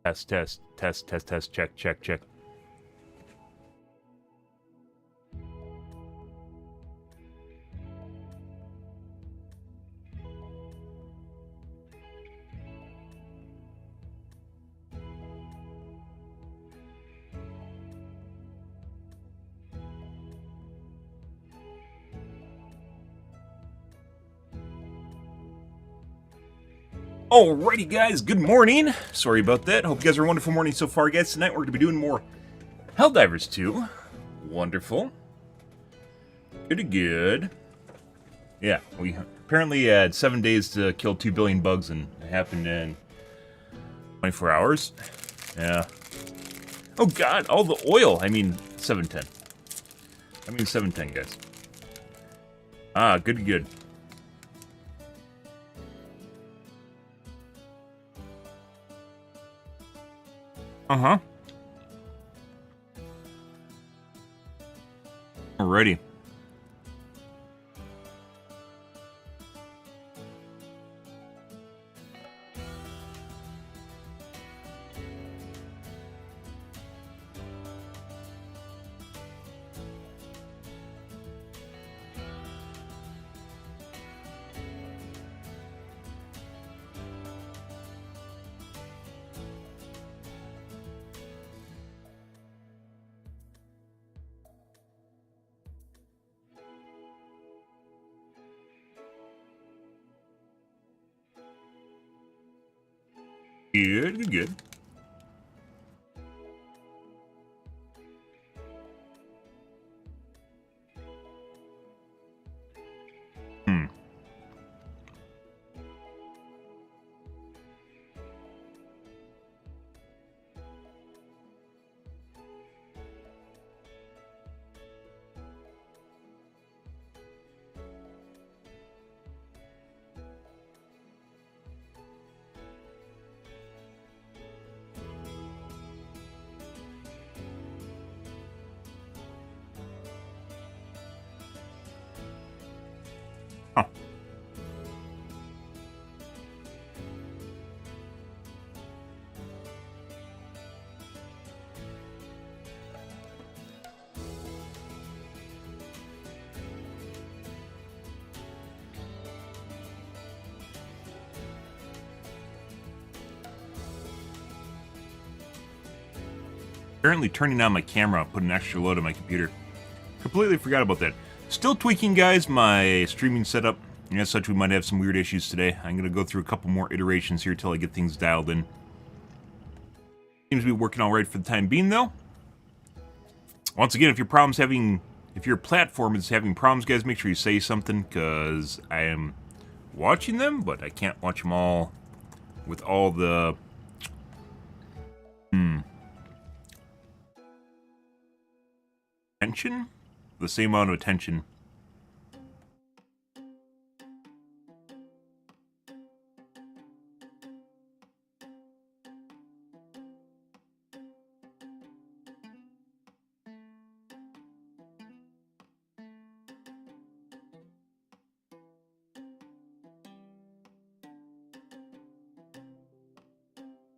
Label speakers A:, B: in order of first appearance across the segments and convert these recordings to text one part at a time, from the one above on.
A: Test, check. Alrighty guys, good morning. Sorry about that. Hope you guys are a wonderful morning so far, guys. Tonight we're going to be doing more Helldivers 2. Wonderful. Good. Yeah, we apparently had 7 days to kill 2 billion bugs, and it happened in 24 hours. Yeah. Oh god, all the oil. I mean, 710. 710, guys. Ah, good. Uh-huh. Alrighty. Good. Huh. Apparently turning on my camera put an extra load on my computer. Completely forgot about that. Still tweaking, guys, my streaming setup. And as such, we might have some weird issues today. I'm going to go through a couple more iterations here till I get things dialed in. Seems to be working all right for the time being, though. Once again, if your platform is having problems, guys, make sure you say something, because I am watching them, but I can't watch them all with all the... attention? The same amount of attention.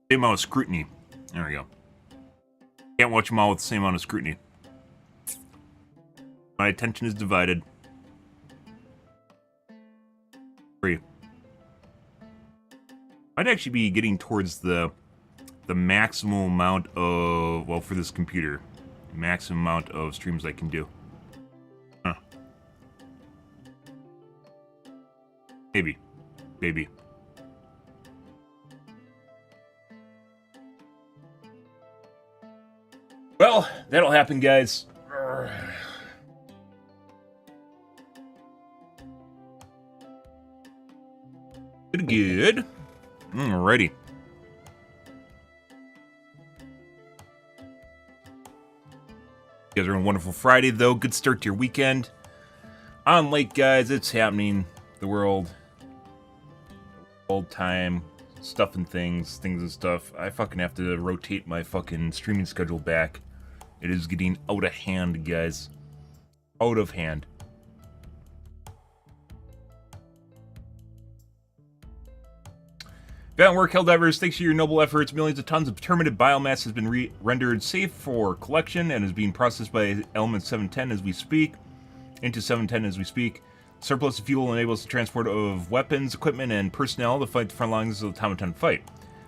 A: Same amount of scrutiny. There we go. Can't watch them all with the same amount of scrutiny. My attention is divided. Might actually be getting towards the maximum amount of, well, for this computer, maximum amount of streams I can do. Huh. Maybe. Well, that'll happen, guys. Good. Alrighty. You guys are on a wonderful Friday, though. Good start to your weekend. On late, guys. It's happening. The world. Old time. Stuff and things and stuff. I fucking have to rotate my fucking streaming schedule back. It is getting out of hand, guys. Out of hand. Valiant work, Helldivers. Thanks to your noble efforts, millions of tons of terminated biomass has been rendered safe for collection and is being processed by Element 710 as we speak. Into 710 as we speak. Surplus of fuel enables the transport of weapons, equipment, and personnel to fight the front lines of the automaton fight.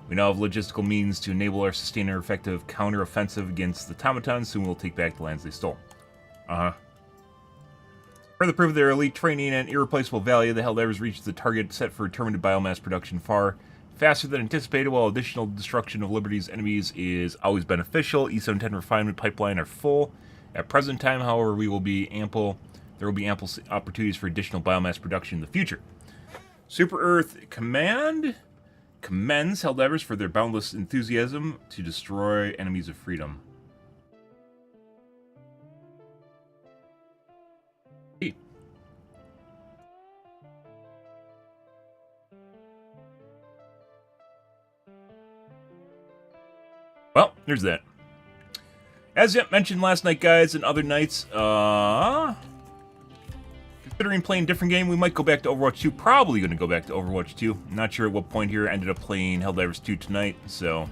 A: We now have logistical means to enable our sustained and effective counter-offensive against the automatons. Soon we'll take back the lands they stole. Further proof of their elite training and irreplaceable value, the Helldivers reached the target set for terminated biomass production far faster than anticipated. While additional destruction of Liberty's enemies is always beneficial, E710 refinement pipeline are full. At present time, however, there will be ample opportunities for additional biomass production in the future. Super Earth Command commends Helldivers for their boundless enthusiasm to destroy enemies of freedom. Well, there's that. As yet mentioned last night, guys, and other nights, considering playing a different game, we might go back to Overwatch 2. Probably going to go back to Overwatch 2. Not sure at what point here. Ended up playing Helldivers 2 tonight, so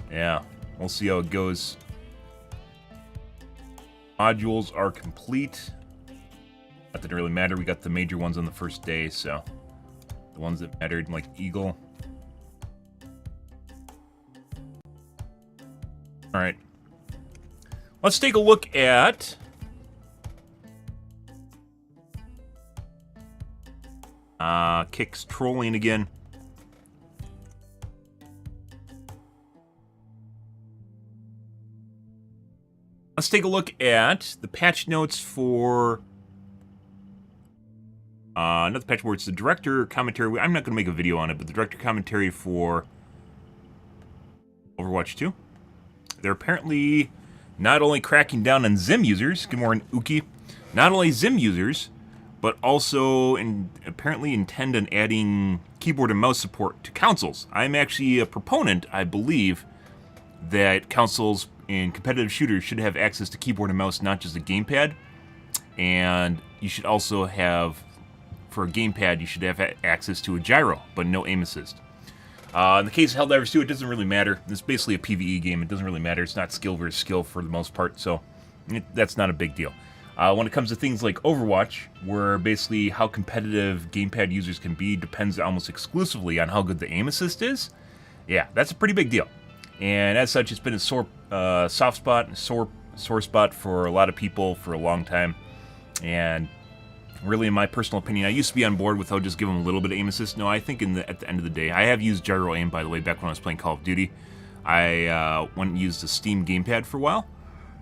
A: yeah, we'll see how it goes. Modules are complete. That didn't really matter. We got the major ones on the first day, so the ones that mattered, like Eagle. All right. Let's take a look at Kick's trolling again. Let's take a look at the patch notes for not the patch notes, the director commentary. I'm not going to make a video on it, but the director commentary for Overwatch 2. They're apparently not only cracking down on Zim users, good morning, Uki, not only Zim users, but also apparently intend on adding keyboard and mouse support to consoles. I'm actually a proponent, I believe, that consoles in competitive shooters should have access to keyboard and mouse, not just a gamepad. And you should also have, for a gamepad, you should have access to a gyro, but no aim assist. In the case of Helldivers 2, it doesn't really matter. It's basically a PvE game. It doesn't really matter. It's not skill versus skill for the most part, so that's not a big deal. When it comes to things like Overwatch, where basically how competitive gamepad users can be depends almost exclusively on how good the aim assist is, yeah, that's a pretty big deal. And as such, it's been a sore soft spot, sore spot for a lot of people for a long time. And really, in my personal opinion, I used to be on board with just giving them a little bit of aim assist. No, I think at the end of the day, I have used gyro aim, by the way, back when I was playing Call of Duty. I went and used a Steam gamepad for a while,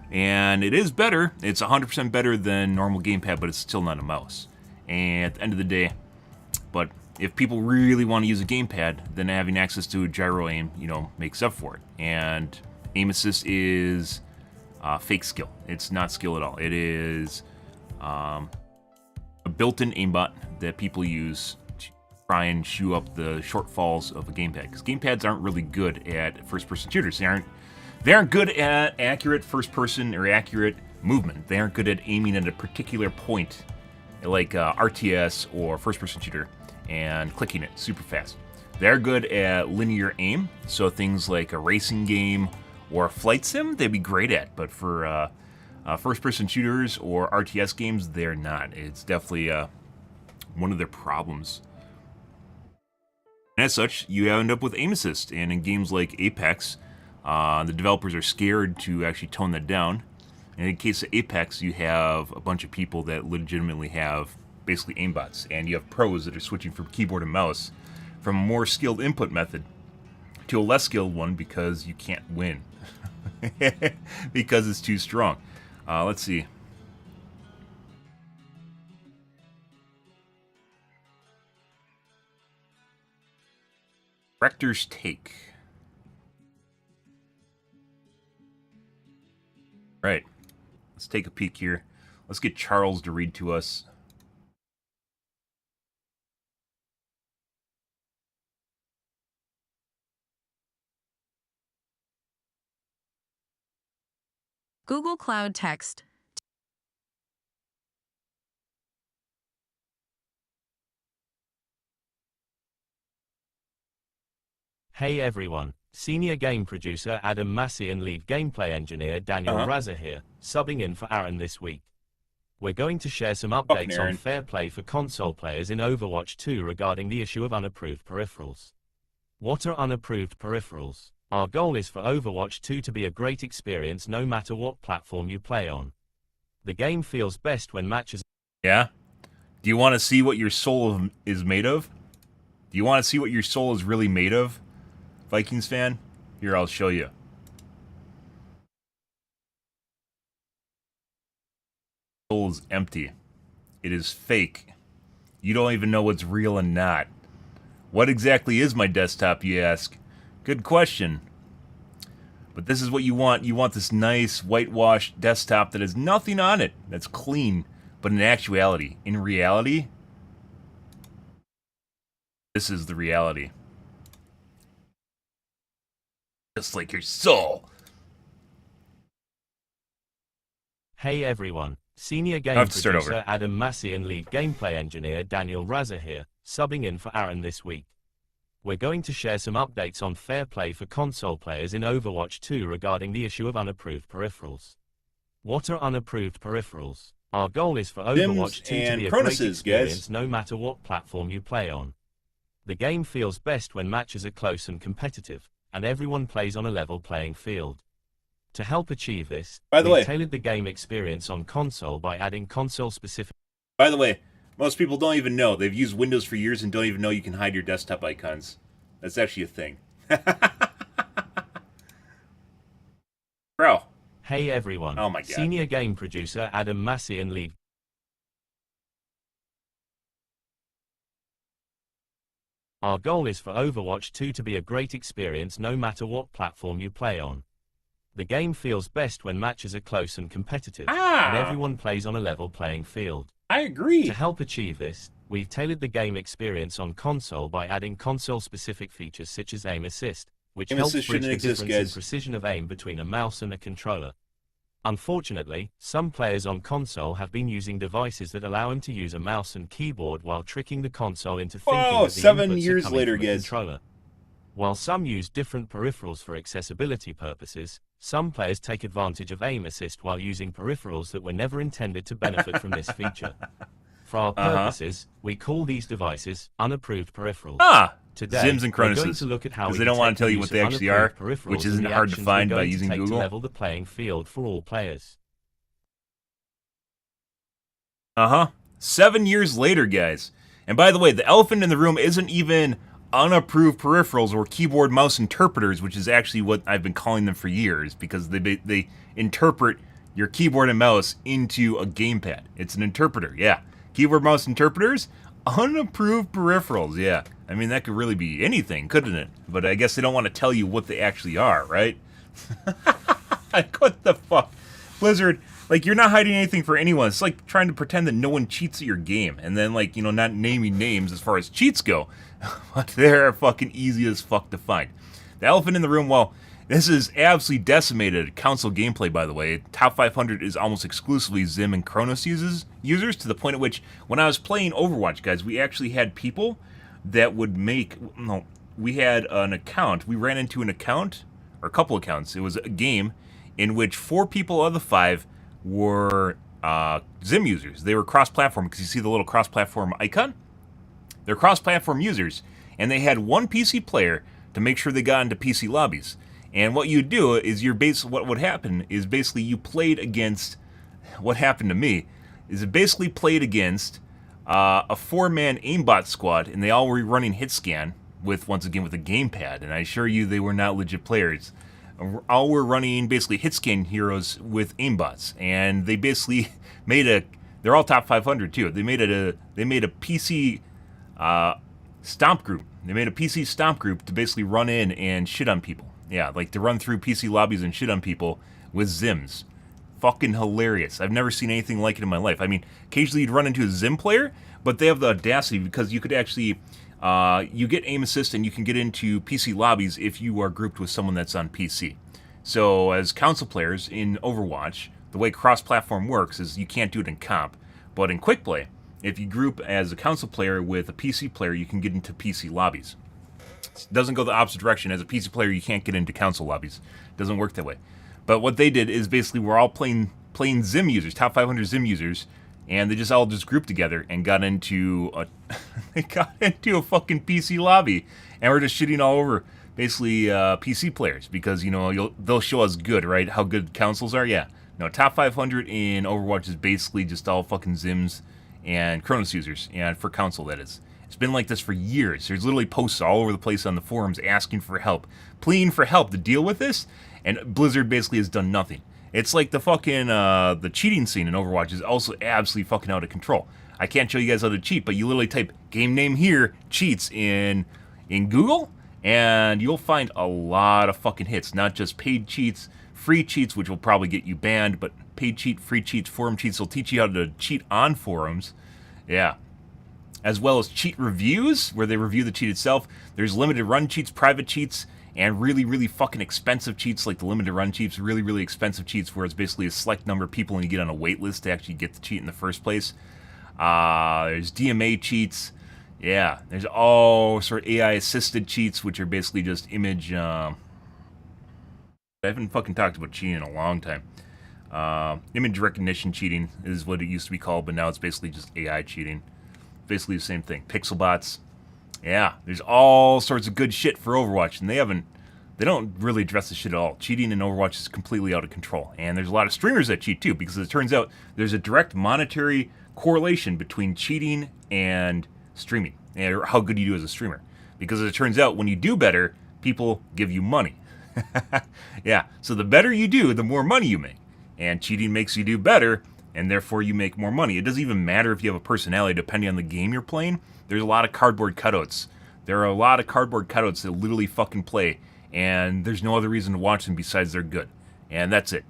A: and it is better. It's 100% better than normal gamepad, but it's still not a mouse. And at the end of the day, but if people really want to use a gamepad, then having access to a gyro aim, makes up for it. And aim assist is fake skill. It's not skill at all. It is a built-in aimbot that people use to try and chew up the shortfalls of a gamepad, because gamepads aren't really good at first-person shooters. They aren't good at accurate first-person or accurate movement. They aren't good at aiming at a particular point, like RTS or first-person shooter, and clicking it super fast. They're good at linear aim, so things like a racing game or a flight sim, they'd be great at, but for first-person shooters or RTS games, they're not. It's definitely one of their problems. And as such, you end up with aim assist. And in games like Apex, the developers are scared to actually tone that down. And in the case of Apex, you have a bunch of people that legitimately have basically aimbots. And you have pros that are switching from keyboard and mouse from a more skilled input method to a less skilled one because you can't win. Because it's too strong. Let's see. Rector's take. Right. Let's take a peek here. Let's get Charles to read to us.
B: Google Cloud Text.
C: Hey everyone, senior game producer Adam Massey and lead gameplay engineer Daniel Raza here, subbing in for Aaron this week. We're going to share some updates on fair play for console players in Overwatch 2 regarding the issue of unapproved peripherals. What are unapproved peripherals? Our goal is for Overwatch 2 to be a great experience no matter what platform you play on. The game feels best when matches...
A: Yeah? Do you want to see what your soul is made of? Do you want to see what your soul is really made of? Vikings fan? Here, I'll show you. Soul is empty. It is fake. You don't even know what's real and not. What exactly is my desktop, you ask? Good question. But this is what you want. You want this nice, whitewashed desktop that has nothing on it. That's clean. But in actuality, in reality, this is the reality. Just like your soul.
C: Hey everyone, senior game producer Adam Massey and lead gameplay engineer Daniel Raza here, subbing in for Aaron this week. We're going to share some updates on fair play for console players in Overwatch 2 regarding the issue of unapproved peripherals. What are unapproved peripherals? Our goal is for Overwatch 2 to be a great experience no matter what platform you play on. The game feels best when matches are close and competitive, and everyone plays on a level playing field. To help achieve this, we tailored the game experience on console by adding console-specific...
A: By the way, most people don't even know. They've used Windows for years and don't even know you can hide your desktop icons. That's actually a thing. Bro.
C: Hey everyone,
A: oh my God.
C: Senior game producer Adam Massey and lead... Our goal is for Overwatch 2 to be a great experience no matter what platform you play on. The game feels best when matches are close and competitive, and everyone plays on a level playing field.
A: I agree.
C: To help achieve this, we've tailored the game experience on console by adding console-specific features such as aim assist, which helps bridge the difference in precision of aim between a mouse and a controller. Unfortunately, some players on console have been using devices that allow them to use a mouse and keyboard while tricking the console into thinking that the
A: 7 years later, guys.
C: Controller. While some use different peripherals for accessibility purposes, some players take advantage of aim assist while using peripherals that were never intended to benefit from this feature. For our purposes, we call these devices unapproved peripherals. Today,
A: Zims and Chronuses,
C: going to look at how
A: they don't want to tell you what they actually are, which isn't hard to find by using Google.
C: To level the playing field for all players.
A: 7 years later, guys. And by the way, the elephant in the room isn't even unapproved peripherals or keyboard mouse interpreters, which is actually what I've been calling them for years, because they interpret your keyboard and mouse into a gamepad. It's an interpreter, yeah. Keyboard mouse interpreters, unapproved peripherals, yeah. I mean, that could really be anything, couldn't it? But I guess they don't want to tell you what they actually are, right? Like, what the fuck? Blizzard, like, you're not hiding anything for anyone. It's like trying to pretend that no one cheats at your game. And then, like, you know, not naming names as far as cheats go. But they're fucking easy as fuck to find. The elephant in the room, well, this is absolutely decimated console gameplay, by the way. Top 500 is almost exclusively Zim and Chronos users, to the point at which, when I was playing Overwatch, guys, we actually had people that would make... No, we had an account. We ran into an account, or a couple accounts. It was a game in which 4 people out of the 5 were Zim users. They were cross-platform, because you see the little cross-platform icon? They're cross-platform users, and they had one PC player to make sure they got into PC lobbies. And what you do is what would happen is basically you played against, what happened to me, is it basically played against a 4-man aimbot squad, and they all were running hit scan once again with a gamepad, and I assure you they were not legit players. All were running basically hit scan heroes with aimbots, and they basically they're all top 500 too. They made a PC stomp group. They made a PC stomp group to basically run in and shit on people. Yeah, like to run through PC lobbies and shit on people with Zims. Fucking hilarious. I've never seen anything like it in my life. I mean, occasionally you'd run into a Zim player, but they have the audacity because you could actually, you get aim assist and you can get into PC lobbies if you are grouped with someone that's on PC. So as console players in Overwatch, the way cross-platform works is you can't do it in comp, but in quick play, if you group as a console player with a PC player, you can get into PC lobbies. It doesn't go the opposite direction. As a PC player, you can't get into console lobbies. It doesn't work that way. But what they did is basically we're all playing Zim users, top 500 Zim users, and they just all grouped together and got into a fucking PC lobby, and we're just shitting all over basically PC players because they'll show us good, right? How good consoles are, yeah. No, top 500 in Overwatch is basically just all fucking Zims and Cronus users, and for console that is. It's been like this for years. There's literally posts all over the place on the forums asking for help, pleading for help to deal with this, and Blizzard basically has done nothing. It's like the fucking, the cheating scene in Overwatch is also absolutely fucking out of control. I can't show you guys how to cheat, but you literally type game name here, cheats in Google, and you'll find a lot of fucking hits. Not just paid cheats, free cheats, which will probably get you banned, but paid cheat, free cheats, forum cheats will teach you how to cheat on forums. Yeah. As well as cheat reviews, where they review the cheat itself. There's limited run cheats, private cheats, and really, really fucking expensive cheats, like the limited run cheats, really, really expensive cheats, where it's basically a select number of people and you get on a wait list to actually get the cheat in the first place. There's DMA cheats. Yeah, there's all sort of AI-assisted cheats, which are basically just image... I haven't fucking talked about cheating in a long time. Image recognition cheating is what it used to be called, but now it's basically just AI cheating. Basically the same thing. Pixel bots. Yeah, there's all sorts of good shit for Overwatch, and they don't really address this shit at all. Cheating in Overwatch is completely out of control, and there's a lot of streamers that cheat too, because it turns out there's a direct monetary correlation between cheating and streaming, and how good you do as a streamer. Because it turns out when you do better, people give you money. Yeah, so the better you do, the more money you make, and cheating makes you do better, and therefore you make more money. It doesn't even matter if you have a personality, depending on the game you're playing. There's a lot of cardboard cutouts. There are a lot of cardboard cutouts that literally fucking play, and there's no other reason to watch them besides they're good. And that's it.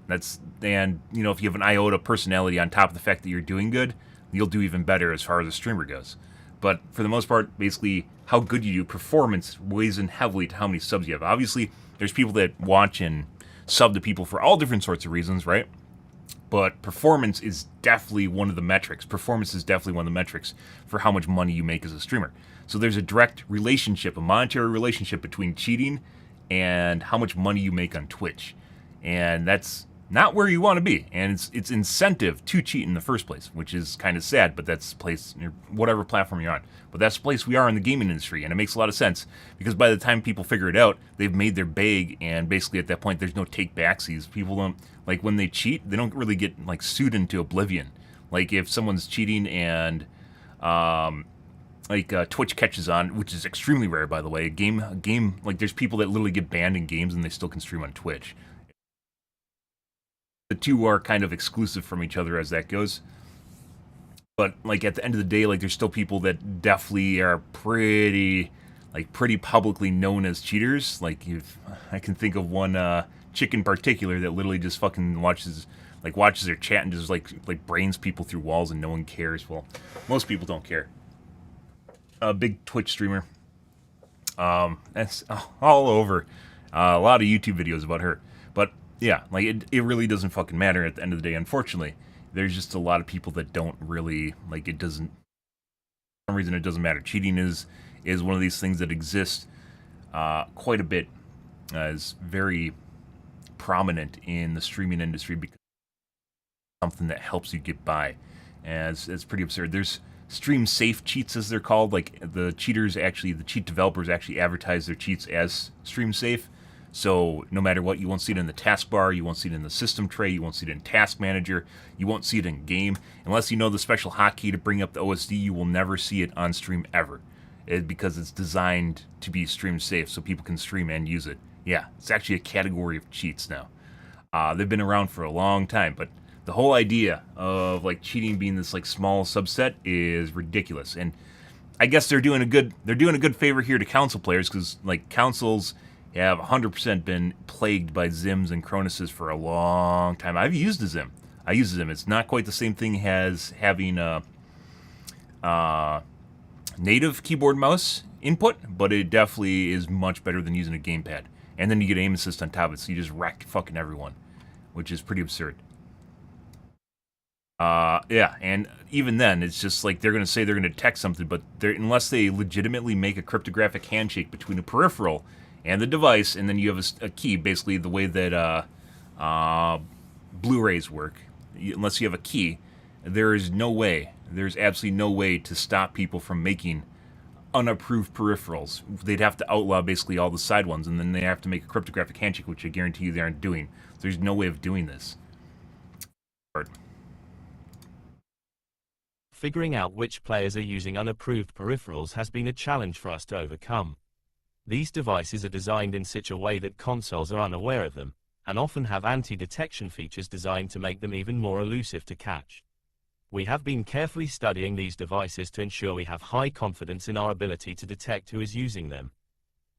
A: And if you have an iota personality on top of the fact that you're doing good, you'll do even better as far as a streamer goes. But for the most part, basically, how good you do, performance weighs in heavily to how many subs you have. Obviously, there's people that watch and sub to people for all different sorts of reasons, right? But performance is definitely one of the metrics. Performance is definitely one of the metrics for how much money you make as a streamer. So there's a direct relationship, a monetary relationship between cheating and how much money you make on Twitch. And that's not where you want to be. And it's incentive to cheat in the first place, which is kind of sad, but that's the place, whatever platform you're on. But that's the place we are in the gaming industry, and it makes a lot of sense, because by the time people figure it out, they've made their bag, and basically at that point, there's no take-backsies. People don't, like, when they cheat, they don't really get, like, sued into oblivion. Like, if someone's cheating and, Twitch catches on, which is extremely rare, by the way, a game, like, there's people that literally get banned in games and they still can stream on Twitch. The two are kind of exclusive from each other as that goes. But, like, at the end of the day, like, there's still people that definitely are pretty publicly known as cheaters. Like, I can think of one chick in particular that literally just fucking watches their chat and just, like brains people through walls and no one cares. Well, most people don't care. A big Twitch streamer. That's all over. A lot of YouTube videos about her. But, yeah, like, it really doesn't fucking matter at the end of the day, unfortunately. There's just a lot of people that don't really, like, it doesn't, for some reason it doesn't matter. Cheating is one of these things that exists quite a bit, is very prominent in the streaming industry, because it's something that helps you get by. And it's pretty absurd. There's stream safe cheats, as they're called. Like, the cheat developers actually advertise their cheats as stream safe. So no matter what, you won't see it in the taskbar, you won't see it in the system tray, you won't see it in Task Manager, you won't see it in game. Unless you know the special hotkey to bring up the OSD, you will never see it on stream ever. Because it's designed to be stream safe so people can stream and use it. Yeah, it's actually a category of cheats now. They've been around for a long time, but the whole idea of, like, cheating being this, like, small subset is ridiculous. And I guess they're doing a good favor here to console players, because, like, consoles have 100% been plagued by Zims and Cronuses for a long time. I've used a Zim. I use a Zim. It's not quite the same thing as having a native keyboard mouse input, but it definitely is much better than using a gamepad. And then you get aim assist on top of it, so you just wreck fucking everyone, which is pretty absurd. Yeah, and even then, it's just like they're going to say they're going to detect something, but unless they legitimately make a cryptographic handshake between a peripheral and the device, and then you have a key, basically the way that Blu-rays work. Unless you have a key, there is no way, there's absolutely no way to stop people from making unapproved peripherals. They'd have to outlaw basically all the side ones, and then they have to make a cryptographic handshake, which I guarantee you they aren't doing. There's no way of doing this.
C: Figuring out which players are using unapproved peripherals has been a challenge for us to overcome. These devices are designed in such a way that consoles are unaware of them, and often have anti-detection features designed to make them even more elusive to catch. We have been carefully studying these devices to ensure we have high confidence in our ability to detect who is using them.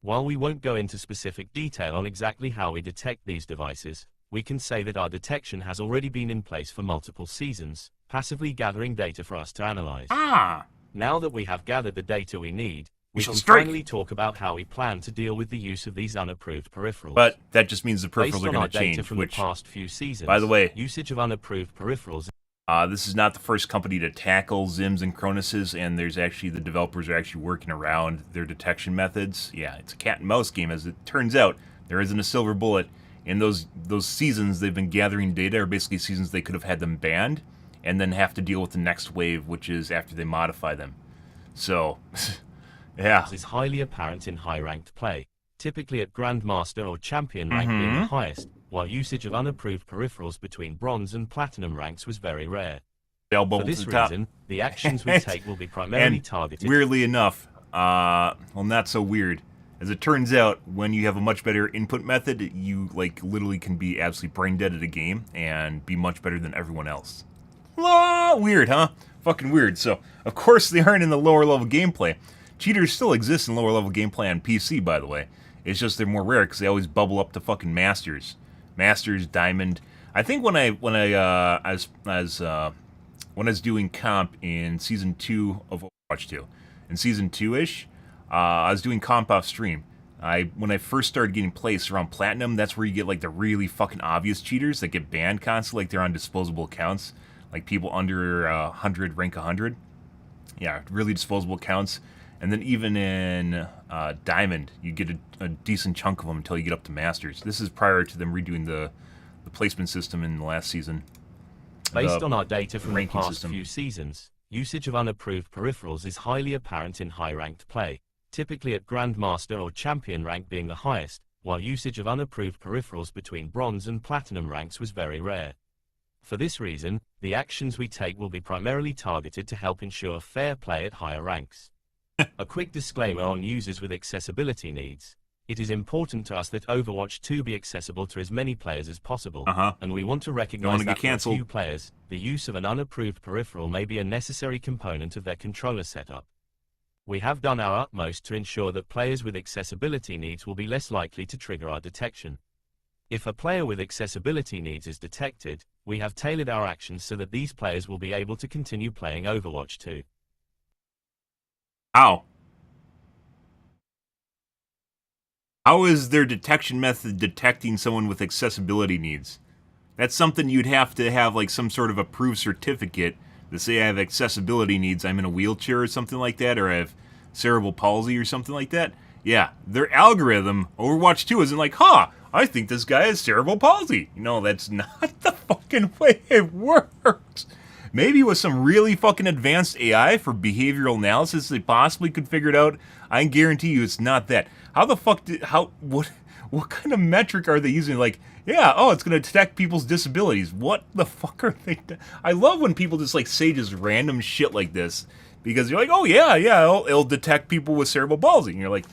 C: While we won't go into specific detail on exactly how we detect these devices, we can say that our detection has already been in place for multiple seasons, passively gathering data for us to analyze. Now that we have gathered the data we need, we can finally talk about how we plan to deal with the use of these unapproved peripherals.
A: But that just means the peripherals
C: Based
A: are
C: on
A: going
C: our
A: to change,
C: data from
A: which,
C: the past few seasons,
A: by the way,
C: usage of unapproved peripherals.
A: This is not the first company to tackle Zims and Cronus's, and there's actually, the developers are actually working around their detection methods. Yeah, it's a cat and mouse game, as it turns out. There isn't a silver bullet. In those seasons they've been gathering data, are basically seasons they could have had them banned, and then have to deal with the next wave, which is after they modify them. So, yeah.
C: Is highly apparent in high-ranked play, typically at Grandmaster or Champion rank being the highest, while usage of unapproved peripherals between Bronze and Platinum ranks was very rare. For this reason, the actions we take will be primarily targeted.
A: Weirdly enough, well, not so weird. As it turns out, when you have a much better input method, you, like, literally can be absolutely brain dead at a game and be much better than everyone else. Weird, huh? Fucking weird. So, of course, they aren't in the lower level gameplay. Cheaters still exist in lower level gameplay on PC, by the way. It's just they're more rare because they always bubble up to fucking Masters. Masters, Diamond. I think when I was doing comp in Season 2 of Overwatch 2, in Season 2-ish, I was doing comp off stream. When I first started getting placed around Platinum, that's where you get like the really fucking obvious cheaters that get banned constantly, like they're on disposable accounts, like people under 100, rank 100. Yeah, really disposable accounts. And then even in Diamond, you get a decent chunk of them until you get up to Masters. This is prior to them redoing the placement system in the last season.
C: Based on our data from the past few seasons, usage of unapproved peripherals is highly apparent in high-ranked play, typically at Grandmaster or Champion rank being the highest, while usage of unapproved peripherals between Bronze and Platinum ranks was very rare. For this reason, the actions we take will be primarily targeted to help ensure fair play at higher ranks. A quick disclaimer on users with accessibility needs. It is important to us that Overwatch 2 be accessible to as many players as possible, and we want to recognize that for a few players, the use of an unapproved peripheral may be a necessary component of their controller setup. We have done our utmost to ensure that players with accessibility needs will be less likely to trigger our detection. If a player with accessibility needs is detected, we have tailored our actions so that these players will be able to continue playing Overwatch 2.
A: How? How is their detection method detecting someone with accessibility needs? That's something you'd have to have, like, some sort of approved certificate to say I have accessibility needs, I'm in a wheelchair or something like that, or I have cerebral palsy or something like that. Yeah, their algorithm, Overwatch 2, isn't like, I think this guy has cerebral palsy. No, that's not the fucking way it works. Maybe with some really fucking advanced AI for behavioral analysis, they possibly could figure it out. I can guarantee you it's not that. How the fuck what kind of metric are they using? Like, yeah, it's going to detect people's disabilities. What the fuck are they? I love when people just, like, say just random shit like this. Because you're like, oh, yeah, it'll detect people with cerebral palsy. And you're like,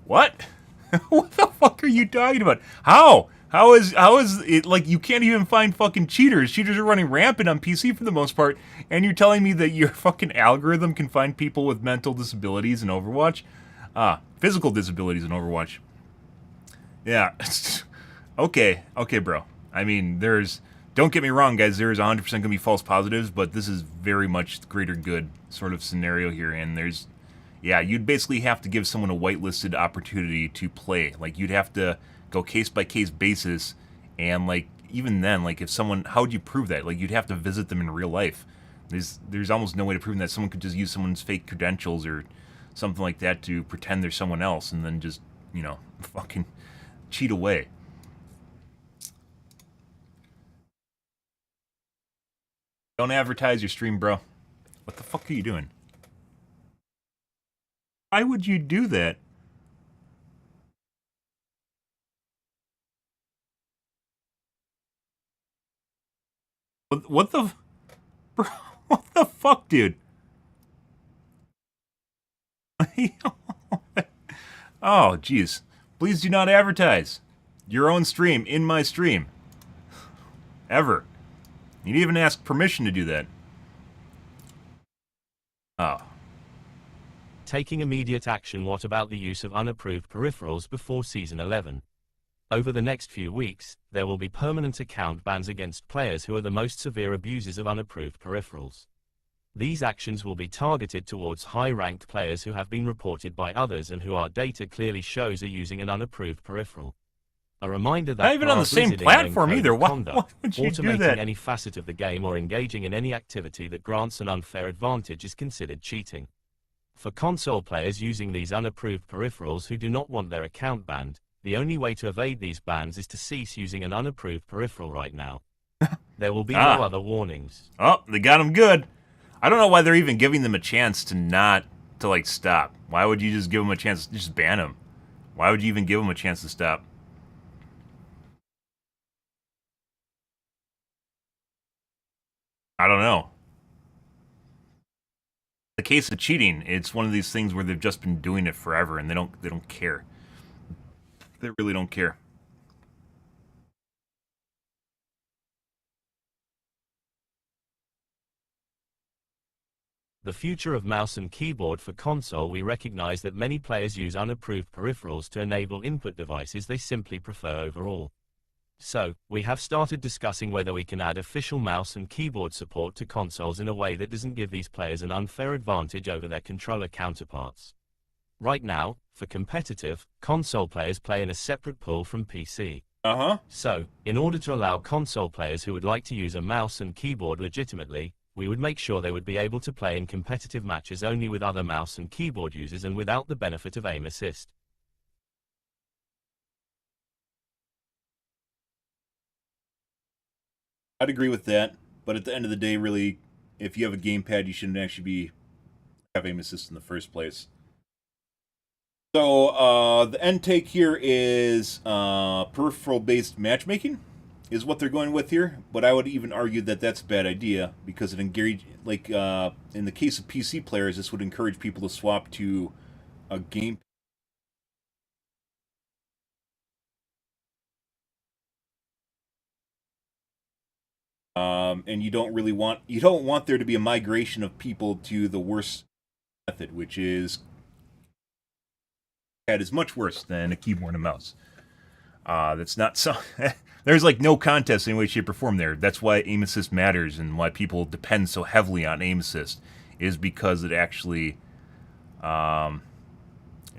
A: what? What the fuck are you talking about? How? How is it, like, you can't even find fucking cheaters. Cheaters are running rampant on PC for the most part, and you're telling me that your fucking algorithm can find people with mental disabilities in Overwatch? Physical disabilities in Overwatch. Yeah. Okay, bro. I mean, don't get me wrong, guys, there's 100% going to be false positives, but this is very much the greater good sort of scenario here, and you'd basically have to give someone a whitelisted opportunity to play. Like, you'd have to go case-by-case basis, and, like, even then, like, if someone, how would you prove that? Like, you'd have to visit them in real life. There's almost no way to prove that. Someone could just use someone's fake credentials or something like that to pretend they're someone else and then just, you know, fucking cheat away. Don't advertise your stream, bro. What the fuck are you doing? Why would you do that? What the... Bro, what the fuck, dude? Oh, jeez. Please do not advertise your own stream in my stream. Ever. You'd even ask permission to do that. Oh.
C: Taking immediate action. What about the use of unapproved peripherals before Season 11? Over the next few weeks, there will be permanent account bans against players who are the most severe abusers of unapproved peripherals. These actions will be targeted towards high-ranked players who have been reported by others and who our data clearly shows are using an unapproved peripheral. A reminder that
A: not even on the same platform either. Why would you do that?
C: Automating any facet of the game or engaging in any activity that grants an unfair advantage is considered cheating. For console players using these unapproved peripherals who do not want their account banned, the only way to evade these bans is to cease using an unapproved peripheral right now. There will be no other warnings.
A: Oh, they got them good. I don't know why they're even giving them a chance to like, stop. Why would you just give them a chance to just ban them? Why would you even give them a chance to stop? I don't know. The case of cheating, it's one of these things where they've just been doing it forever and they don't care. They really don't care.
C: The future of mouse and keyboard for console. We recognize that many players use unapproved peripherals to enable input devices they simply prefer overall. So, we have started discussing whether we can add official mouse and keyboard support to consoles in a way that doesn't give these players an unfair advantage over their controller counterparts. Right now, for competitive, console players play in a separate pool from PC. So, in order to allow console players who would like to use a mouse and keyboard legitimately, we would make sure they would be able to play in competitive matches only with other mouse and keyboard users and without the benefit of aim assist.
A: I'd agree with that, but at the end of the day, really, if you have a gamepad, you shouldn't actually have aim assist in the first place. So, the end take here is peripheral-based matchmaking is what they're going with here, but I would even argue that that's a bad idea because it engage, like, in the case of PC players, this would encourage people to swap to a game. And you don't want there to be a migration of people to the worst method, which is much worse than a keyboard and mouse. That's not so. There's like no contest in any way, shape, or form there. That's why aim assist matters and why people depend so heavily on aim assist is because it actually it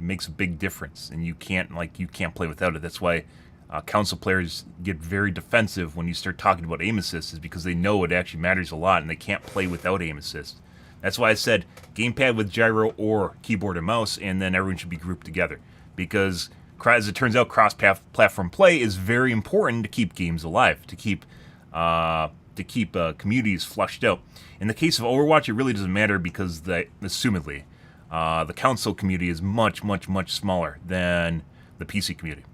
A: makes a big difference, and you can't play without it. That's why console players get very defensive when you start talking about aim assist, is because they know it actually matters a lot, and they can't play without aim assist. That's why I said gamepad with gyro or keyboard and mouse, and then everyone should be grouped together. Because, as it turns out, cross-platform play is very important to keep games alive, to keep communities flushed out. In the case of Overwatch, it really doesn't matter because, assumedly, the console community is much, much, much smaller than the PC community.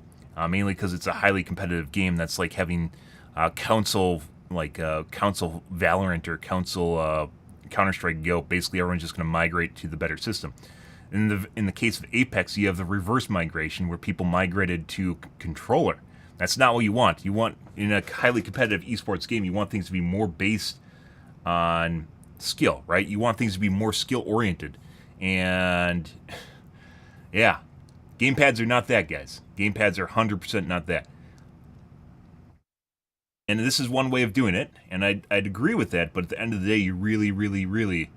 A: Mainly because it's a highly competitive game that's like having console Valorant or console Counter-Strike Go. Basically, everyone's just going to migrate to the better system. In the case of Apex, you have the reverse migration where people migrated to controller. That's not what you want. You want, in a highly competitive esports game, you want things to be more based on skill, right? You want things to be more skill-oriented. And, yeah, gamepads are not that, guys. Gamepads are 100% not that. And this is one way of doing it, and I'd agree with that, but at the end of the day, you really, really, really,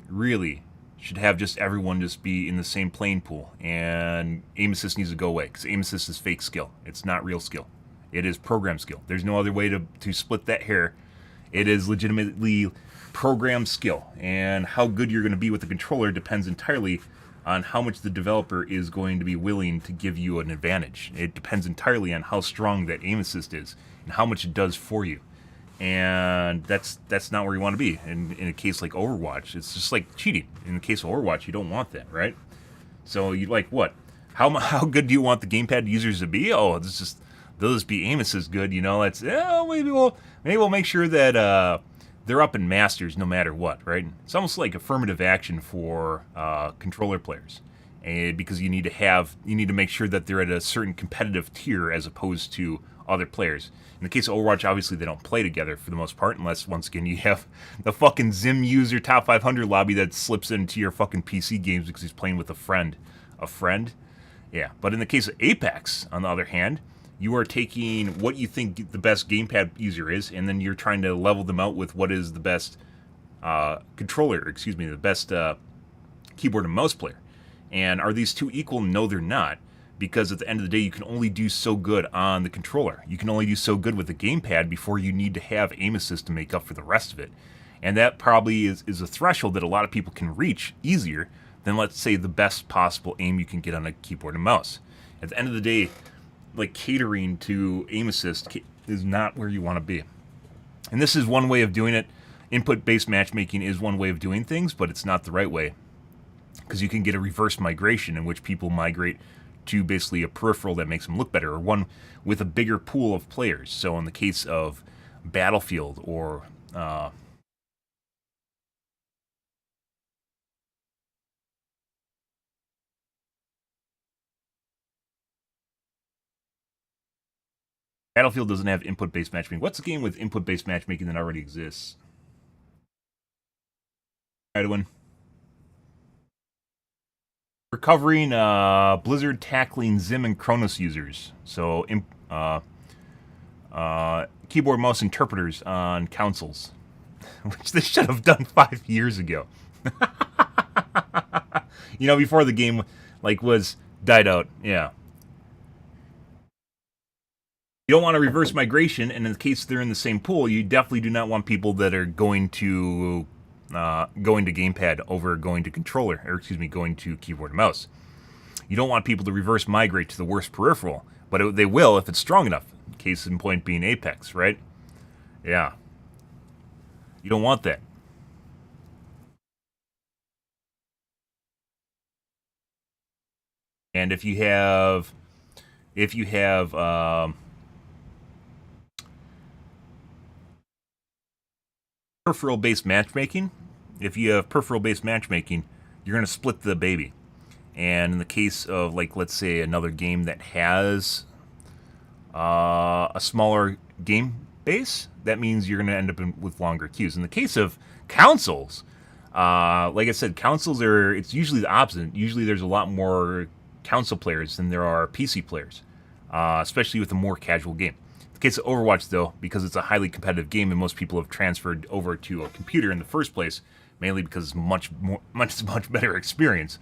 A: really should have just everyone just be in the same playing pool, and aim assist needs to go away, because aim assist is fake skill. It's not real skill. It is program skill. There's no other way to split that hair. It is legitimately program skill. And how good you're going to be with the controller depends entirely on how much the developer is going to be willing to give you an advantage. It depends entirely on how strong that aim assist is and how much it does for you. And that's not where you want to be. In a case like Overwatch, it's just like cheating. In the case of Overwatch, you don't want that, right? So you like what? How good do you want the gamepad users to be? Oh, they'll just be aim assist good, you know. That's maybe we'll make sure that they're up in masters no matter what, right? It's almost like affirmative action for controller players, and because you need to make sure that they're at a certain competitive tier as opposed to other players. In the case of Overwatch, obviously they don't play together for the most part, unless once again you have the fucking Zim user top 500 lobby that slips into your fucking PC games because he's playing with a friend. A friend? Yeah. But in the case of Apex, on the other hand, you are taking what you think the best gamepad user is, and then you're trying to level them out with what is the best the best keyboard and mouse player. And are these two equal? No, they're not. Because at the end of the day, you can only do so good on the controller. You can only do so good with the gamepad before you need to have aim assist to make up for the rest of it. And that probably is a threshold that a lot of people can reach easier than, let's say, the best possible aim you can get on a keyboard and mouse. At the end of the day, like, catering to aim assist is not where you want to be. And this is one way of doing it. Input-based matchmaking is one way of doing things, but it's not the right way. Because you can get a reverse migration in which people migrate to basically a peripheral that makes them look better, or one with a bigger pool of players. So in the case of Battlefield or Battlefield doesn't have input-based matchmaking. What's the game with input-based matchmaking that already exists? Edwin. We're covering Blizzard tackling Zim and Kronos users. So keyboard mouse interpreters on consoles, which they should have done 5 years ago. You know, before the game was died out. Yeah. You don't want a reverse migration, and in the case they're in the same pool, you definitely do not want people that are going to gamepad over going to controller, or going to keyboard and mouse. You don't want people to reverse migrate to the worst peripheral, but they will if it's strong enough. Case in point being Apex, right? Yeah. You don't want that. And if you have peripheral-based matchmaking, you're going to split the baby. And in the case of, let's say another game that has a smaller game base, that means you're going to end up with longer queues. In the case of consoles, like I said, it's usually the opposite. Usually there's a lot more console players than there are PC players, especially with a more casual game. In the case of Overwatch, though, because it's a highly competitive game and most people have transferred over to a computer in the first place, mainly because it's much better experience,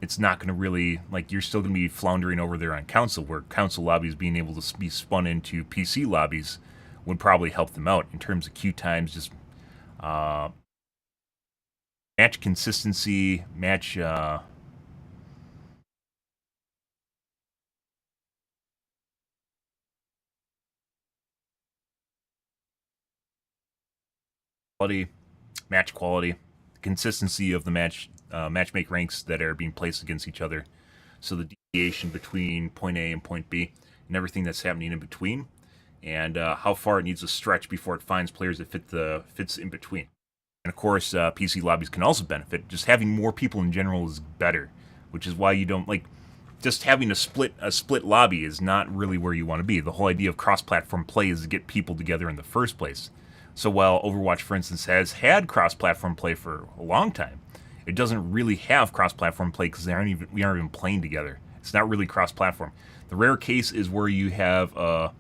A: it's not going to really, you're still going to be floundering over there on console, where console lobbies being able to be spun into PC lobbies would probably help them out in terms of queue times, just match consistency, match quality, match quality, consistency of the matchmake ranks that are being placed against each other. So the deviation between point A and point B and everything that's happening in between, and how far it needs to stretch before it finds players that fits in between. And of course, PC lobbies can also benefit. Just having more people in general is better, which is why you don't just having a split lobby is not really where you want to be. The whole idea of cross-platform play is to get people together in the first place. So while Overwatch, for instance, has had cross-platform play for a long time, it doesn't really have cross-platform play because we aren't even playing together. It's not really cross-platform. The rare case is where you have a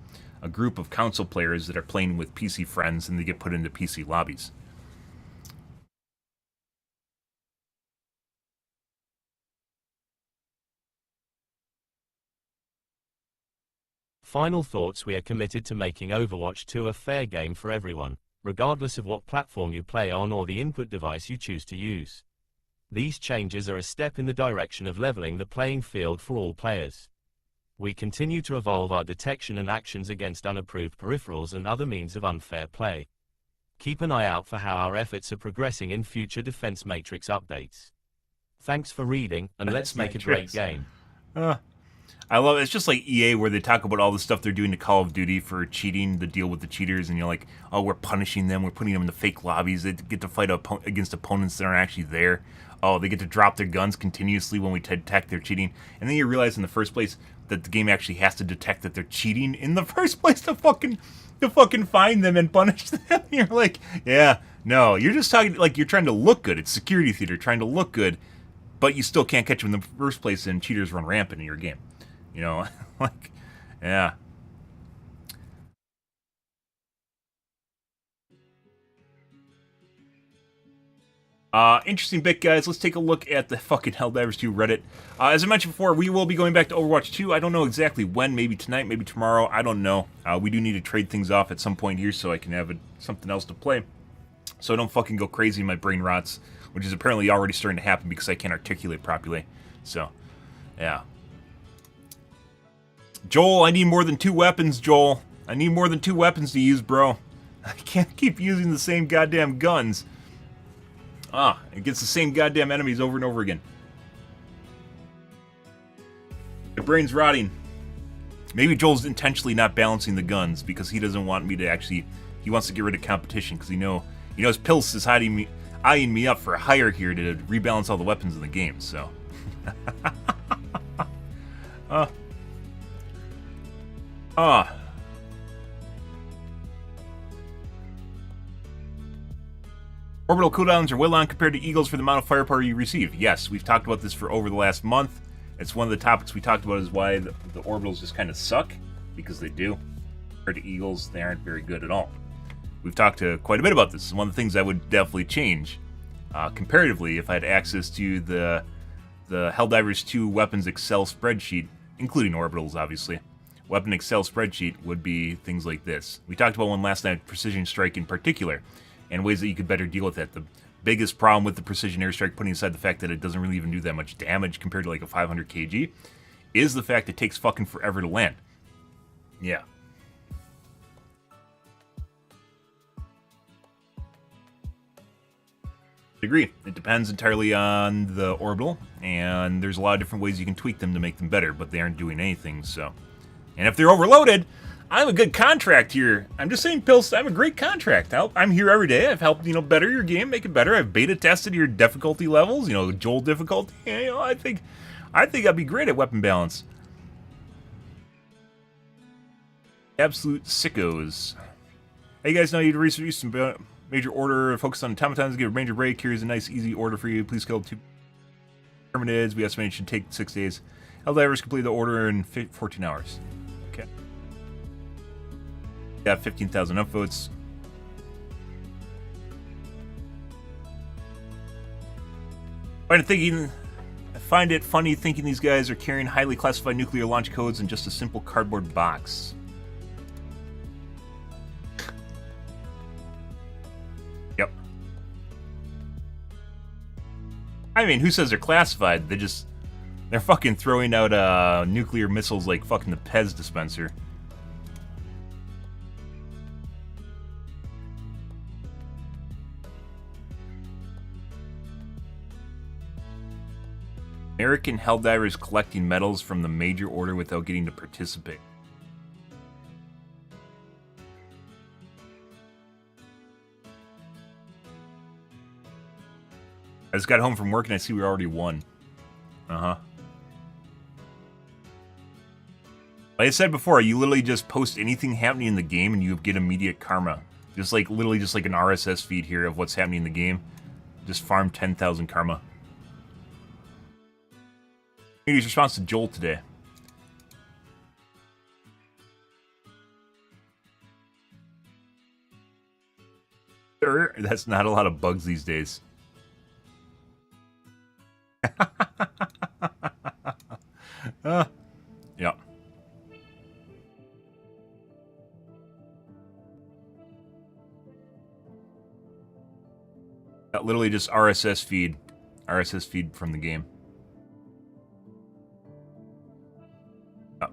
A: group of console players that are playing with PC friends and they get put into PC lobbies.
C: Final thoughts: we are committed to making Overwatch 2 a fair game for everyone, regardless of what platform you play on or the input device you choose to use. These changes are a step in the direction of leveling the playing field for all players. We continue to evolve our detection and actions against unapproved peripherals and other means of unfair play. Keep an eye out for how our efforts are progressing in future Defense Matrix updates. Thanks for reading, and let's make a great game.
A: I love it. It's just like EA, where they talk about all the stuff they're doing to Call of Duty for cheating, the deal with the cheaters, and you're like, oh, we're punishing them, we're putting them in the fake lobbies, they get to fight against opponents that aren't actually there. Oh, they get to drop their guns continuously when we detect they're cheating. And then you realize in the first place that the game actually has to detect that they're cheating in the first place to fucking find them and punish them. You're like, yeah, no, you're just talking, like, you're trying to look good. It's security theater, trying to look good, but you still can't catch them in the first place, and cheaters run rampant in your game. You know, like, yeah. Interesting bit, guys. Let's take a look at the fucking Helldivers 2 Reddit. As I mentioned before, we will be going back to Overwatch 2. I don't know exactly when. Maybe tonight, maybe tomorrow. I don't know. We do need to trade things off at some point here so I can have something else to play. So I don't fucking go crazy and my brain rots, which is apparently already starting to happen because I can't articulate properly. So, yeah. Joel, I need more than 2 weapons, Joel. I need more than 2 weapons to use, bro. I can't keep using the same goddamn guns. It gets the same goddamn enemies over and over again. My brain's rotting. Maybe Joel's intentionally not balancing the guns because he doesn't want me to actually... He wants to get rid of competition because he knows Pils is eyeing me up for a hire here to rebalance all the weapons in the game, so... Orbital cooldowns are well long compared to Eagles for the amount of firepower you receive. Yes, we've talked about this for over the last month. It's one of the topics we talked about, is why the orbitals just kind of suck, because they do. Compared to Eagles, they aren't very good at all. We've talked quite a bit about this. It's one of the things I would definitely change, comparatively, if I had access to the Helldivers 2 Weapons Excel spreadsheet, including orbitals, obviously. Weapon Excel spreadsheet would be things like this. We talked about one last night, Precision Strike in particular, and ways that you could better deal with that. The biggest problem with the Precision Airstrike, putting aside the fact that it doesn't really even do that much damage compared to like a 500 kg, is the fact it takes fucking forever to land. Yeah. I agree. It depends entirely on the orbital, and there's a lot of different ways you can tweak them to make them better, but they aren't doing anything, so... And if they're overloaded, I have a good contract here. I'm just saying, Pils, I have a great contract. I'm here every day. I've helped, better your game, make it better. I've beta tested your difficulty levels, Joel difficulty. I think I'd be great at weapon balance. Absolute sickos. Hey, you guys know you'd research some major order, focus on automatons, give a major break. Here's a nice, easy order for you. Please kill 2 permanents. We estimate it should take 6 days. Helldivers complete the order in 14 hours. Okay. Got 15,000 upvotes. I find it funny thinking these guys are carrying highly classified nuclear launch codes in just a simple cardboard box. Yep. I mean, who says they're classified? They're fucking throwing out nuclear missiles like fucking the Pez dispenser. American Helldivers collecting medals from the major order without getting to participate. I just got home from work and I see we already won. Uh-huh. Like I said before, you literally just post anything happening in the game and you get immediate karma. Literally just like an RSS feed here of what's happening in the game. Just farm 10,000 karma. Community's response to Joel today. Sure, that's not a lot of bugs these days. Yeah. literally just RSS feed from the game. Oh.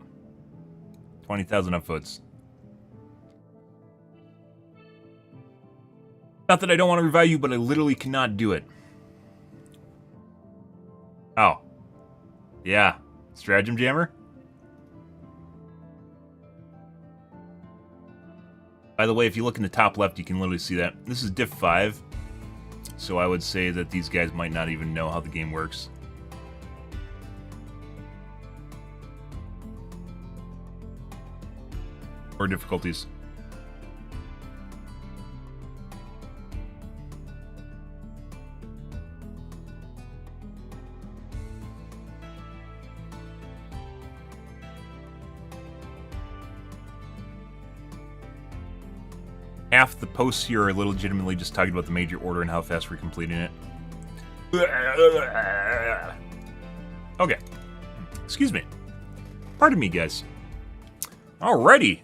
A: 20,000 upvotes. Not that I don't want to revive you, but I literally cannot do it. Oh. Yeah. Stratagem Jammer? By the way, if you look in the top left, you can literally see that. This is Diff 5. So I would say that these guys might not even know how the game works. Or difficulties. Half the posts here are legitimately just talking about the major order and how fast we're completing it. Okay. Excuse me. Pardon me, guys. Alrighty.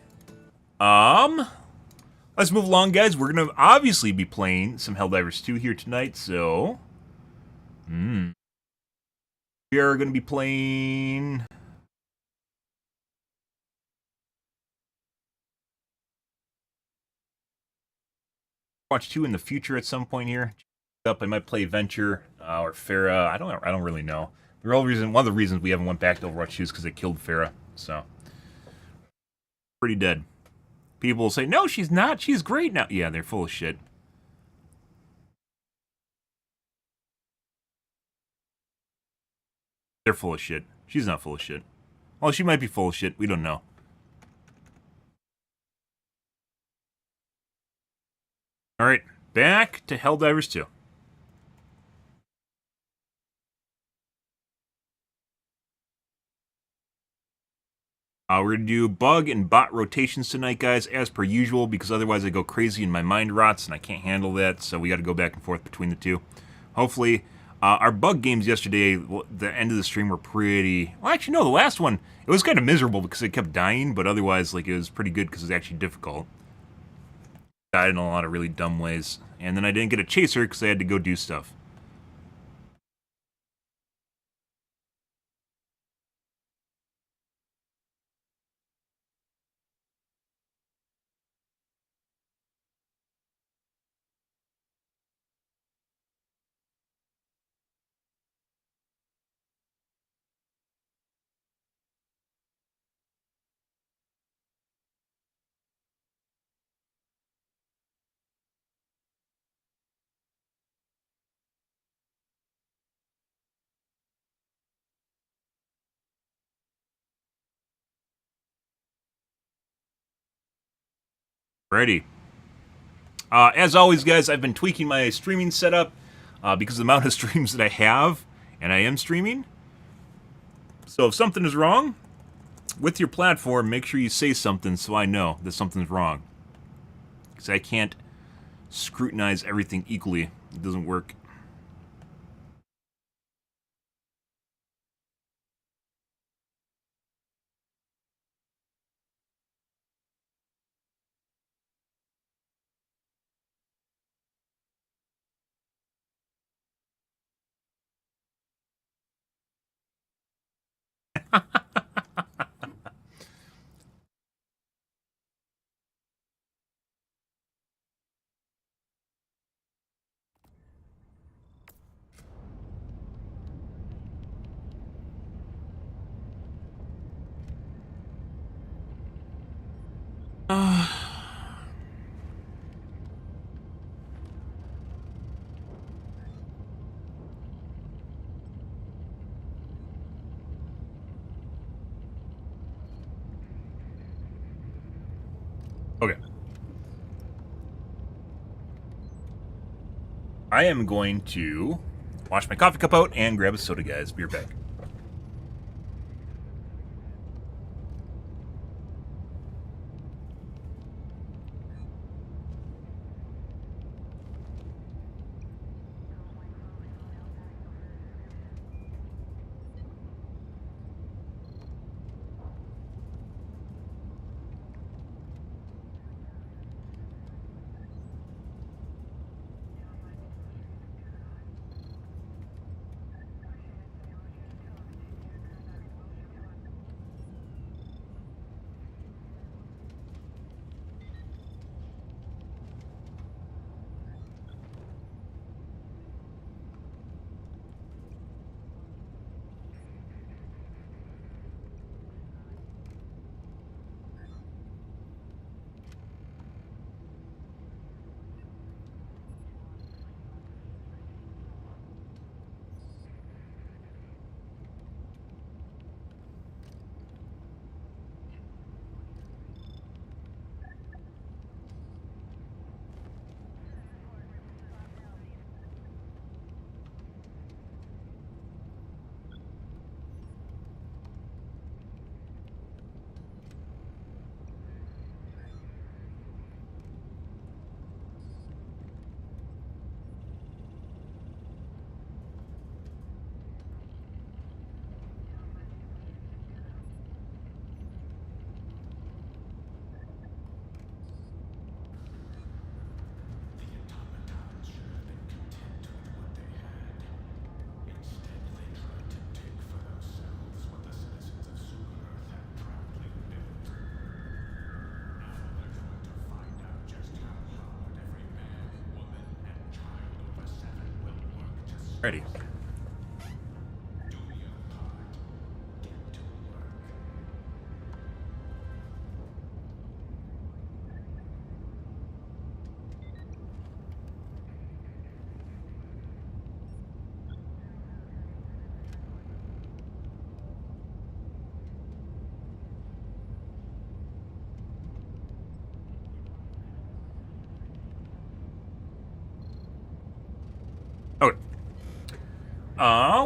A: Let's move along, guys. We're gonna obviously be playing some Helldivers 2 here tonight, so... We are gonna be playing... Watch 2 in the future at some point here. Up, I might play Venture or Farah. I don't really know. One of the reasons we haven't went back to Overwatch 2 is because they killed Farah. So pretty dead. People will say, "No, she's not. She's great now." Yeah, they're full of shit. They're full of shit. She's not full of shit. Well, she might be full of shit. We don't know. All right, back to Helldivers 2. We're going to do bug and bot rotations tonight, guys, as per usual, because otherwise I go crazy and my mind rots, and I can't handle that, so we got to go back and forth between the two. Hopefully, our bug games yesterday, the end of the stream were pretty... Well, actually, no, the last one, it was kind of miserable because it kept dying, but otherwise, like, it was pretty good because it was actually difficult. Died in a lot of really dumb ways. And then I didn't get a chaser because I had to go do stuff. Ready. As always, guys, I've been tweaking my streaming setup because of the amount of streams that I have, and I am streaming. So if something is wrong with your platform, make sure you say something so I know that something's wrong. Because I can't scrutinize everything equally. It doesn't work. Okay. I am going to wash my coffee cup out and grab a soda, guys. Be right back. Ready.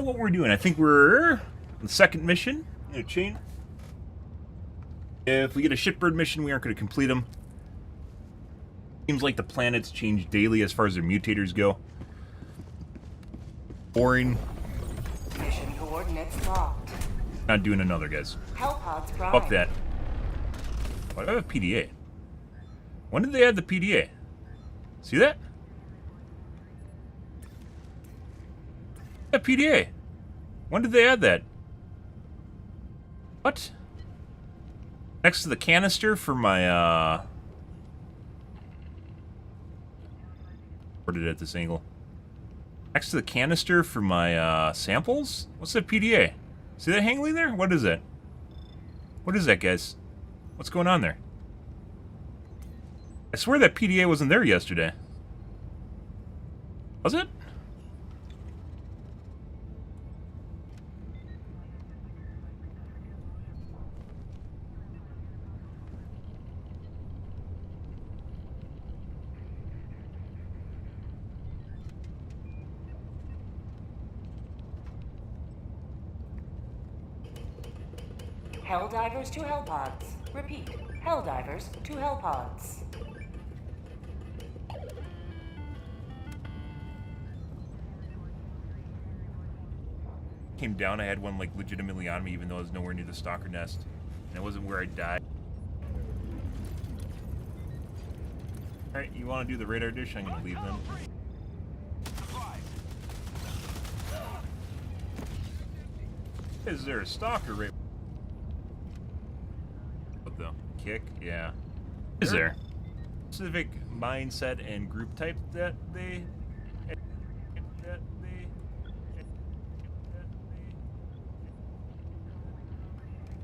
A: What we're doing, I think we're on the second mission in a chain. If we get a shipbird mission, we aren't going to complete them. Seems like the planets change daily as far as their mutators go. Boring.
D: Mission coordinates locked.
A: Not doing another, guys.
D: Hellpods prime.
A: Fuck that. Why do I have a PDA? When did they add the PDA? See that? That PDA. When did they add that? What? Next to the canister for my, Where did it at this angle? Next to the canister for my, samples? What's that PDA? See that hangling there? What is that? What is that, guys? What's going on there? I swear that PDA wasn't there yesterday. Was it?
D: Helldivers to Hellpods. Repeat. Helldivers to Hellpods.
A: Came down, I had one like legitimately on me even though I was nowhere near the stalker nest. And it wasn't where I died. Alright, you want to do the radar dish? I'm going to leave them. Is there a stalker right? What the? Kick? Yeah. Is there? Specific mindset and group type that they...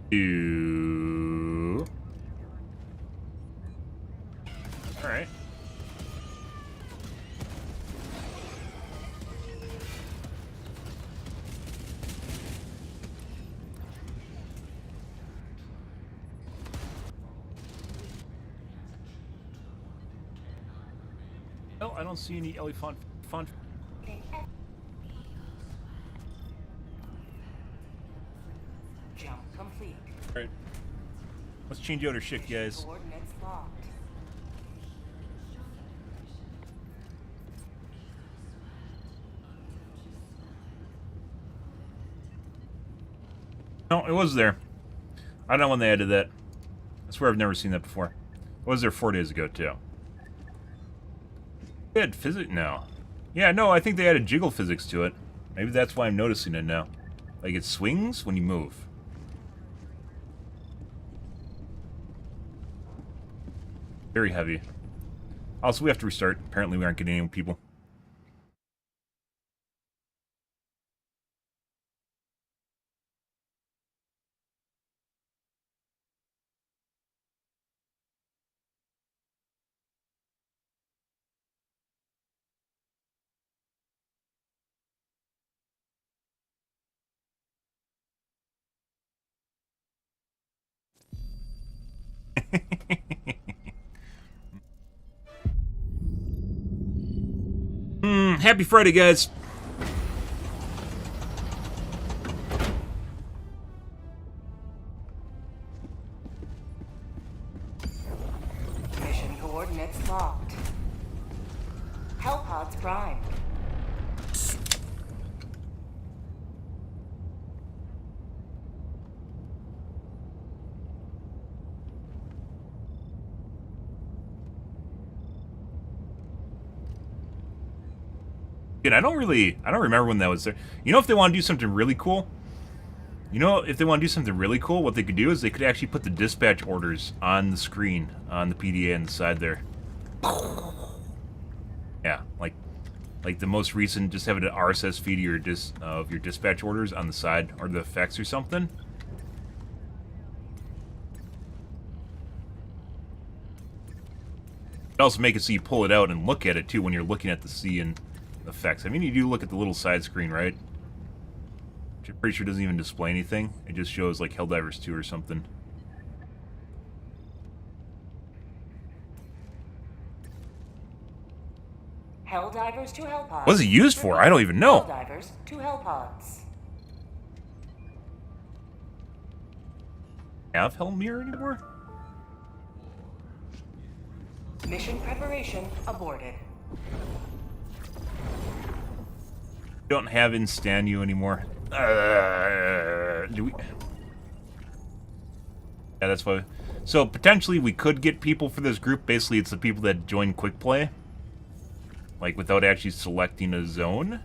A: do. Alright. No, I don't see any elephant font.
D: Jump complete.
A: Alright. Let's change out our shit, guys.
D: Coordinates locked.
A: No, it was there. I don't know when they added that. I swear I've never seen that before. It was there 4 days ago, too. They had physics now. Yeah, no, I think they added jiggle physics to it. Maybe that's why I'm noticing it now. Like, it swings when you move. Very heavy. Also, we have to restart. Apparently, we aren't getting any people. Happy Friday, guys.
D: Mission coordinates locked. Hellpods prime.
A: I don't remember when that was there. You know, if they want to do something really cool, what they could do is they could actually put the dispatch orders on the screen, on the PDA on the side there. Yeah, like Like the most recent, just have an RSS feed of your dispatch orders on the side, or the effects or something. It also make it so you pull it out and look at it too when you're looking at the scene effects. I mean, you do look at the little side screen, right? Which I'm pretty sure doesn't even display anything. It just shows like Helldivers 2 or something.
D: Helldivers to Hellpods.
A: What's it used for? I don't even know.
D: Helldivers to Hellpods.
A: Have Hell Mirror anymore?
D: Mission preparation aborted.
A: Don't have Instanu anymore. Do we? Yeah, that's why. So potentially we could get people for this group. Basically, it's the people that join quick play, like without actually selecting a zone.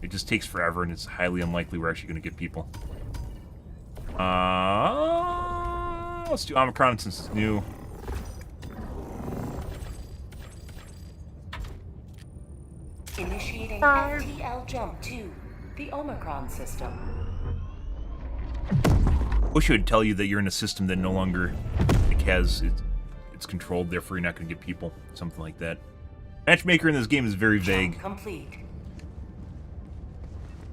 A: It just takes forever, and it's highly unlikely we're actually going to get people. Let's do Omicron since it's new.
D: Initiating FTL jump to the Omicron system.
A: Wish it would tell you that you're in a system that no longer it's controlled, therefore you're not going to get people. Something like that. Matchmaker in this game is very vague.
D: Jump complete.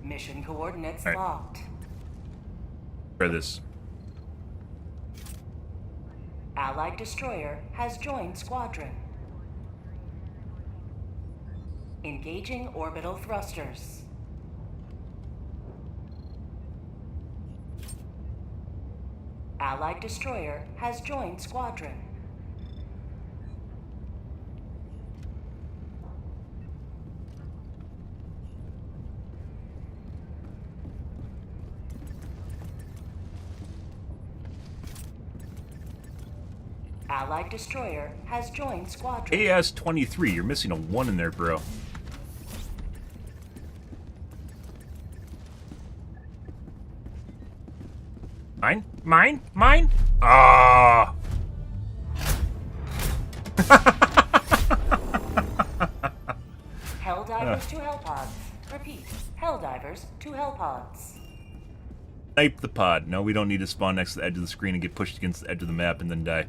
D: Mission coordinates
A: All right.
D: locked.
A: Try this.
D: Allied destroyer has joined squadron. Engaging orbital thrusters. Allied destroyer has joined squadron. Allied destroyer has joined squadron.
A: AS-23, you're missing a 1 in there, bro. Mine? Mine? Mine? Ah!
D: Helldivers to Hellpods. Repeat. Helldivers to Hellpods.
A: Snipe the pod. No, we don't need to spawn next to the edge of the screen and get pushed against the edge of the map and then die.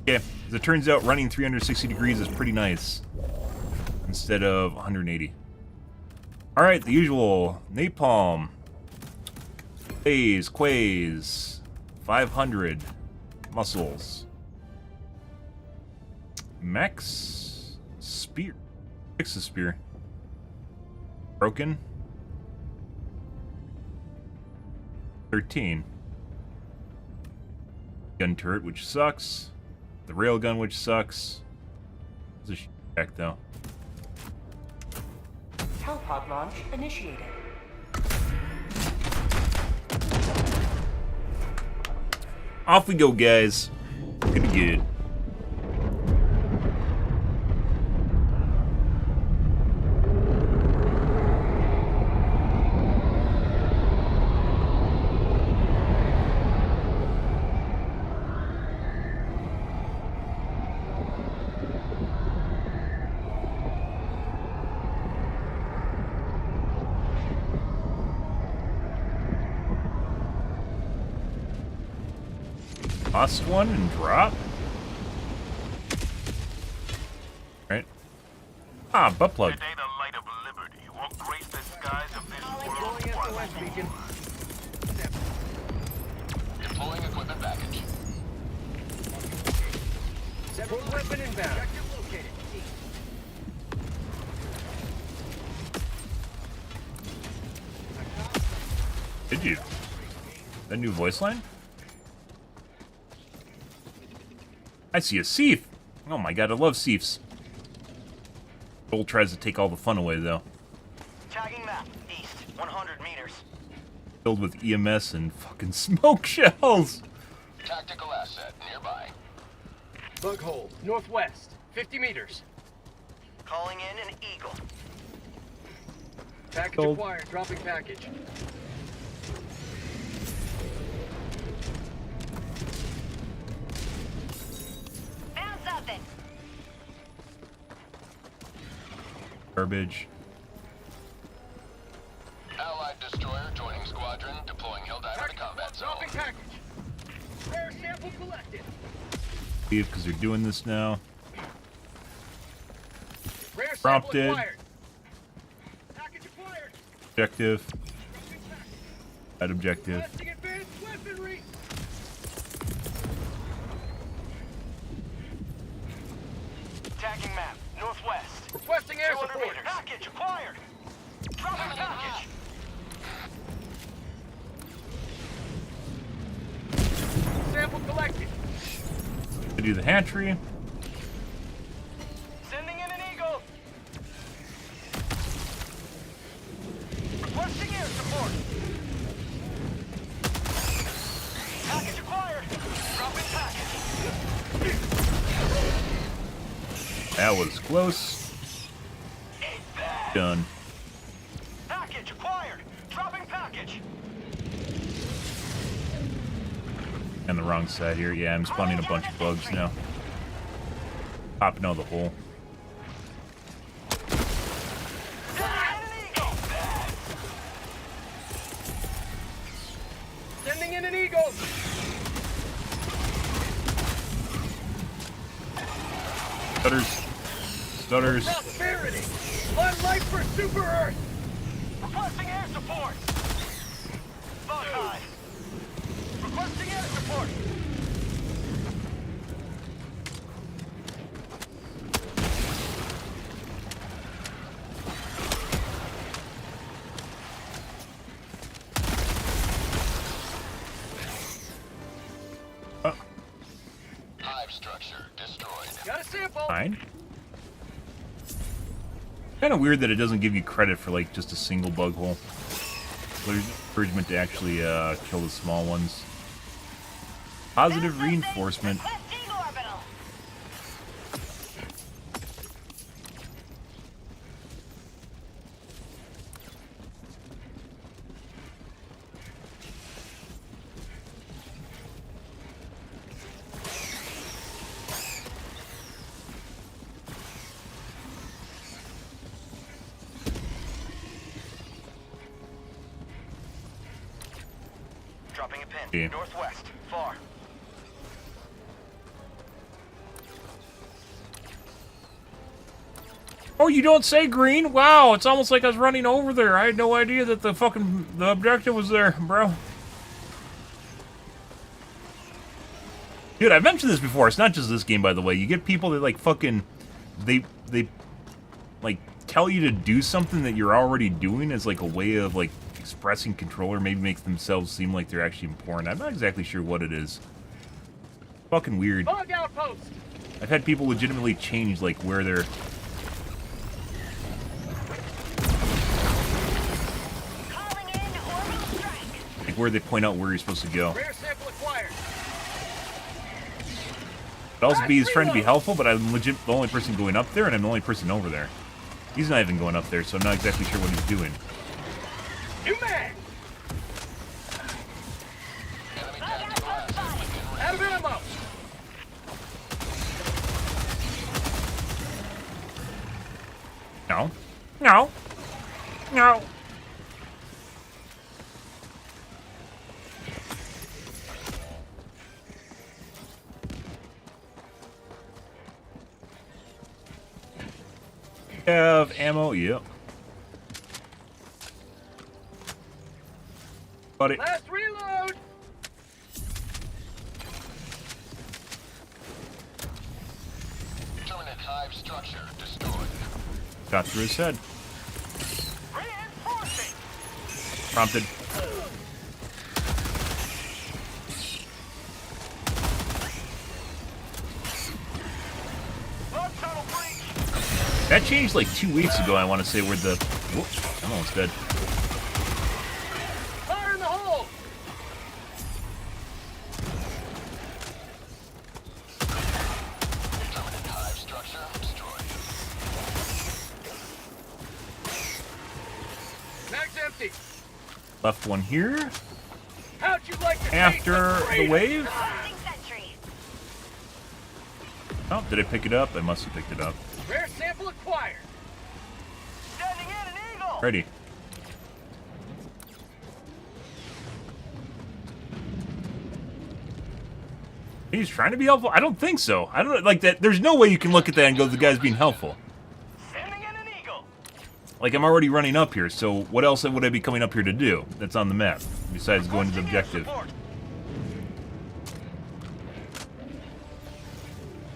A: Okay, as it turns out, running 360 degrees is pretty nice. Instead of 180. Alright, the usual. Napalm. Quays. 500. Muscles. Max. Spear. Fix the spear. Broken. 13. Gun turret, which sucks. The railgun, which sucks. There's a back though.
D: Hellpod launch initiated.
A: Off we go, guys. Gonna be good. Lost one and drop. Right. Ah, butt plug.
E: Today the light of liberty will grace the skies of this world once again. Deploying equipment package.
F: Full weapon inbound. Objective located.
A: Did you? That new voice line? I see a Seif! Oh my god, I love Seifs. Joel tries to take all the fun away, though.
F: Tagging map. East. 100 meters.
A: Filled with EMS and fucking smoke shells!
E: Tactical asset nearby.
F: Bug hole. Northwest. 50 meters. Calling in an Eagle. Package
A: Gold.
F: acquired. Dropping package.
A: Garbage.
G: Allied destroyer joining squadron, deploying Helldiver to combat zone.
F: Dropping package. Rare sample collected.
A: Leave because they're doing this now.
F: Rare sample
A: Prompted.
F: acquired. Package acquired.
A: Objective. That objective.
F: Testing advanced weaponry. Tagging map, northwest. Requesting air support. Package acquired. Dropping package. Sample collected.
A: To do the hatchery.
F: Sending in an eagle. Requesting air support. Package acquired. Dropping package.
A: That was close. Done.
F: Package acquired. Dropping package.
A: On the wrong side here. Yeah, I'm spawning a bunch of bugs now. Popping out of the hole.
F: Sending in an eagle.
A: Stutters. Stutters.
F: Prosperity. One life for Super Earth. Requesting air support. Bug high. Requesting air support.
G: Hive structure destroyed.
F: Got a sample.
A: Fine. Kind of weird that it doesn't give you credit for like just a single bug hole. There's encouragement to actually kill the small ones. Positive reinforcement.
F: Dropping a pin.
A: Yeah.
F: Northwest. Far.
A: Oh, you don't say green? Wow, it's almost like I was running over there. I had no idea that the objective was there, bro. Dude, I've mentioned this before. It's not just this game, by the way. You get people that like fucking, they like tell you to do something that you're already doing as like a way of like expressing control, or maybe makes themselves seem like they're actually important. I'm not exactly sure what it is. Fucking weird.
F: Bug outpost.
A: I've had people legitimately change like where they're.
F: Calling in orbital strike.
A: Like where they point out where you're supposed to go.
F: Rare sample acquired.
A: LSB is trying to be helpful, but I'm legit the only person going up there, and I'm the only person over there. He's not even going up there, so I'm not exactly sure what he's doing.
F: New mag. Out of ammo.
A: No. No. No. Have ammo, yep. Buddy.
F: Last reload.
G: Terminate hive structure destroyed.
A: Got through his head.
F: Reinforcing.
A: Prompted.
F: Bug tunnel breach.
A: That changed like 2 weeks ago, I want to say, where the... Whoops, I'm almost dead.
F: Fire in the hole.
G: Terminate hive structure destroyed.
F: Mag's empty.
A: Left one here.
F: How'd you like to
A: After
F: taste
A: the wave.
F: sentry?
A: Oh, did I pick it up? I must have picked it up.
F: Rare sample acquired.
A: Ready. He's trying to be helpful? I don't think so. I don't like that. There's no way you can look at that and go, the guy's being helpful.
F: Sending in an eagle.
A: Like, I'm already running up here, so what else would I be coming up here to do that's on the map, besides going to the objective?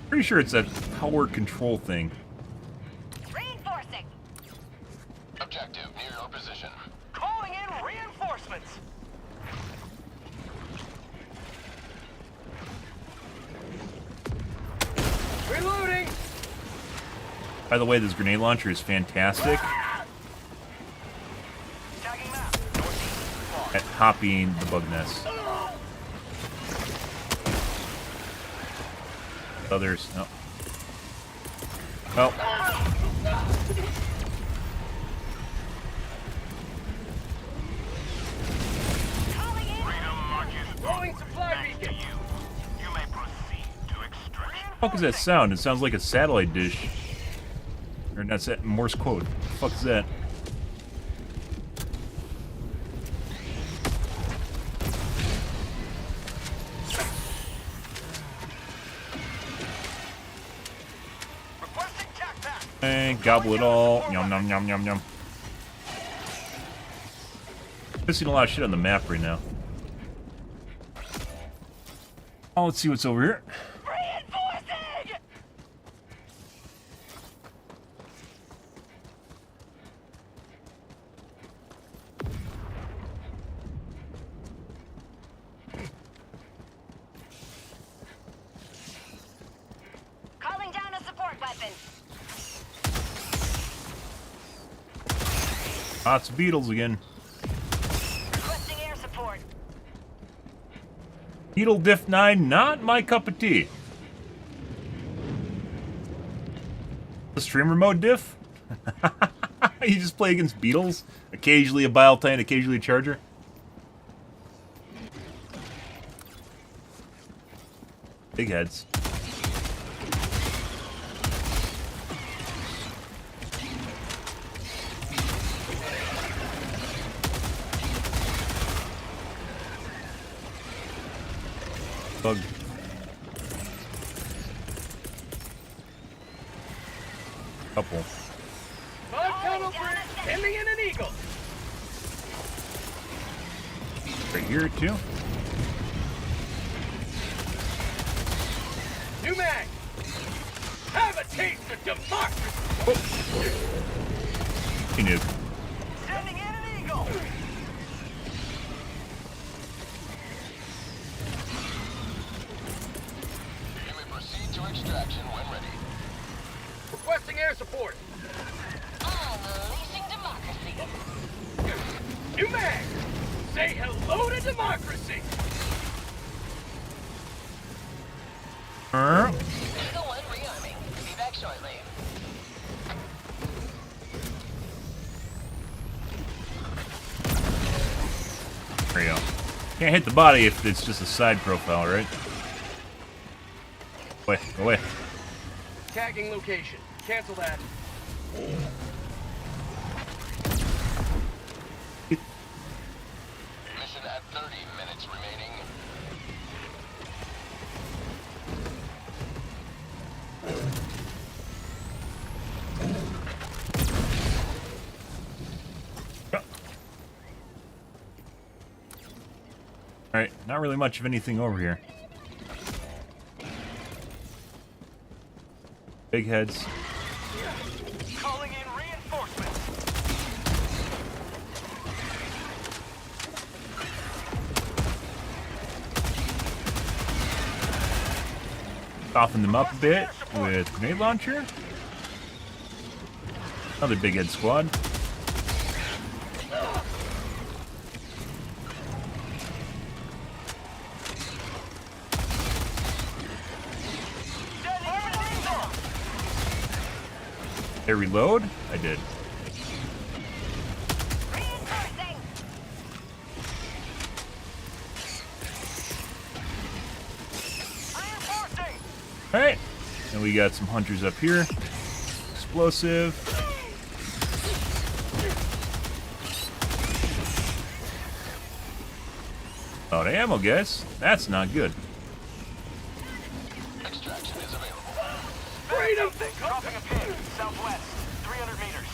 A: Pretty sure it's that power control thing.
D: Reinforcing.
G: Objective near your position.
F: Calling in reinforcements. Reloading.
A: By the way, this grenade launcher is fantastic
F: Tagging map. Northeast.
A: at hopping the bug nest. Others, no. Well.
D: Calling in.
E: Freedom marches
F: Throwing supply
E: thanks to
F: beacon.
E: you. You may proceed to extraction.
A: What the fuck is that sound? It sounds like a satellite dish. Or not that Morse code. What the fuck is that?
F: Requesting tac pack.
A: And gobble it all. Yum, yum, yum, yum, yum. Missing a lot of shit on the map right now. Oh, let's see what's over here.
F: Reinforcing.
D: Calling down a support weapon.
A: Lots of beetles again.
D: Requesting air support.
A: Beetle Diff 9, not my cup of tea. The streamer mode Diff? You just play against beetles? Occasionally a Biletine, occasionally a Charger? Big heads. Bug. Couple.
F: Bug tunnel bridge. Sending in an eagle.
A: Right here too.
F: New mag. Have a taste of democracy.
A: He knew.
F: Sending in an eagle.
G: You may proceed to extraction when ready.
F: Requesting air support.
D: Unleashing democracy.
F: New mag. Say hello to democracy.
D: Eagle 1 rearming. Be back shortly.
A: There you go. Can't hit the body if it's just a side profile, right? Away, away.
F: Tagging location. Cancel that.
G: Mission at 30 minutes remaining.
A: Alright, not really much of anything over here. Big heads.
F: Calling in reinforcements.
A: Soften them up a bit with grenade launcher. Another big head squad. They reload? I did.
D: Reinforcing.
F: Reinforcing.
A: Alright. And we got some hunters up here. Explosive. Out of ammo, guys. That's not good.
G: Extraction is available.
F: Freedom!
E: Dropping a pin, southwest, 300 meters.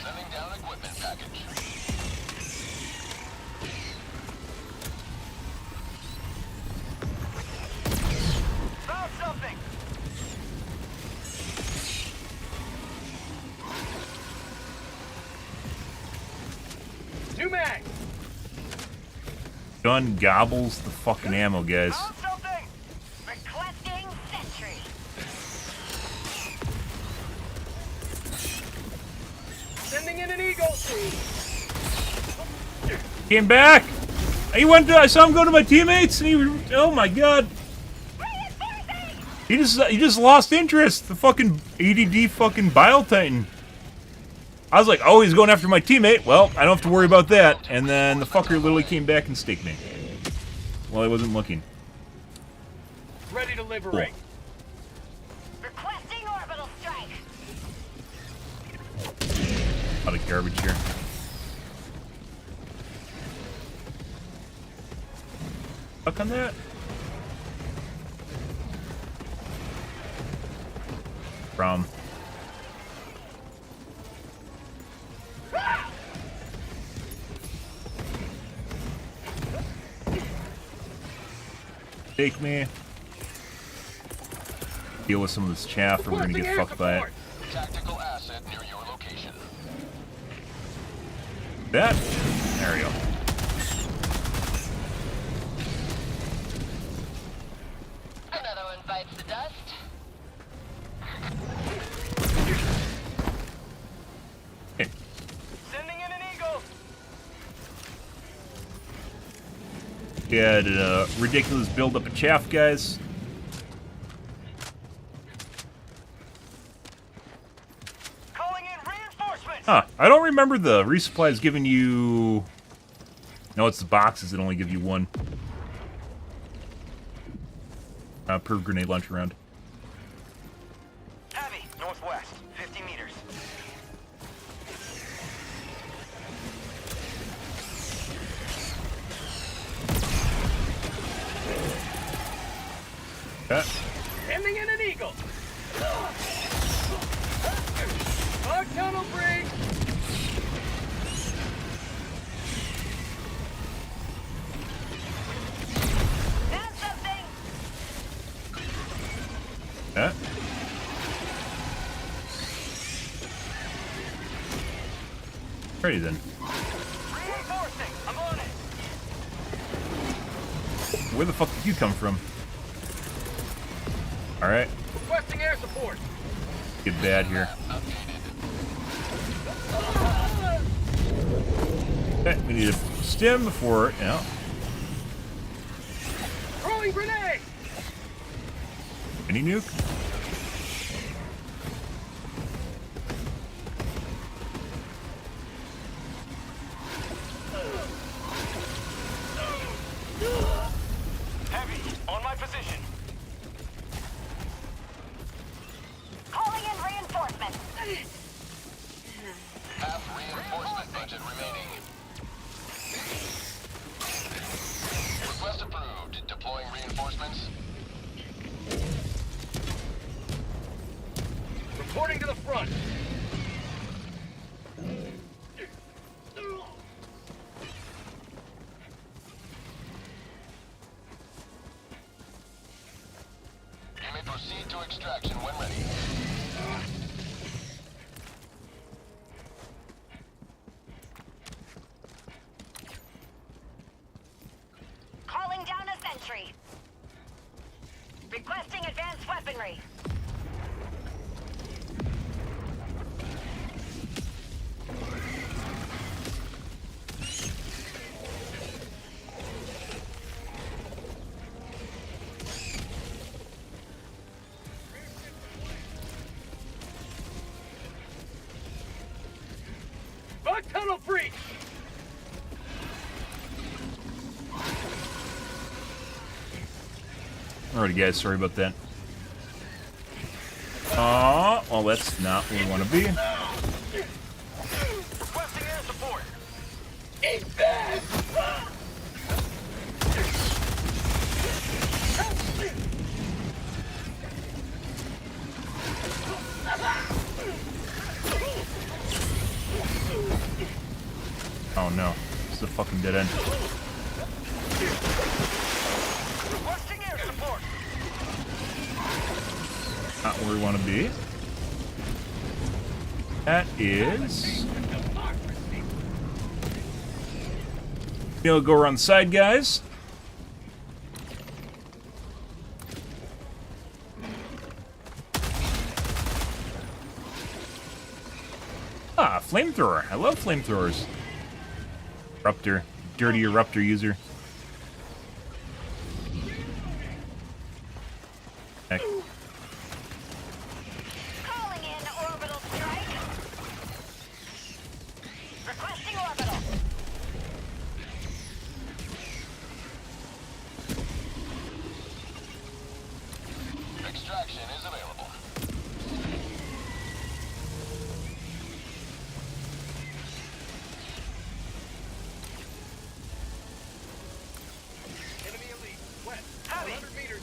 G: Sending down equipment package.
F: Found something! New mag!
A: Gun gobbles the fucking ammo, guys.
F: Found something!
D: Requesting sentry.
F: Sending in an eagle!
A: Came back. He went. I saw him go to my teammates, and he. Oh my god. He just lost interest. The fucking ADD fucking Bile Titan. I was like, oh, he's going after my teammate. Well, I don't have to worry about that. And then the fucker literally came back and staked me. Well, I wasn't looking.
F: Ready to liberate.
D: Requesting orbital strike.
A: Out of garbage here. Stuck on that? From. Take me. Deal with some of this chaff or we're gonna get fucked by it.
G: Tactical asset near your location.
A: That. There we go.
D: Another one bites the dust.
A: Hey.
F: Sending in an eagle!
A: We had a ridiculous buildup of chaff, guys.
F: Calling in reinforcements!
A: Huh. I don't remember the resupplies giving you... No, it's the boxes that only give you one. Per grenade launcher round.
F: Heavy, northwest, 50 meters. Sending in an eagle! Our tunnel breach!
D: Found something.
A: Yeah. Ready then.
F: Reinforcing! I'm on it!
A: Where the fuck did you come from? Alright.
F: Requesting air support!
A: Get bad here. Okay, we need a stim before, you know.
F: Throwing grenade!
A: Any nuke?
F: Heavy, on my position.
D: Calling in reinforcements.
G: Half reinforcement budget remaining. Request approved. Deploying reinforcements.
F: Reporting to the front.
G: You may proceed to extraction when ready.
D: Calling down a sentry. Requesting advanced weaponry.
F: Bug tunnel breach!
A: Alrighty, guys, sorry about that. Well, that's not where we want to be.
F: Requesting air support!
A: Oh no, this is a fucking dead end.
F: Requesting air support.
A: Not where we want to be. That is... We'll go around the side, guys. Ah, flamethrower. I love flamethrowers. Eruptor. Dirty Eruptor user. Heck.
F: Calling in orbital strike. Requesting orbital.
G: Extraction is available.
F: Enemy elite. West. 100 meters.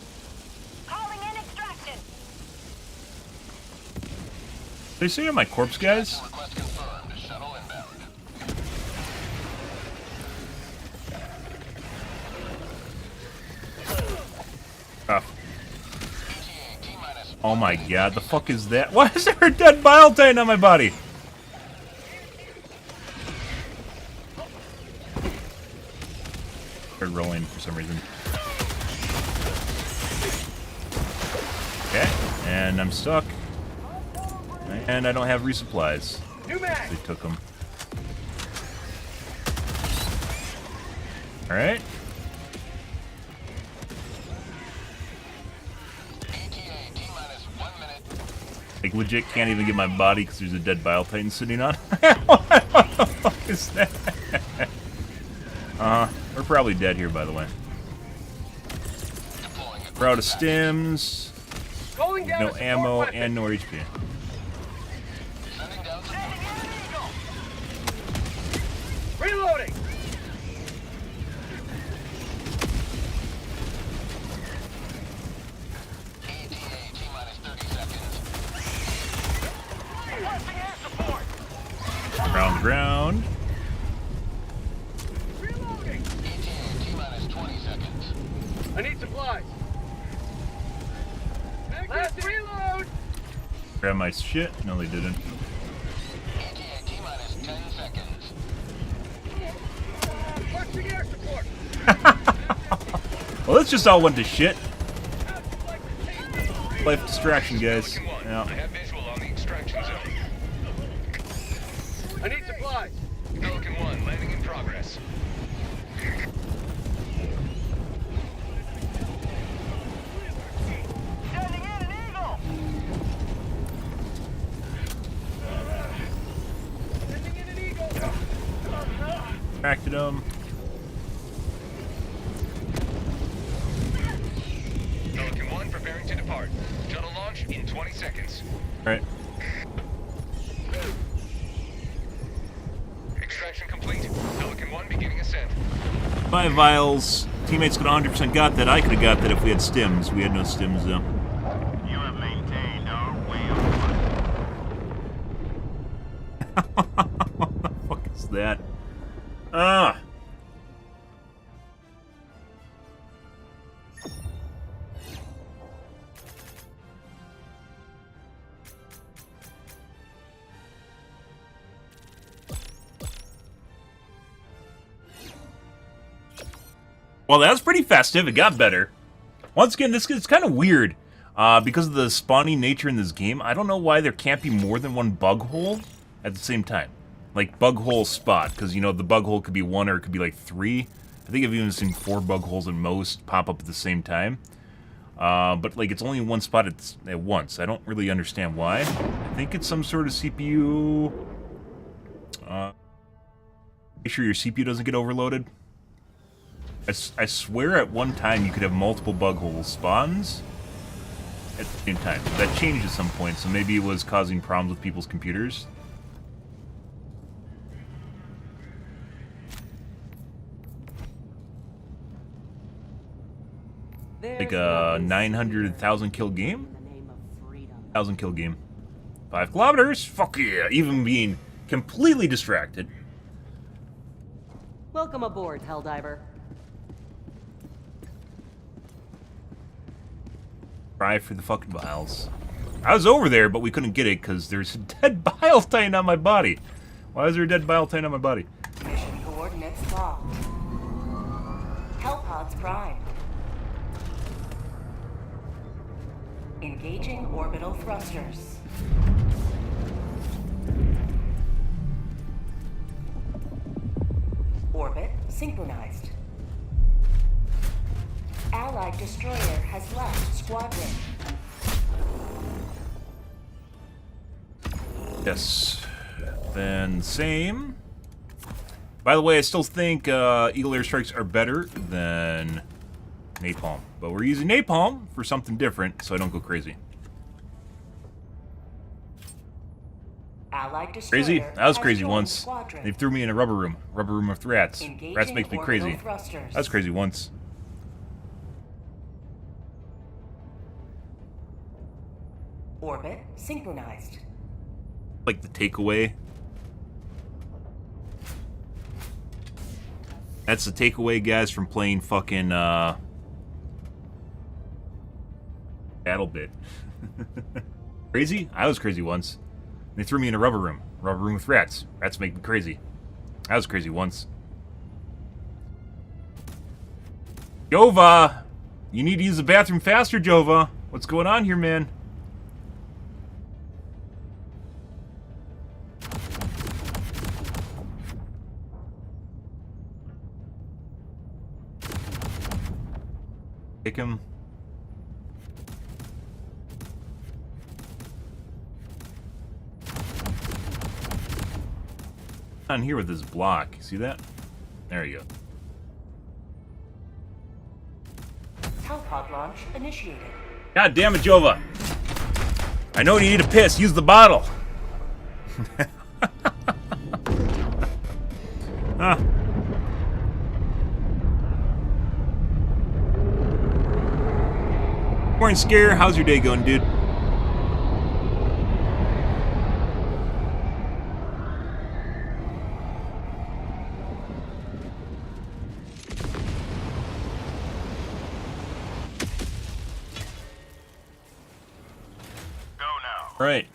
F: Calling in extraction.
A: They see my corpse, guys?
G: Request confirmed. Shuttle inbound.
A: Ah.
G: ETA T-minus
A: Oh my god, the fuck is that? Why is there a dead bile titan on my body? Started rolling for some reason. Okay, and I'm stuck. And I don't have resupplies.
F: New mag.
A: They took them. Alright.
G: ETA T-minus 1 minute.
A: Like, legit can't even get my body because there's a dead bile titan sitting on. What the fuck is that? We're probably dead here, by the way.
G: Deploying
A: We're out of stims,
F: Calling down
A: no
F: a support
A: ammo,
F: weapon.
A: and no HP.
G: sending down
F: Sending
G: support.
F: in an eagle. Reloading.
G: ETA T-minus 30 seconds.
F: Requesting air support.
A: Around the ground.
F: Reloading.
G: ETA T-minus 20 seconds.
F: I need supplies. Last reload.
A: Grab my shit. No, they didn't.
G: ETA T-minus 10 seconds.
F: Requesting air support.
A: Well, this just all went to shit. Life distraction, guys. Yeah.
E: I have visual on the extraction zone.
F: I need supplies.
E: Pelican 1 landing in progress.
F: Sending in an eagle. Sending in an eagle.
A: Distracted him.
E: Pelican 1 preparing to depart. Shuttle launch in 20 seconds.
A: Alright.
E: Extraction complete. Pelican 1 beginning ascent.
A: 5 vials. Teammates could 100% got that. I could have got that if we had stims. We had no stims, though.
E: You have maintained our way of
A: What the fuck is that? Ah! Well, that was pretty festive. It got better. Once again, this is kind of weird. Because of the spawning nature in this game, I don't know why there can't be more than one bug hole at the same time. Like, bug hole spot. Because, you know, the bug hole could be 1 or it could be, like, 3. I think I've even seen 4 bug holes at most pop up at the same time. But, like, it's only in one spot at once. I don't really understand why. I think it's some sort of CPU... make sure your CPU doesn't get overloaded. I swear at one time you could have multiple bug hole spawns at the same time. That changed at some point, so maybe it was causing problems with people's computers. Like a 900,000 kill game? 1,000 kill game. 5 kilometers? Fuck yeah! Even being completely distracted.
D: Welcome aboard, Helldiver.
A: Try for the fucking vials. I was over there, but we couldn't get it because there's a dead bile tying on my body. Why is there a dead bile tying on my body?
D: Mission coordinates locked. Hellpods prime. Engaging orbital thrusters. Orbit synchronized. Allied destroyer has left squadron.
A: Yes. Then same. By the way, I still think Eagle airstrikes are better than napalm, but we're using napalm for something different, so I don't go crazy.
D: Allied destroyer
A: Crazy? I was
D: has
A: crazy
D: joined
A: once.
D: squadron.
A: They threw me in a rubber room with rats.
D: Engaging
A: Rats makes me
D: orbital
A: crazy.
D: thrusters.
A: I was crazy once.
D: Orbit synchronized.
A: Like the takeaway. That's the takeaway, guys, from playing fucking BattleBit. Crazy? I was crazy once. They threw me in a rubber room with rats. Rats make me crazy. I was crazy once. Jova! You need to use the bathroom faster, Jova. What's going on here, man? Kick him. On here with this block. See that? There you go.
D: Hellpod launch initiated.
A: God damn it, Jova! I know you need a piss. Use the bottle. Ah. Morning, Scare. How's your day going, dude? Right.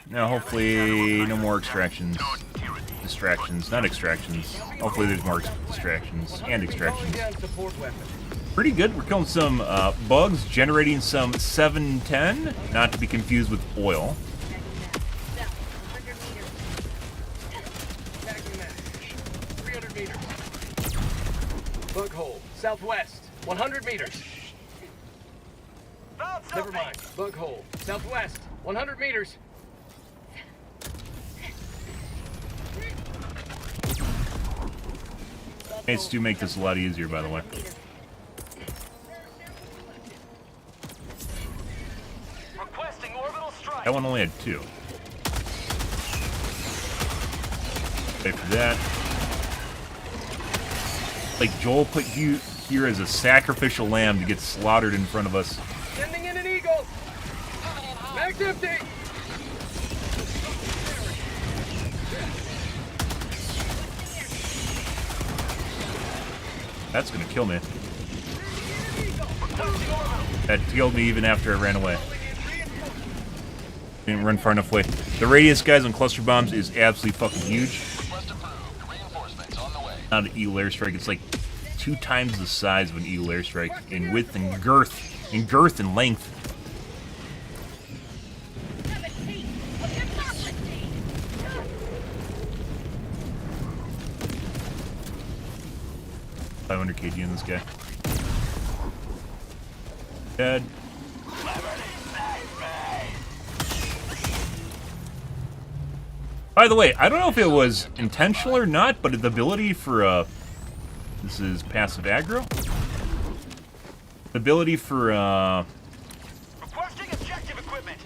A: Now, hopefully, no more extractions. Distractions. Not extractions. Hopefully, there's more distractions and extractions. Pretty good. We're killing some bugs, generating some 710, not to be confused with oil.
F: Bug hole, southwest, 100 meters. Never mind. Bug hole, southwest, 100 meters.
A: Mates do make this a lot easier, by the way.
F: Requesting orbital strike.
A: That one only had 2. Wait for that. Like Joel put you here as a sacrificial lamb to get slaughtered in front of us.
F: Sending in an eagle. Mag's empty.
A: That's gonna kill me. That killed me even after I ran away. Didn't run far enough away. The radius, guys, on cluster bombs is absolutely fucking huge. Not an Eagle airstrike. It's like 2 times the size of an Eagle airstrike in width and girth and length. $500 kg in this guy. Dead. By the way, I don't know if it was intentional or not, but the ability for this is passive aggro. The ability for
F: Requesting objective equipment.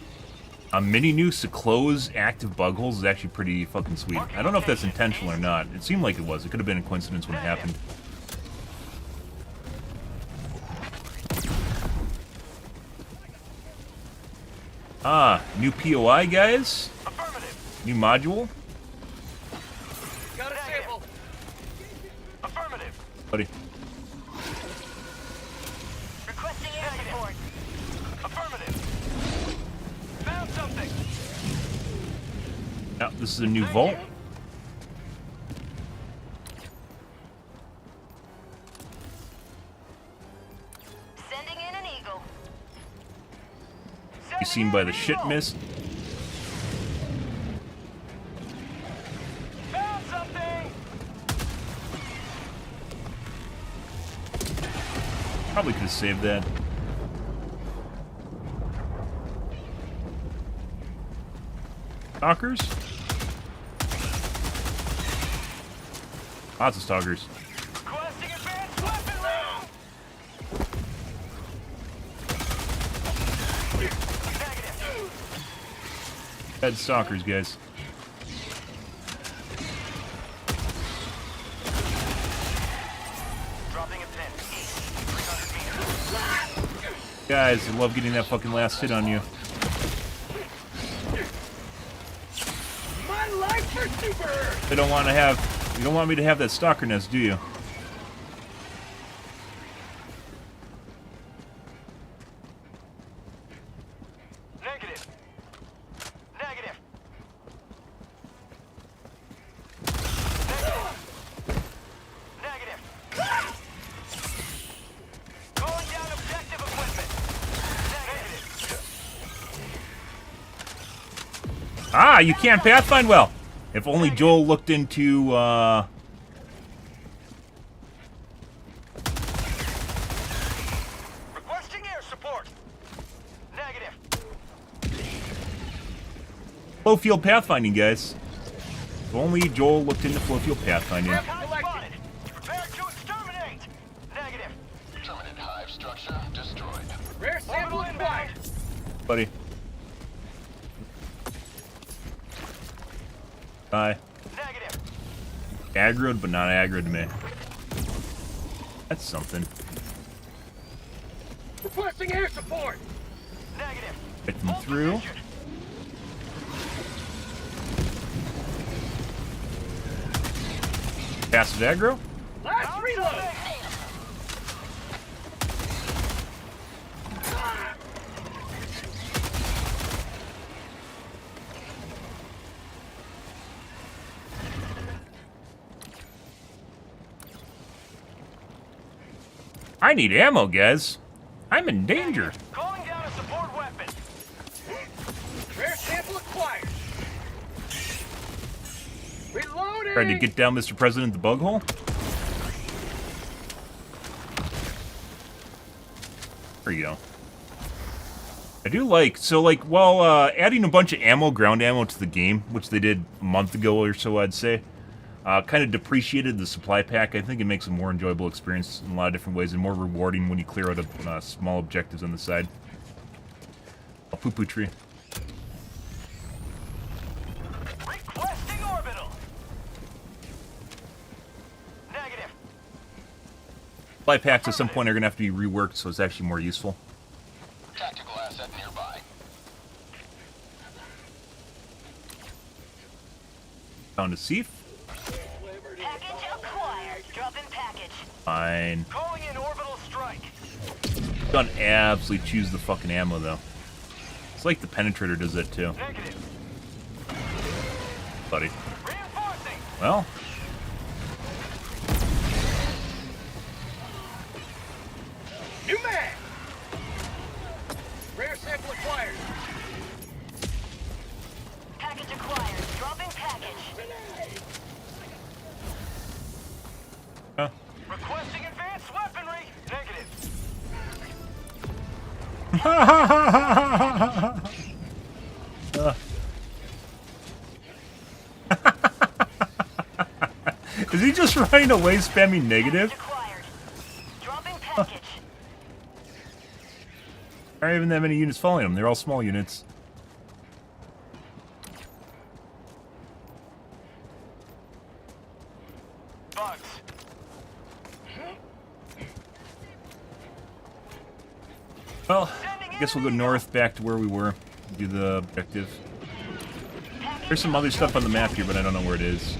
A: a mini nukes to close active bug holes is actually pretty fucking sweet. I don't know if that's intentional or not. It seemed like it was. It could have been a coincidence when it happened. Ah, new POI, guys. New module.
F: Got a sample.
A: Buddy.
F: Requesting air support. Affirmative. Found something.
A: Now, this is a new vault.
F: Sending in an eagle.
A: Be seen by the shit mist.
F: Found something.
A: Probably could have saved that. Stalkers? Lots of stalkers.
F: Requesting advanced weaponry. Negative.
A: Bad stalkers, guys.
F: Dropping a pin. 300 meters.
A: Guys, I love getting that fucking last hit on you.
F: My life for Super Earth.
A: I don't want to have... You don't want me to have that stalker nest, do you?
F: Negative. Negative. Negative. Calling down objective equipment. Negative.
A: Ah, you can't pathfind well. If only Joel looked into,
F: Requesting air support. Negative.
A: flow field pathfinding, guys. If only Joel looked into flow field pathfinding.
F: Hive spotted. Prepare to exterminate. Negative.
G: Permanent hive structure destroyed.
F: Rare sample inbound.
A: Buddy. Bye.
F: Negative.
A: Aggroed, but not aggroed to me. That's something.
F: Requesting air support. Negative.
A: Get them through. Passive aggro.
F: Last reload.
A: I need ammo, guys. I'm in danger.
F: Calling down a support weapon. Rare sample acquired. Reloading.
A: Tried to get down Mr. President the bug hole. There you go. I do like, so like, while adding a bunch of ammo, ground ammo to the game, which they did a month ago or so, I'd say, kind of depreciated the supply pack. I think it makes a more enjoyable experience in a lot of different ways and more rewarding when you clear out small objectives on the side. A poo-poo tree.
F: Requesting orbital. Negative.
A: Supply packs at some point are going to have to be reworked, so it's actually more useful.
G: Tactical asset nearby.
A: Found a Seif.
F: Package acquired. Drop in package.
A: Fine.
F: Calling in orbital strike.
A: Don't absolutely choose the fucking ammo, though. It's like the penetrator does that, too.
F: Negative.
A: Buddy.
F: Reinforcing.
A: Well.
F: New man. Rare sample acquired. Package acquired. Dropping package.
A: Huh.
F: Requesting advanced weaponry. Negative.
A: Is he just running away spamming negative?
F: Acquired. Dropping package.
A: There aren't even that many units following him. They're all small units.
F: Bugs.
A: Well, I guess we'll go north back to where we were. Do the objective. There's some other stuff on the map here, but I don't know where it is.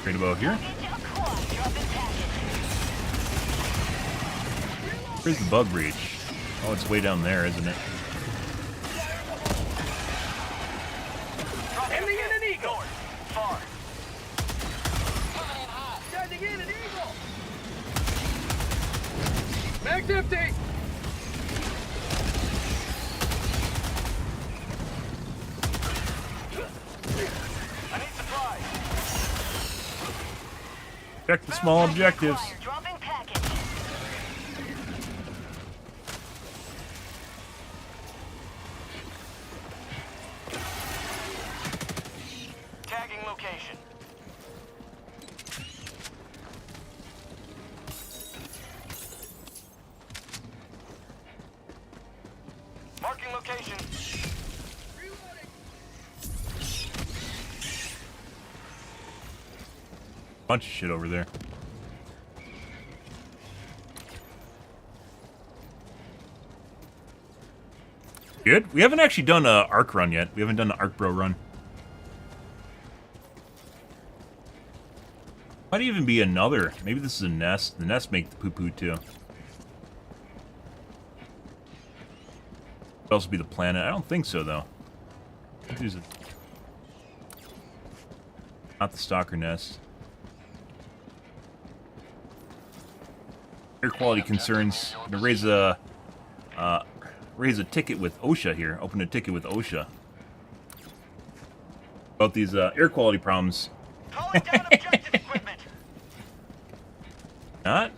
A: Right about here. Where's the bug breach? Oh, it's way down there, isn't it?
F: Ending in an eagle. Far. Sending in an eagle. Mag's empty. I need supplies.
A: Check the small objectives.
D: Dropping package.
F: Tagging location. Marking location.
A: Bunch of shit over there. Good. We haven't actually done a arc run yet. We haven't done an arc bro run. Might even be another. Maybe this is a nest. The nests make the poo-poo too. Could also be the planet. I don't think so though. Use it. Not the stalker nest. Air quality concerns. I'm gonna raise a ticket with OSHA here. Open a ticket with OSHA about these air quality problems.
F: Calling down objective equipment.
A: Not?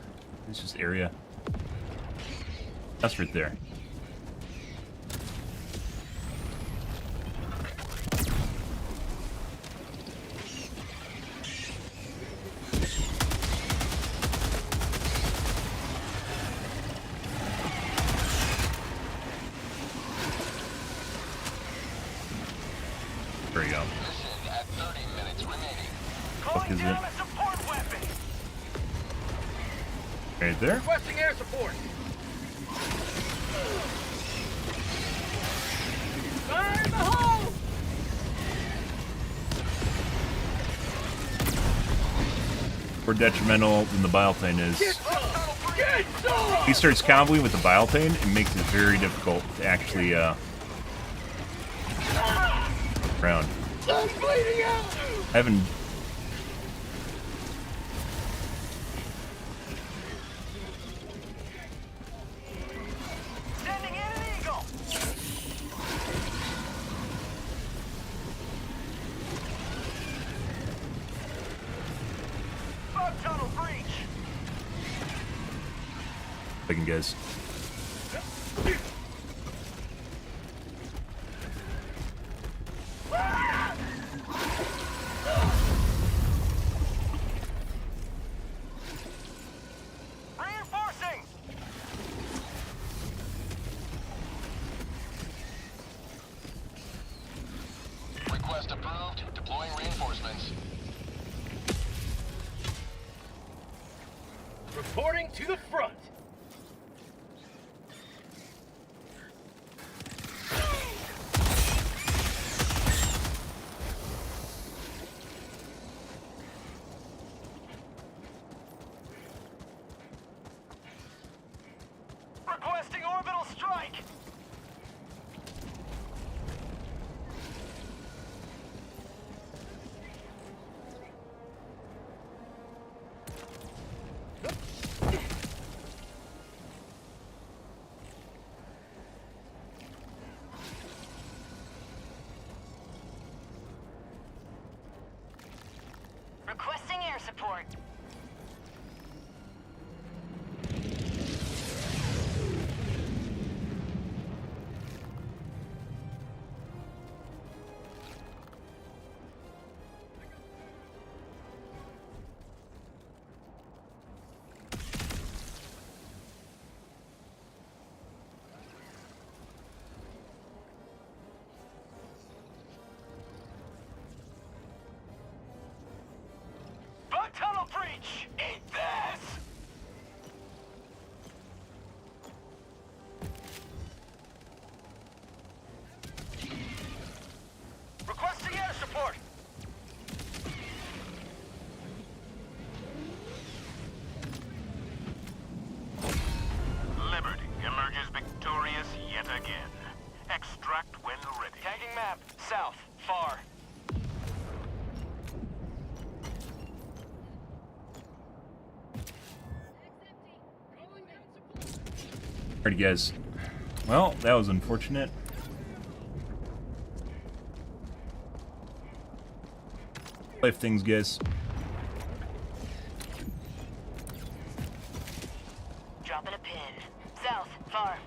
A: It's just area. That's right there. There you go.
G: Mission at 30 minutes remaining.
F: Calling
A: is
F: down
A: it?
F: a support weapon.
A: Right there.
F: Requesting air support. Fire in the hole!
A: More detrimental than the biotane is.
F: Get some! Get some!
A: If he starts comboing with the biotane, it makes it very difficult to actually round.
F: I'm bleeding out!
A: I haven't.
F: Sending in an eagle! Bug tunnel breach!
A: Second guys.
F: Reinforcing!
G: Request approved. Deploying reinforcements.
F: Reporting to the front. Requesting orbital strike.
D: Requesting air support.
F: Bug tunnel breach.
A: Alrighty, guys. Well, that was unfortunate. Life things, guys.
D: Dropping a pin. South, far.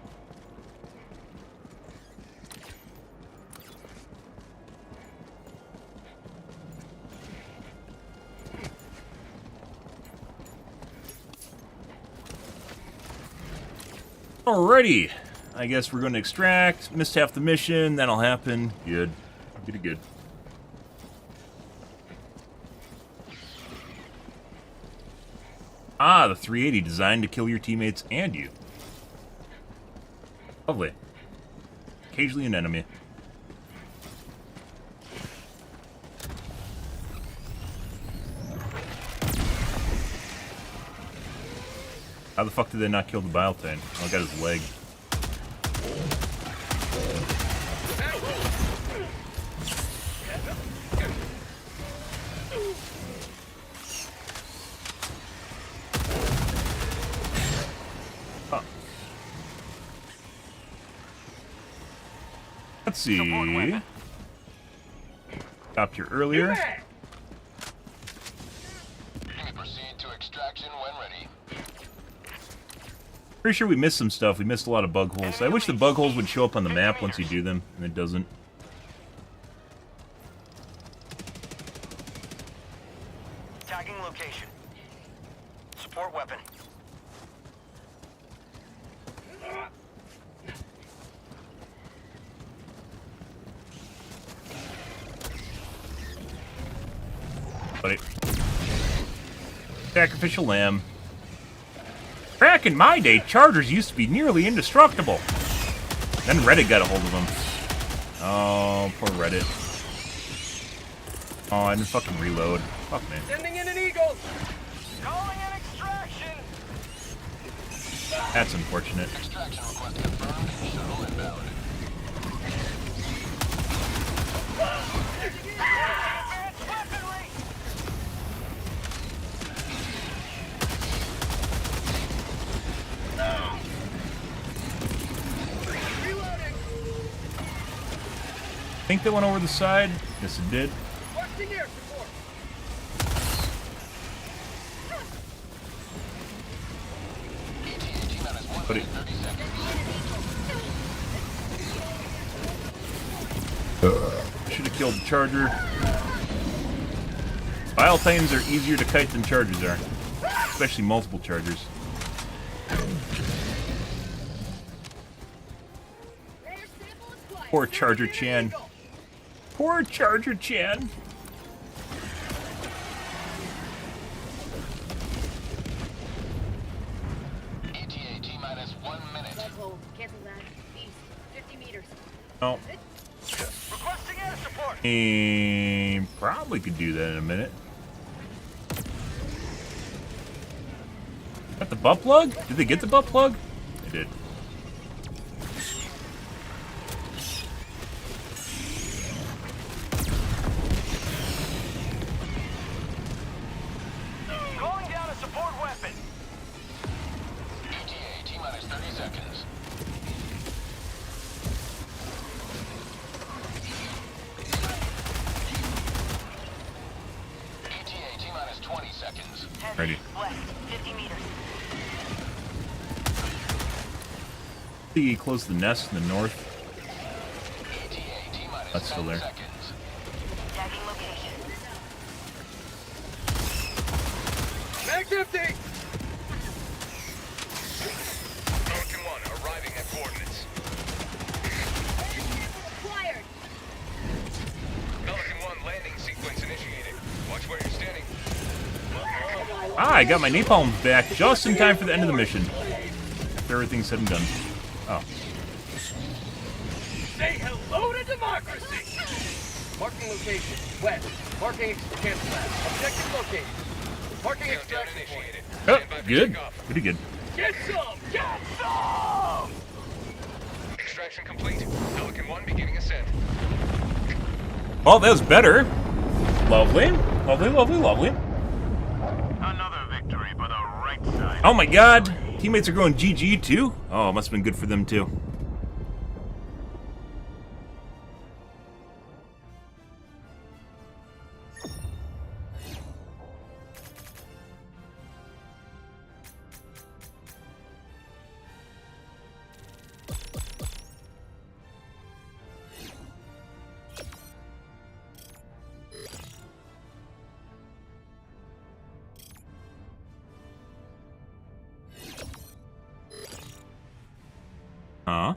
A: Alrighty. I guess we're going to extract. Missed half the mission. That'll happen. Good. Good, good. Ah, the 380 designed to kill your teammates and you. Lovely. Occasionally an enemy. How the fuck did they not kill the Biotane? Oh, I got his leg. Huh. Let's see. Stopped here earlier.
G: Proceed to extraction when ready.
A: Pretty sure we missed some stuff. We missed a lot of bug holes. I wish the bug holes would show up on the map once you do them, and it doesn't.
F: Tagging location. Support weapon.
A: Buddy. Sacrificial lamb. Back in my day, chargers used to be nearly indestructible. Then Reddit got a hold of them. Oh, poor Reddit. Oh, I didn't fucking reload. Fuck, man.
F: Sending in an eagle. Calling an extraction.
A: That's unfortunate.
G: Extraction request confirmed. Shuttle inbound.
F: Advanced weaponry. Reloading.
A: Think they went over the side? Yes, it did.
F: Requesting air support.
G: ETA T-minus 1
A: Buddy.
G: minute 30 seconds.
A: Should have killed the charger. Bioplanes are easier to kite than chargers are. Especially multiple chargers. Poor Charger Chan. Poor Charger Chan.
G: ETA T-minus 1 minute.
H: Cancel that. East, 50 meters.
A: Oh,
F: Requesting air support.
A: probably could do that in a minute. Got the butt plug? Did they get the butt plug? They did.
F: Calling down a support weapon.
G: ETA T-minus 30 seconds. ETA T-minus 20 seconds.
A: Ready.
D: West, 50 meters.
A: See, close to the nest in the north.
G: ETA T-minus
A: That's still
G: 10
A: there.
G: seconds.
D: Tagging location.
F: Mag's empty. Pelican 1 arriving at coordinates.
H: Acquired.
F: Pelican 1 landing sequence initiated. Watch where you're standing.
A: Ah, I got my napalm back just in time for the end of the mission. After everything's said and done. Oh.
F: Say hello to democracy. Marking location. West. Marking cancel that. Objective located. Marking extraction point.
A: Oh, good. Pretty good.
F: Get some! Get some! Extraction complete. Pelican 1 beginning ascent.
A: Well, that was better. Lovely. Lovely, lovely, lovely.
E: Another victory for the right side.
A: Oh my god. Teammates are going GG too? Oh, it must have been good for them too. Huh?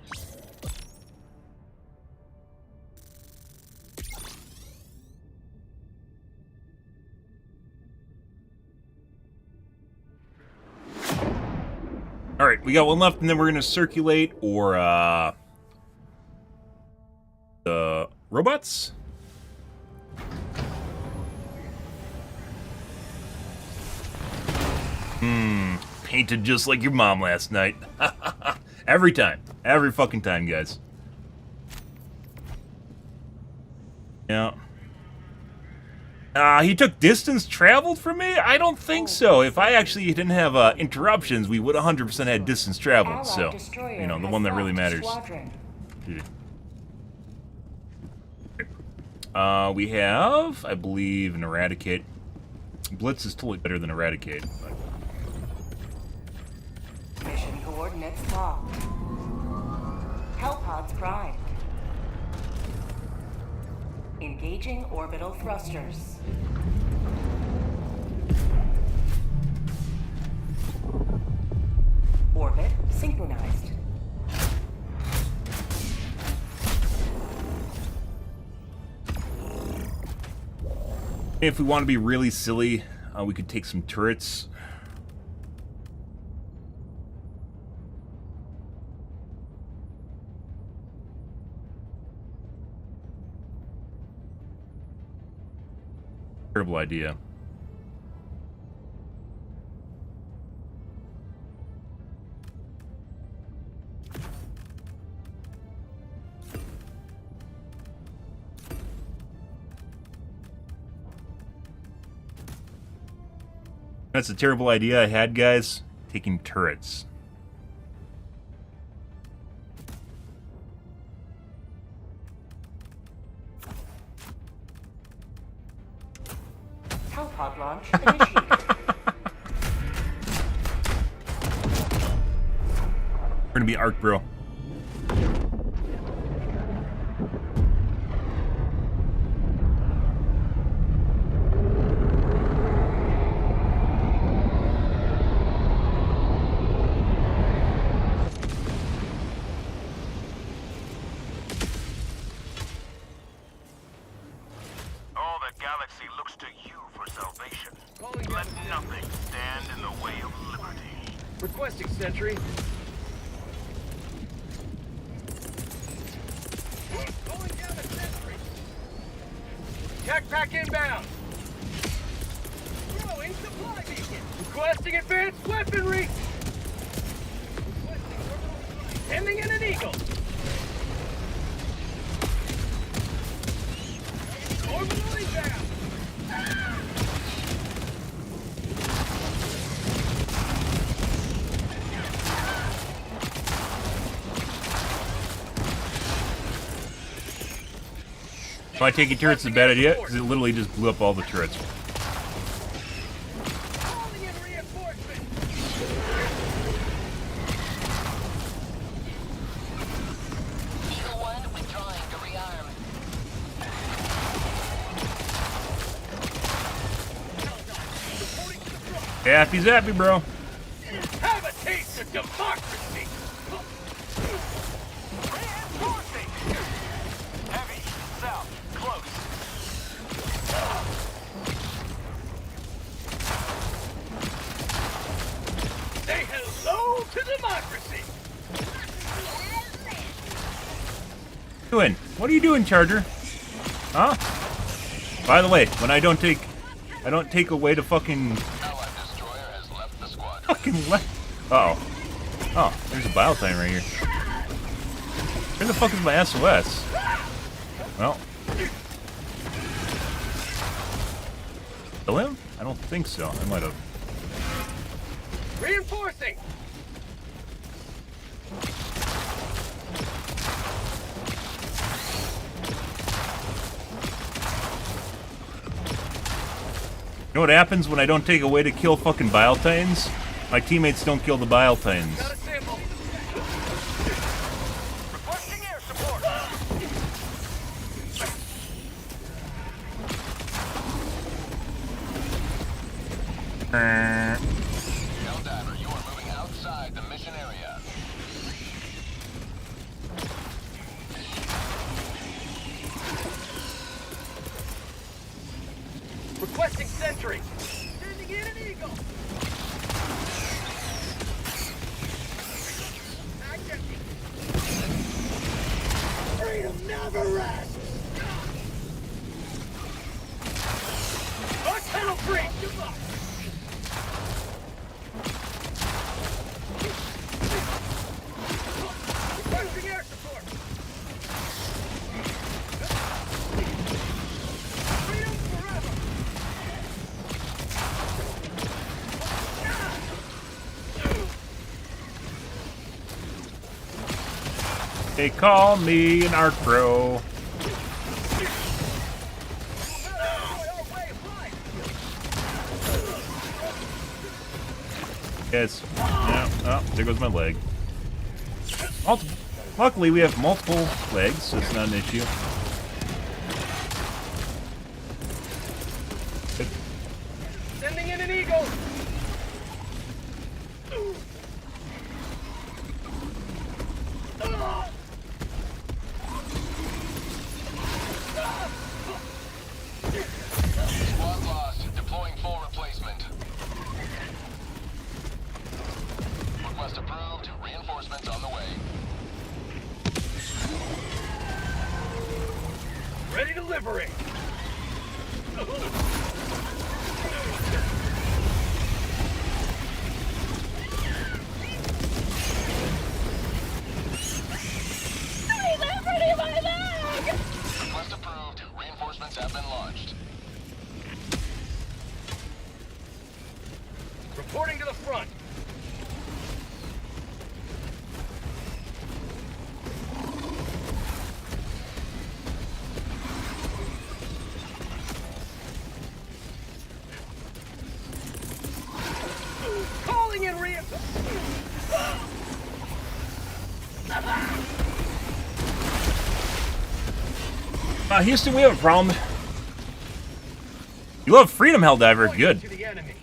A: Alright, we got one left, and then we're gonna circulate, or, the robots? Painted just like your mom last night. Every time. Every fucking time, guys. Yeah. He took distance traveled from me? I don't think so. If I actually didn't have interruptions, we would 100% had distance traveled. So, you know, the one that really matters. We have, I believe, an Eradicate. Blitz is totally better than Eradicate. But...
D: Mission coordinates locked. Hellpods primed. Engaging orbital thrusters. Orbit synchronized.
A: If we want to be really silly, we could take some turrets. Terrible idea. That's a terrible idea I had, guys. Taking turrets.
D: Hellpod launch initiated.
A: We're gonna be arc, bro.
E: All the galaxy looks to you for salvation. Let nothing stand in the way of liberty.
F: Requesting sentry. Going down the sentry. Tech pack inbound. Throwing supply beacon. Requesting advanced weaponry. Sending in an eagle. Orbital inbound.
A: Why taking turrets is a bad idea? Because it literally just blew up all the turrets.
F: Calling in reinforcement.
G: Eagle 1 withdrawing to rearm.
A: Happy's happy, bro.
F: Have a taste of democracy. Reinforcing.
E: Heavy, south, close.
F: Say hello to democracy.
A: Doing? What are you doing, Charger? Huh? By the way, when I don't take away the fucking
G: Allied destroyer has left the squadron.
A: fucking left. Uh oh. Oh, there's a biotime right here. Where the fuck is my SOS? Well. Kill him? I don't think so. I might have.
F: Reinforcing.
A: know what happens when I don't take away to kill fucking Bile Titans? My teammates don't kill the Bile Titans.
F: Got a sample. Requesting air support.
G: Helldiver, you are moving outside the mission area.
F: Requesting sentry. Sending in an eagle. Freedom never rests. Our tunnel breach. Requesting air support. Freedom forever.
A: They call me an art pro. Yes. Yeah. Oh, there goes my leg. Luckily, we have multiple legs, so it's not an issue.
F: Sending in an eagle.
G: Squad lost. Deploying full replacement. Request approved. Reinforcements on the way.
F: Ready to liberate.
G: Request approved. Reinforcements have been launched.
F: Reporting to the front. Calling in
A: Houston, we have a problem. You love freedom, Helldiver. Good.
F: to the enemy.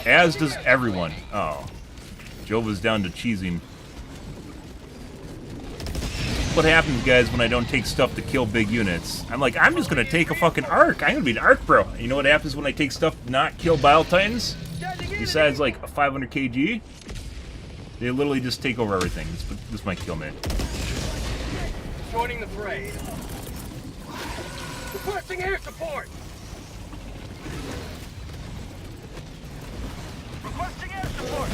A: As does everyone. Oh. Jova's down to cheesing. What happens, guys, when I don't take stuff to kill big units? I'm like, I'm just gonna take a fucking arc. I'm gonna be an arc bro. You know what happens when I take stuff to not kill Bile Titans? Besides, like, a 500 kg? They literally just take over everything. This is my kill man.
F: Joining the fray. Requesting air support. Requesting air support.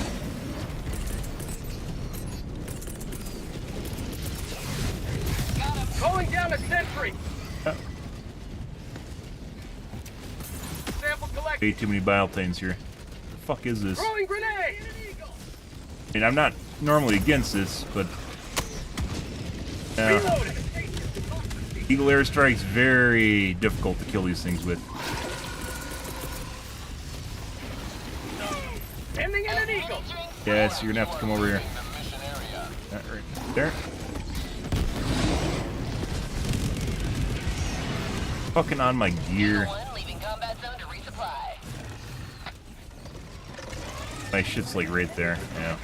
F: Calling down a sentry. Sample collected.
A: Way too many Bile Titans here. The fuck is this?
F: Throwing grenade.
A: I mean, I'm not normally against this, but
F: Reloading.
A: Eagle Airstrike's very difficult to kill these things with.
F: Sending in an eagle.
A: Yeah, so you're gonna have to come over here. Right there. Fucking on my gear. My shit's like right there. Yeah.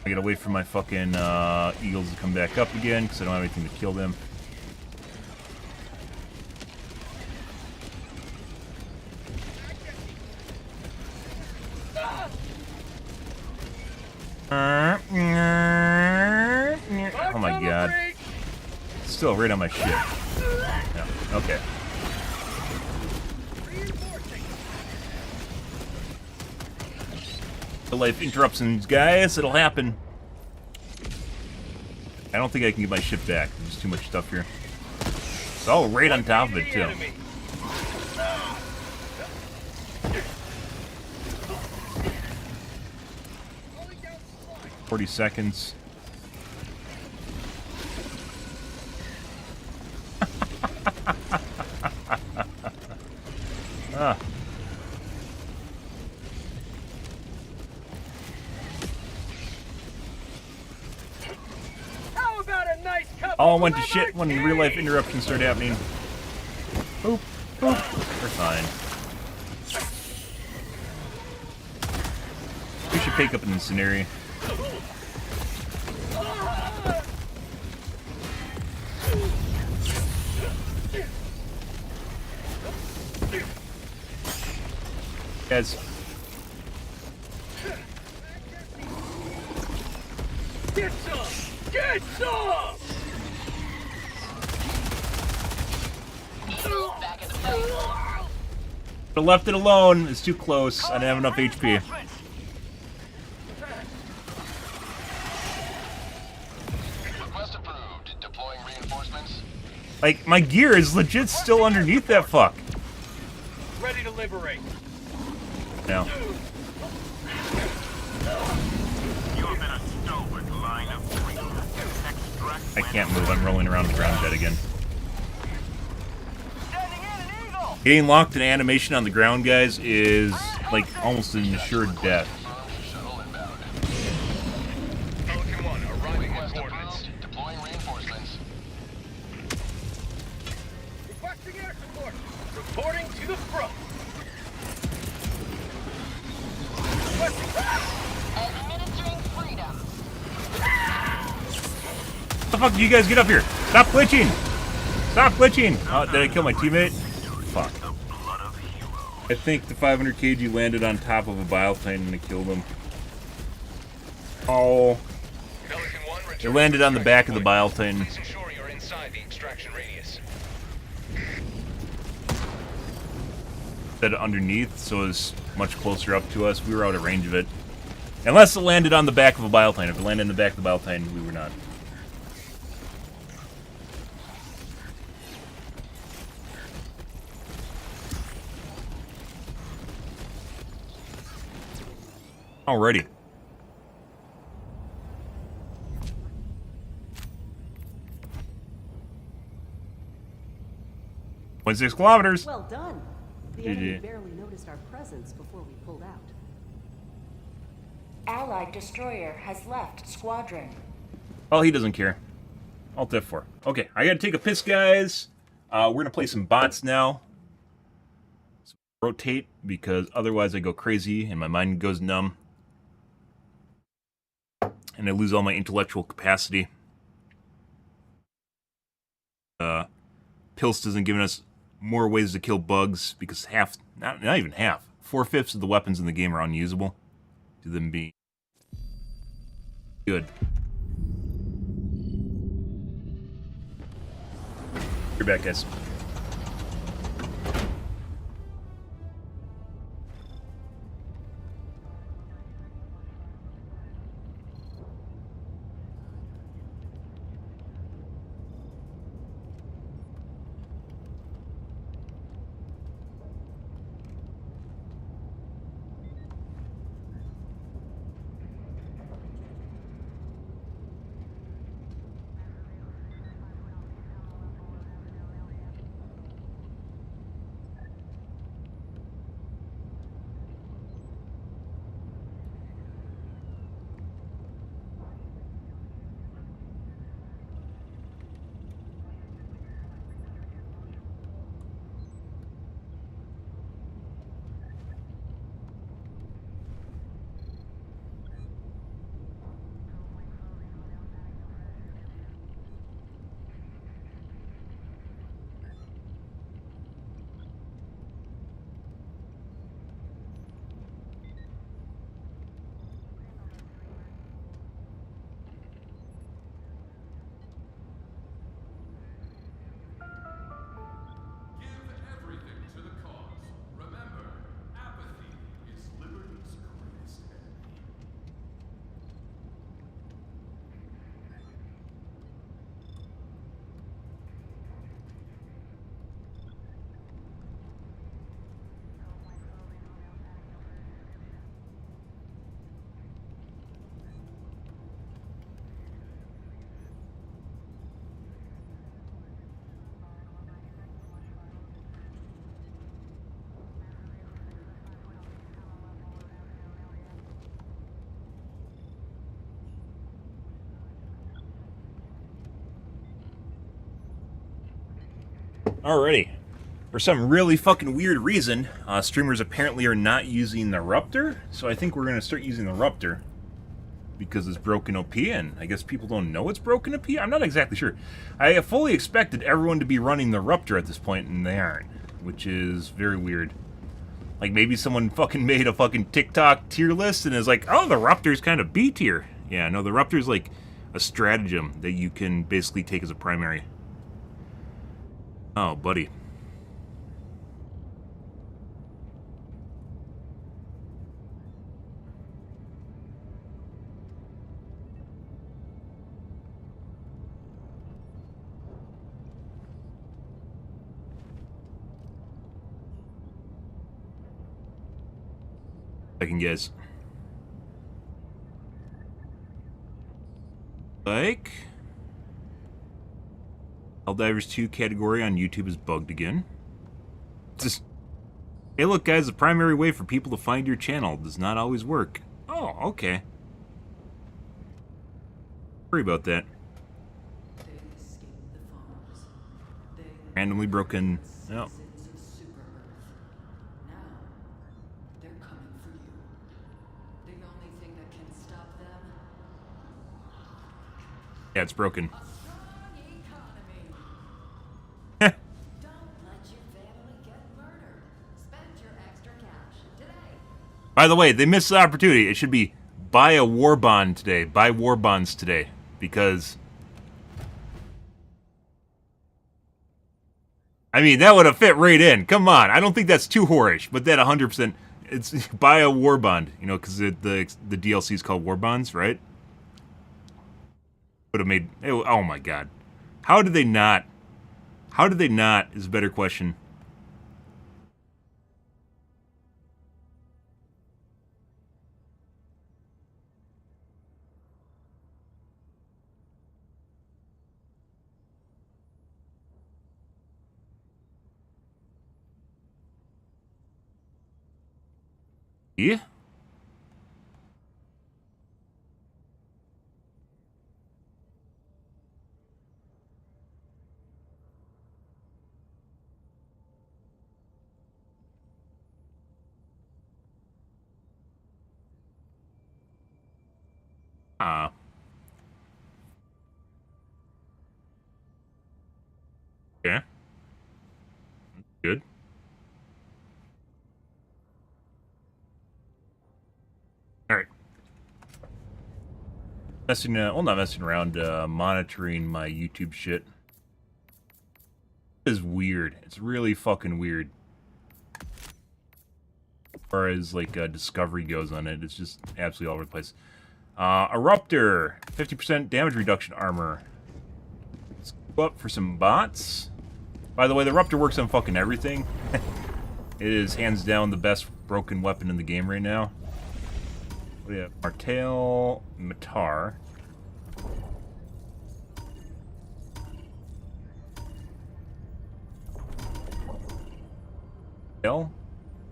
A: I gotta wait for my fucking eagles to come back up again because I don't have anything to kill them. Oh my god. Still right on my shit. Yeah. Okay. The life interruptions, guys. It'll happen. I don't think I can get my ship back. There's too much stuff here. It's all right on top of it, too. 40 seconds. All went to shit when real-life interruptions started happening. Boop, boop. We're fine. We should pick up an incendiary. Guys.
F: Get some! Get some!
A: I left it alone. It's too close. I didn't have enough HP.
G: Request approved. Deploying reinforcements.
A: Like, my gear is legit still underneath that fuck.
F: Ready to liberate.
A: No.
E: You have been a stalwart line of freedom.
A: I can't move. I'm rolling around the ground dead again.
F: Standing in an eagle!
A: Getting locked in animation on the ground, guys, is like almost an assured death.
G: Shuttle inbound.
F: Pelican 1, arriving at
G: Request
F: coordinates.
G: approved. Deploying reinforcements.
F: Requesting air support. Reporting to the front.
H: Administering freedom.
A: How the fuck do you guys get up here? Stop glitching! Stop glitching! Oh, did I kill my teammate? Fuck. I think the 500 kg landed on top of a biplane and it killed him. Oh.
F: Pelican 1,
A: It landed on the back of the biplane.
F: Please ensure you're inside the extraction radius.
A: That underneath, so it was much closer up to us. We were out of range of it. Unless it landed on the back of a biplane. If it landed on the back of the biplane, we were not. Alrighty. .6 kilometers.
I: Well done. The enemy barely noticed our presence before we pulled out.
D: Allied destroyer has left squadron.
A: Oh, he doesn't care. Alt F4. Okay, I gotta take a piss, guys. We're gonna play some bots now. So rotate, because otherwise I go crazy and my mind goes numb. And I lose all my intellectual capacity. Pilst isn't giving us more ways to kill bugs, because half, not even half, 4/5 of the weapons in the game are unusable to them being good. You're back, guys. Alrighty. For some really fucking weird reason, streamers apparently are not using the Ruptor, so I think we're gonna start using the Ruptor because it's broken OP, and I guess people don't know it's broken OP? I'm not exactly sure. I fully expected everyone to be running the Ruptor at this point, and they aren't, which is very weird. Like, maybe someone fucking made a fucking TikTok tier list and is like, oh, the Ruptor's kind of B tier. Yeah, no, the Ruptor's like a stratagem that you can basically take as a primary. Oh, buddy. I can guess. Like, Helldivers 2 category on YouTube is bugged again. Just, hey look guys, the primary way for people to find your channel does not always work. Oh, okay. Sorry about that. Randomly broken. No. Yeah, it's broken. By the way, they missed the opportunity. It should be buy a war bond today. Buy war bonds today. Because, I mean, that would have fit right in. Come on. I don't think that's too whorish. But that 100%, it's buy a war bond. You know, because the DLC is called war bonds, right? Would have made, oh my god. How did they not? How did they not is a better question. Yeah. Okay. Good. Alright. Well, not messing around, monitoring my YouTube shit. It is weird. It's really fucking weird. As far as, like, discovery goes on it, it's just absolutely all over the place. A Ruptor, 50% damage reduction armor. Let's go up for some bots. By the way, the Ruptor works on fucking everything. It is hands down the best broken weapon in the game right now. What do you have? Martel, Matar. Hell?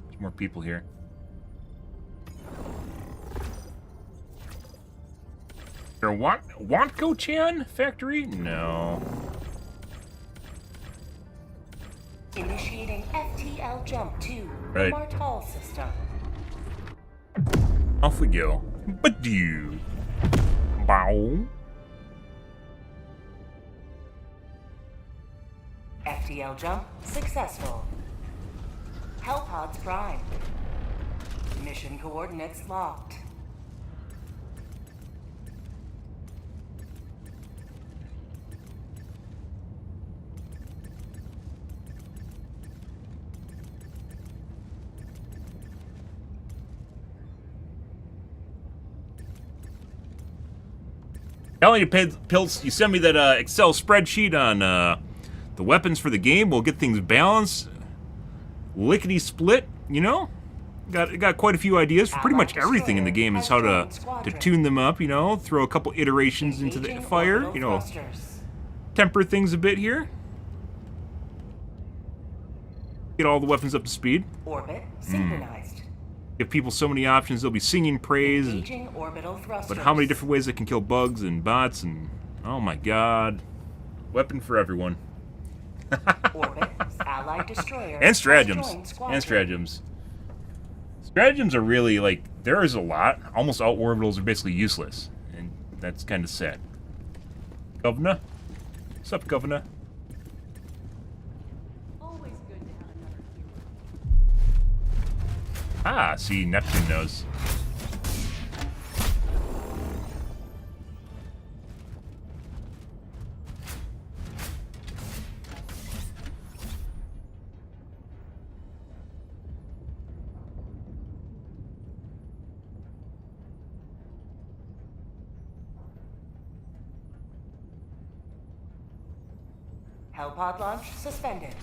A: There's more people here. There Wantko-chan factory? No.
D: Initiating FTL jump to
A: Right.
D: the Martal system.
A: Off we go. Badoo. Bow.
D: FTL jump successful. Hellpods prime. Mission coordinates locked.
A: Telling you, Pills, you send me that Excel spreadsheet on the weapons for the game. We'll get things balanced. Lickety split, you know? Got quite a few ideas for pretty much everything in the game is how to tune them up, you know? Throw a couple iterations into the fire, you know? Temper things a bit here. Get all the weapons up to speed.
D: Orbit synchronized.
A: Give people so many options, they'll be singing praise. But how many different ways they can kill bugs and bots and... Oh my god. Weapon for everyone.
D: Orbit, Allied destroyer.
A: And stratagems.
D: has joined squadron.
A: And stratagems. Stratagems are really, like, there is a lot. Almost all orbitals are basically useless. And that's kind of sad. Governor? What's up, Governor?
I: Always good to have another hero.
A: Ah, see, Neptune knows.
D: Hellpod launch suspended.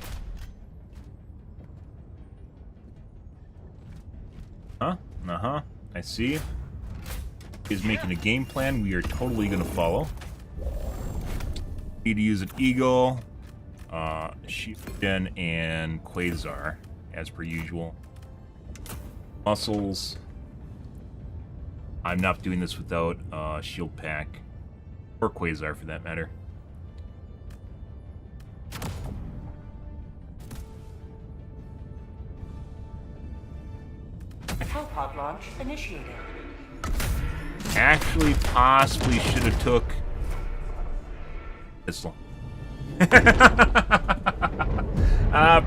A: Huh? Uh-huh. I see. He's making a game plan we are totally going to follow. Need to use an Eagle, Shield-Gen, and Quasar, as per usual. Muscles. I'm not doing this without Shield Pack. Or Quasar, for that matter.
D: Hellpod launch initiated.
A: Actually, possibly should have took pistol.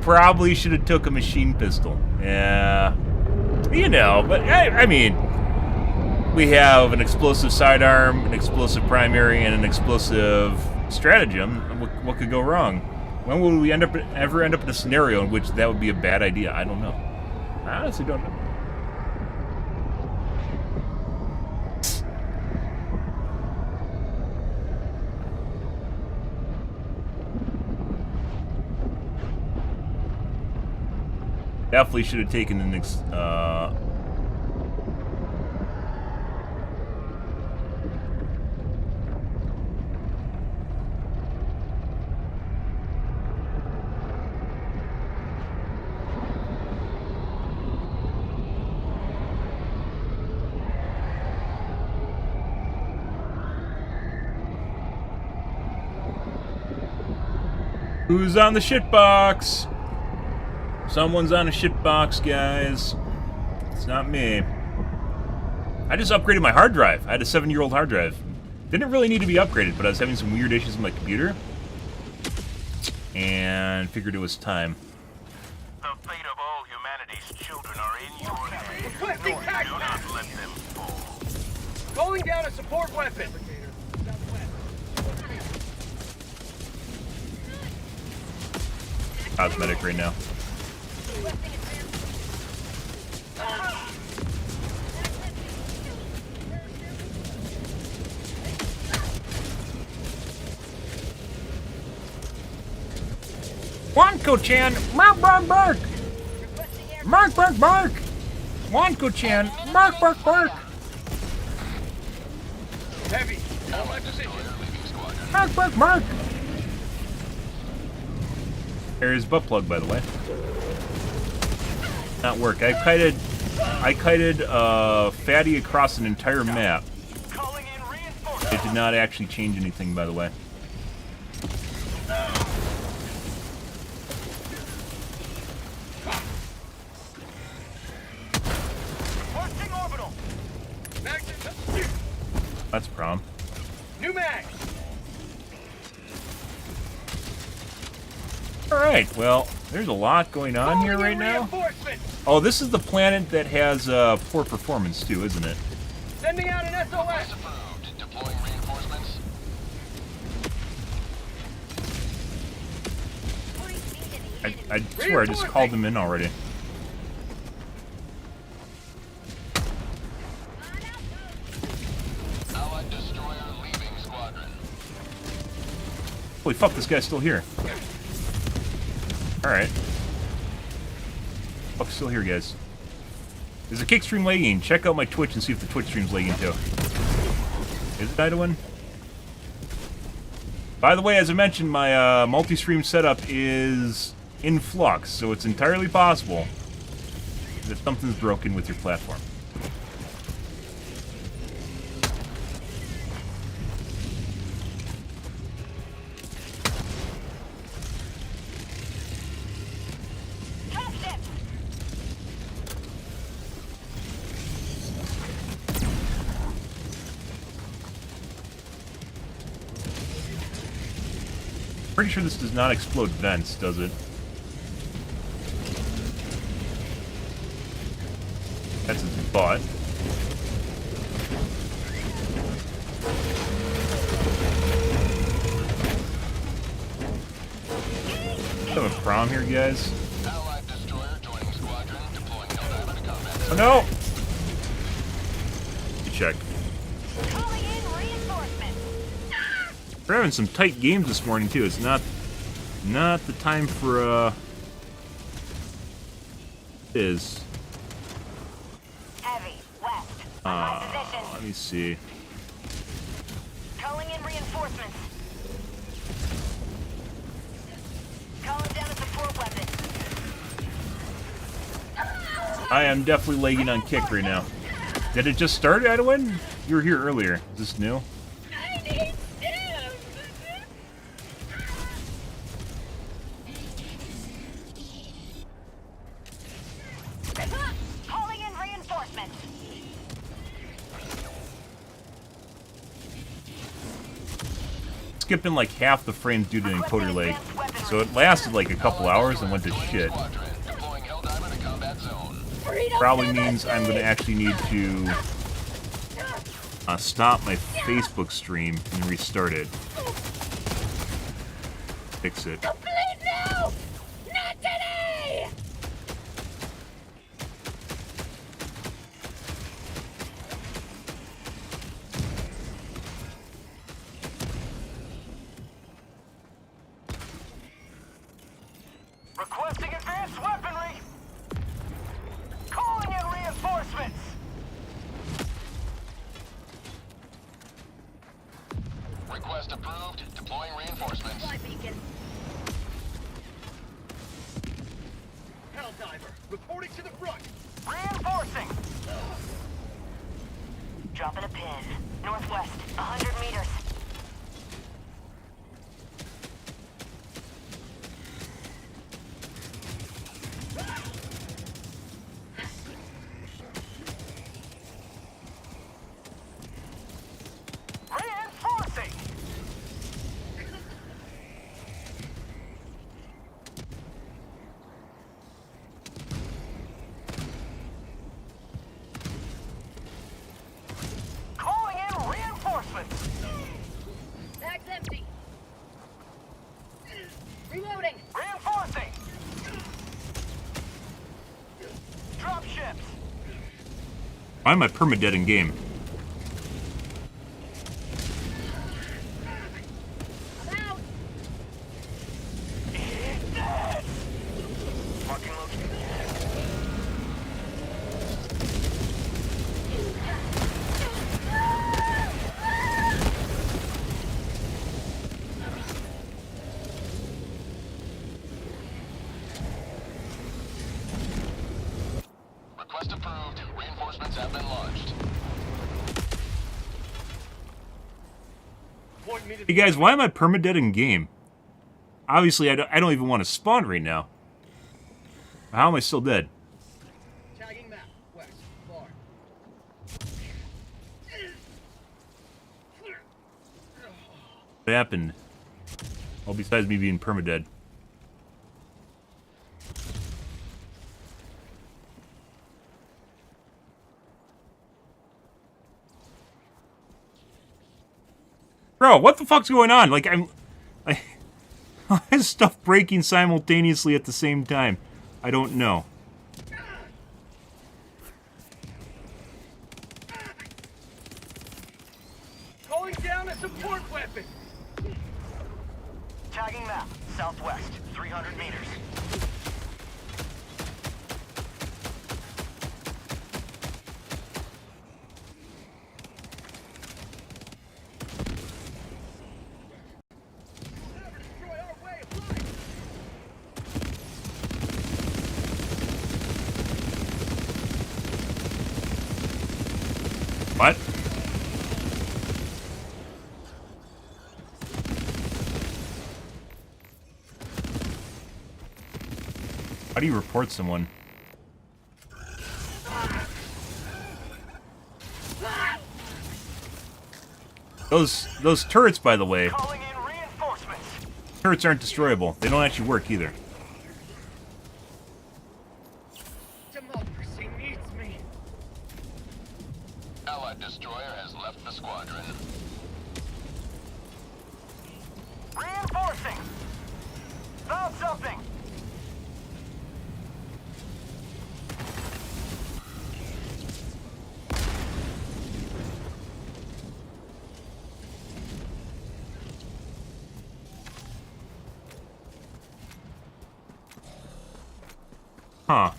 A: Probably should have took a machine pistol. Yeah, you know. But I mean, we have an explosive sidearm, an explosive primary, and an explosive stratagem. What could go wrong? When will we ever end up in a scenario in which that would be a bad idea? I don't know. I honestly don't know. Definitely should have taken an Who's on the shitbox? Someone's on a shitbox, guys. It's not me. I just upgraded my hard drive. I had a 7-year-old hard drive. Didn't really need to be upgraded, but I was having some weird issues with my computer. And figured it was time.
E: The fate of all humanity's children are in your hands.
F: Requesting
E: Do
F: tac
E: not let them fall.
F: Calling down a support weapon.
A: Cosmetic right now. Wanko-chan, bark, bark, bark! Bark, bark, bark! Wanko-chan, bark, bark, bark!
F: Heavy. On my position.
A: Bark, bark, bark! There's butt plug, by the way. Not work. I kited Fatty across an entire map.
F: Calling in reinforcements.
A: It did not actually change anything, by the way.
F: Requesting orbital.
A: That's a problem.
F: New mag.
A: Alright, well, there's a lot going on here right now. Oh, this is the planet that has poor performance too, isn't it?
F: Sending out an SOS.
G: Approved. Deploying reinforcements.
A: I swear I just called them in already.
G: Allied destroyer leaving squadron.
A: Holy fuck, this guy's still here. Alright. Fuck's still here, guys. Is the kick stream lagging? Check out my Twitch and see if the Twitch stream's lagging too. Is it Idawan? By the way, as I mentioned, my multi-stream setup is in flux, so it's entirely possible that something's broken with your platform. Pretty sure this does not explode vents, does it? That's its butt. Have a problem here, guys?
G: Allied destroyer joining squadron, deploying Helldiver to combat.
A: Oh no! Good check.
H: Calling in reinforcements.
A: We're having some tight games this morning too. It's not the time for is.
H: Heavy, west. On my position.
A: Let me see.
H: Calling in reinforcements. Calling down a support weapon.
A: I am definitely lagging on kick right now. Did it just start, Edwin? You were here earlier. Is this new?
H: I need Diff. Calling in reinforcements.
A: Skipping like half the frames due to the encoder lag. So it lasted like a couple hours and went to shit.
G: Squadron, deploying Helldiver to combat zone.
A: Probably means I'm going to actually need to stop my Facebook stream and restart it. Fix it.
H: Please no! Not today!
F: Requesting advanced weaponry! Calling in reinforcements!
G: Request approved, deploying reinforcements.
H: Beacon.
F: Helldiver, reporting to the front!
D: Reinforcing!
H: Dropping a pin. Northwest, 100 meters.
F: Reinforcing! Calling in reinforcements!
H: Bag's empty. Reloading.
F: Reinforcing! Drop ships!
A: Why am I permadead in game?
H: I'm out.
F: Marking location.
G: Request approved, reinforcements have been launched.
F: Point me to
A: Hey guys, why am I permadead in game? Obviously, I don't even want to spawn right now. How am I still dead?
F: tagging map. West, far.
A: What happened? Well, besides me being permadead. Bro, what the fuck's going on? Like, why is stuff breaking simultaneously at the same time? I don't know.
F: Calling down a support weapon! Tagging map. Southwest, 300 meters. Destroy our way of life!
A: What? How do you report someone? Those turrets, by the way,
F: Calling in reinforcements!
A: Turrets aren't destroyable. They don't actually work either.
F: Democracy needs me.
G: Allied destroyer has left the squadron.
F: Reinforcing. Found something.
A: Huh.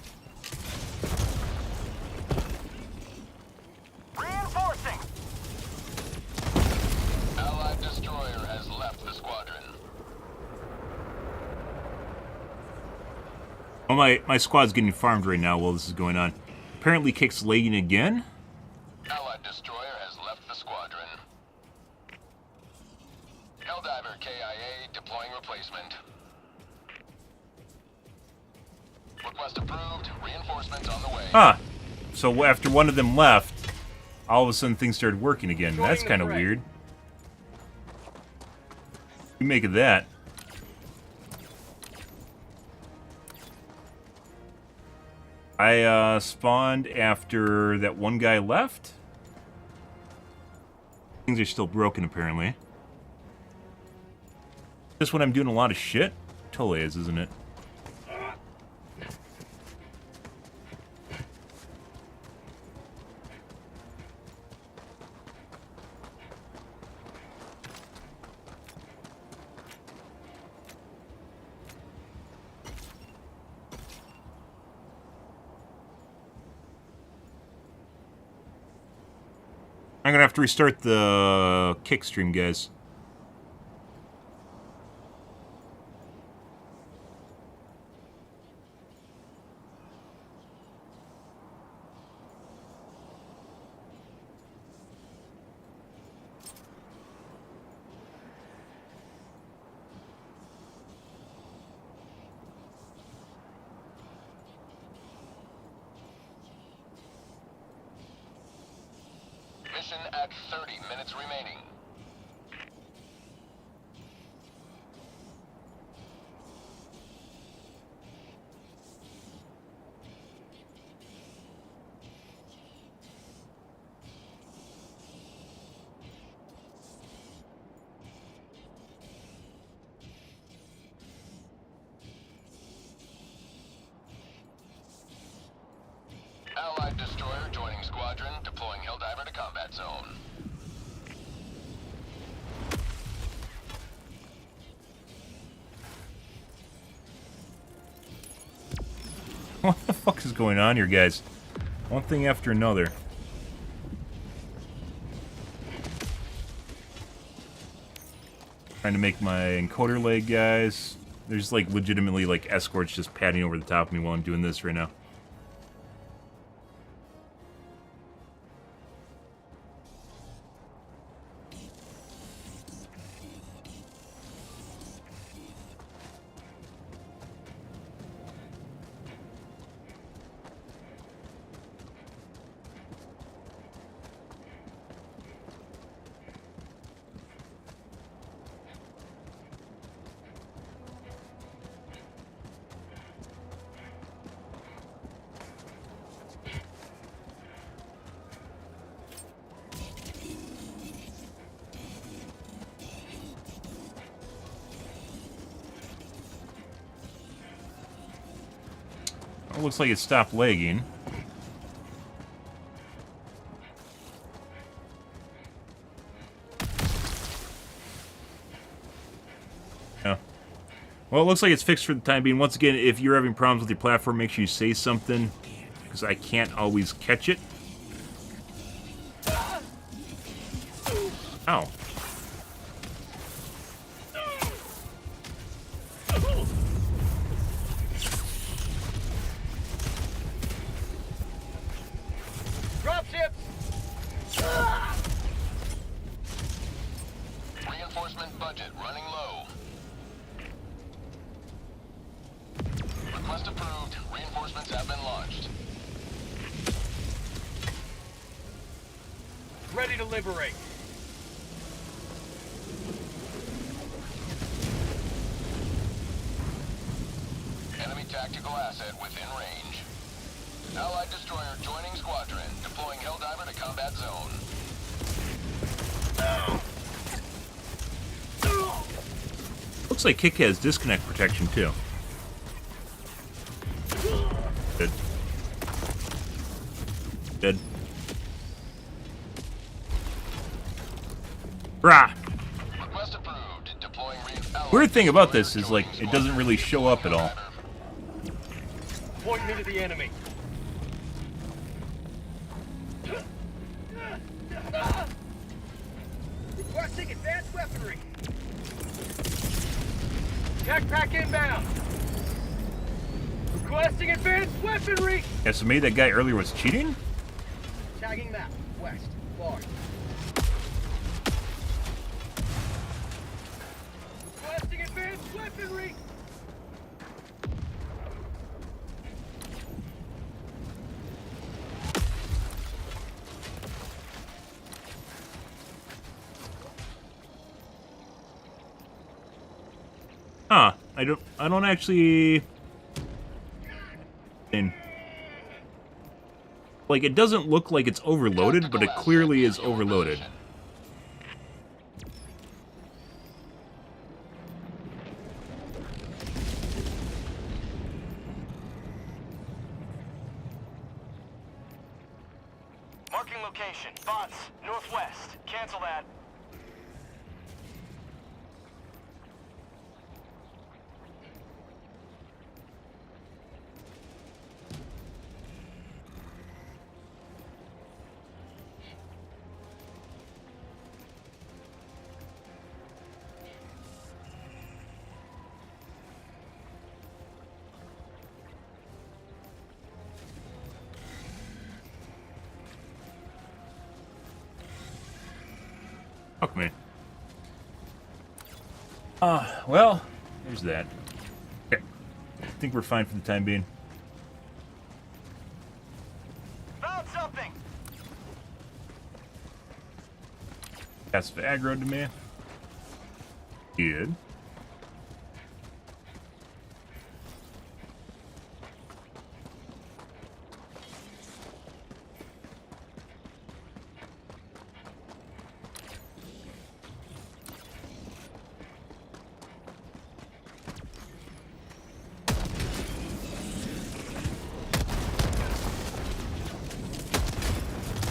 F: Reinforcing.
G: Allied destroyer has left the squadron.
A: Well, my squad's getting farmed right now while this is going on. Apparently Kick's lagging again.
G: Allied destroyer has left the squadron. Helldiver KIA deploying replacement. Request approved. Reinforcements on the way.
A: Ah, so after one of them left, all of a sudden things started working again. That's kind of weird. What do you make of that? I spawned after that one guy left. Things are still broken, apparently. This when I'm doing a lot of shit? Totally is, isn't it? I'm gonna have to restart the kick stream, guys.
G: Mission at 30 minutes remaining. Allied destroyer joining squadron, deploying Helldiver to combat zone.
A: What the fuck is going on here, guys? One thing after another. Trying to make my encoder leg, guys. There's like legitimately like escorts just padding over the top of me while I'm doing this right now. It looks like it stopped lagging. Yeah. Well, it looks like it's fixed for the time being. Once again, if you're having problems with your platform, make sure you say something, because I can't always catch it. Ow.
G: Reinforcement budget running low. Request approved. Reinforcements have been launched.
F: Ready to liberate.
G: tactical asset within range. Allied destroyer joining squadron, deploying Helldiver to combat zone.
A: Looks like Kick has disconnect protection too. Good. Good. Brah!
G: Request approved. Deploying
A: Weird thing about this is, like, it doesn't really show up at all.
F: Point me to the enemy. Requesting advanced weaponry. Backpack inbound. Requesting advanced weaponry.
A: Yeah, so maybe that guy earlier was cheating?
F: Tagging map. West. Far. Requesting advanced weaponry.
A: Huh. I don't actually... Like, it doesn't look like it's overloaded, but it clearly is overloaded.
E: Marking location. Bots, northwest. Cancel that.
A: Fuck me. Well, there's that. Okay. I think we're fine for the time being.
E: Found something.
A: Passive aggro to me. Good.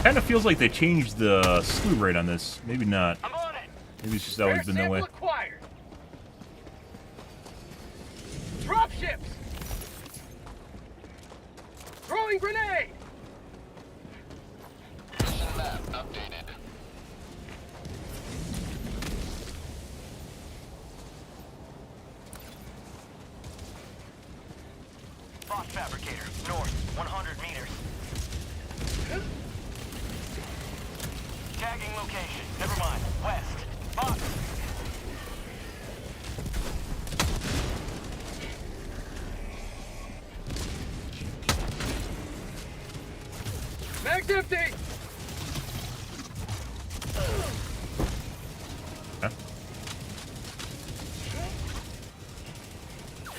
A: Kind of feels like they changed the slew rate on this. Maybe not.
E: I'm on it.
A: Maybe it's just always been that way.
F: Acquired. Drop ships. Throwing grenade.
G: mission map updated.
E: Bot fabricator, north, 100 meters. Tagging location. Never mind. West. Bot.
F: Mag's empty.
A: Huh?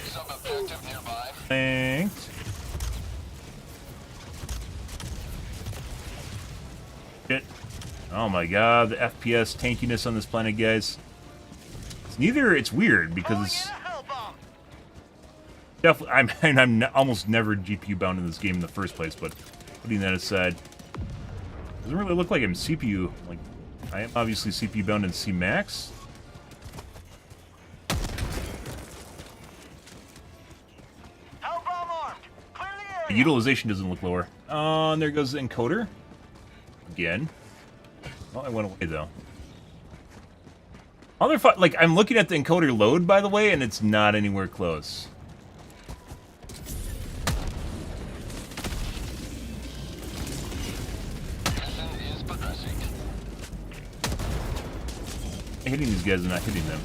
G: Sub-objective nearby.
A: Thanks. Shit. Oh my god, the FPS tankiness on this planet, guys. It's weird because I'm almost never GPU bound in this game in the first place, but putting that aside, doesn't really look like I'm CPU. Like, I am obviously CPU bound in C max. The utilization doesn't look lower. Oh, and there goes the encoder. Again. Well, I went away, though. Like, I'm looking at the encoder load, by the way, and it's not anywhere close.
G: Mission is progressing.
A: I'm hitting these guys and not hitting them.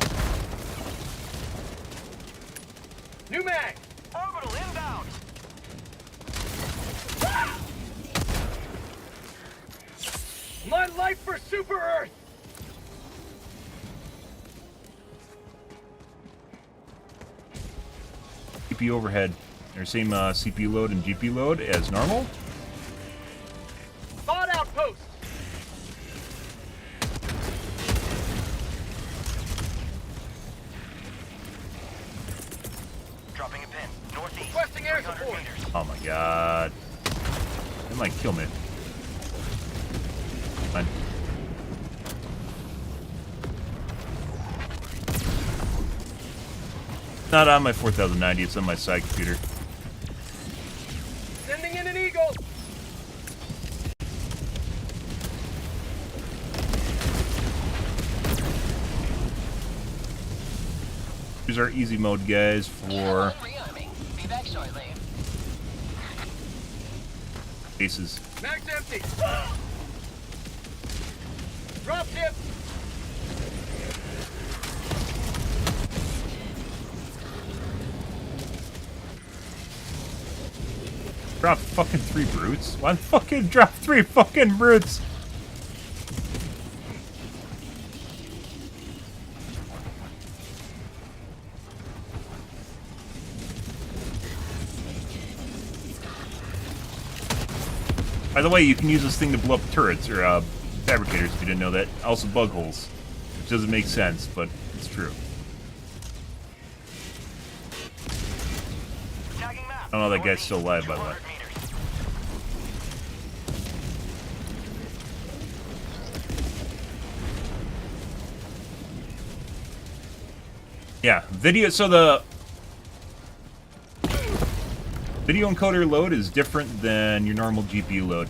F: New mag.
E: Orbital inbound.
F: My life for Super Earth.
A: CPU overhead. or same CPU load and GPU load as normal.
F: Thought outpost.
E: Dropping a pin. Northeast.
F: Requesting air
E: 300
F: support.
E: meters.
A: Oh my god. They might kill me. Fine. Not on my 4090, it's on my side computer.
F: Sending in an eagle.
A: Here's our easy mode, guys, for
H: Be back shortly.
A: bases.
F: Max empty. Drop ship.
A: Drop fucking 3 brutes? Why fucking drop 3 fucking brutes? By the way, you can use this thing to blow up turrets or fabricators if you didn't know that. Also bug holes. Which doesn't make sense, but it's true.
E: Tagging map.
A: I don't know that guy's still alive, by the way.
E: 200 meters.
A: Yeah, video. So the video encoder load is different than your normal GPU load.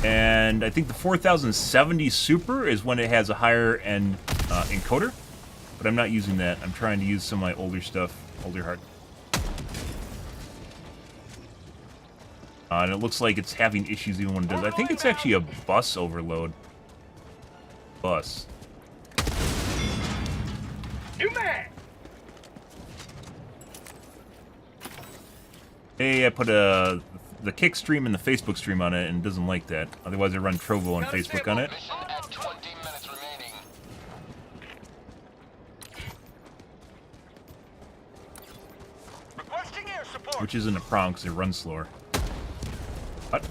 A: And I think the 4070 Super is when it has a higher end encoder. But I'm not using that. I'm trying to use some of my older stuff, older hard. And it looks like it's having issues even when it does. I think it's actually a bus overload. Bus.
F: New man.
A: Hey, I put the kick stream and the Facebook stream on it, and it doesn't like that. Otherwise, I run Trovo on Facebook on it.
G: Mission at 20 minutes remaining.
E: Requesting air support.
A: Which isn't a problem because it runs slower. What?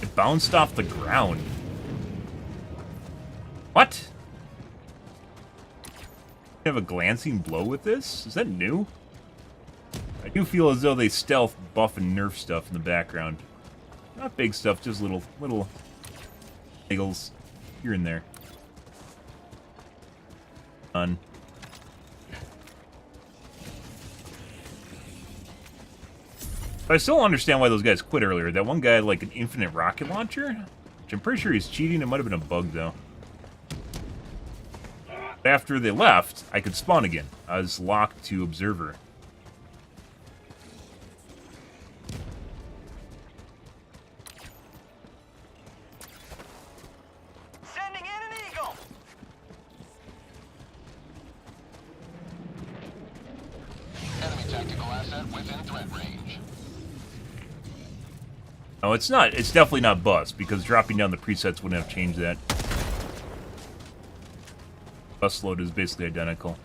A: It bounced off the ground. What? You have a glancing blow with this? Is that new? I do feel as though they stealth, buff, and nerf stuff in the background. Not big stuff, just little niggles here and there. Done. But I still don't understand why those guys quit earlier. That one guy had like an infinite rocket launcher, which I'm pretty sure he's cheating. It might have been a bug though. After they left, I could spawn again. I was locked to observer.
E: Sending in an eagle.
G: Enemy tactical asset within threat range.
A: No, it's not. It's definitely not bus, because dropping down the presets wouldn't have changed that. Bus load is basically identical.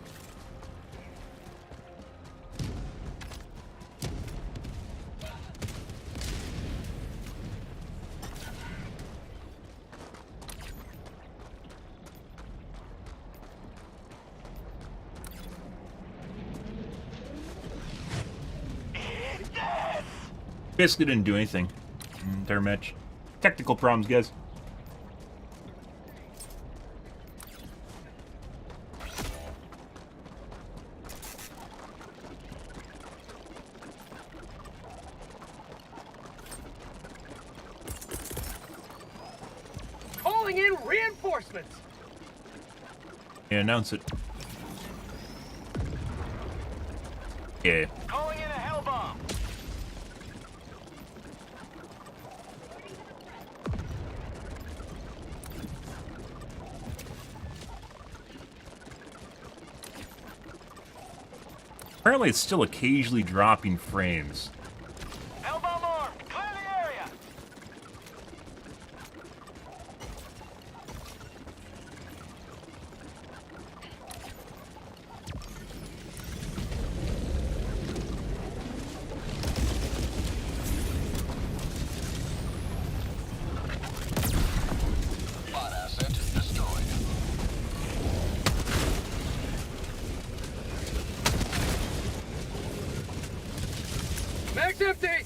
A: Basically didn't do anything. Entire match. Technical problems, guys.
F: Calling in reinforcements.
A: Yeah, announce it. Yeah.
E: Calling in a hell bomb.
A: Apparently it's still occasionally dropping frames.
E: Hell bomb armed. Clear the area.
F: empty!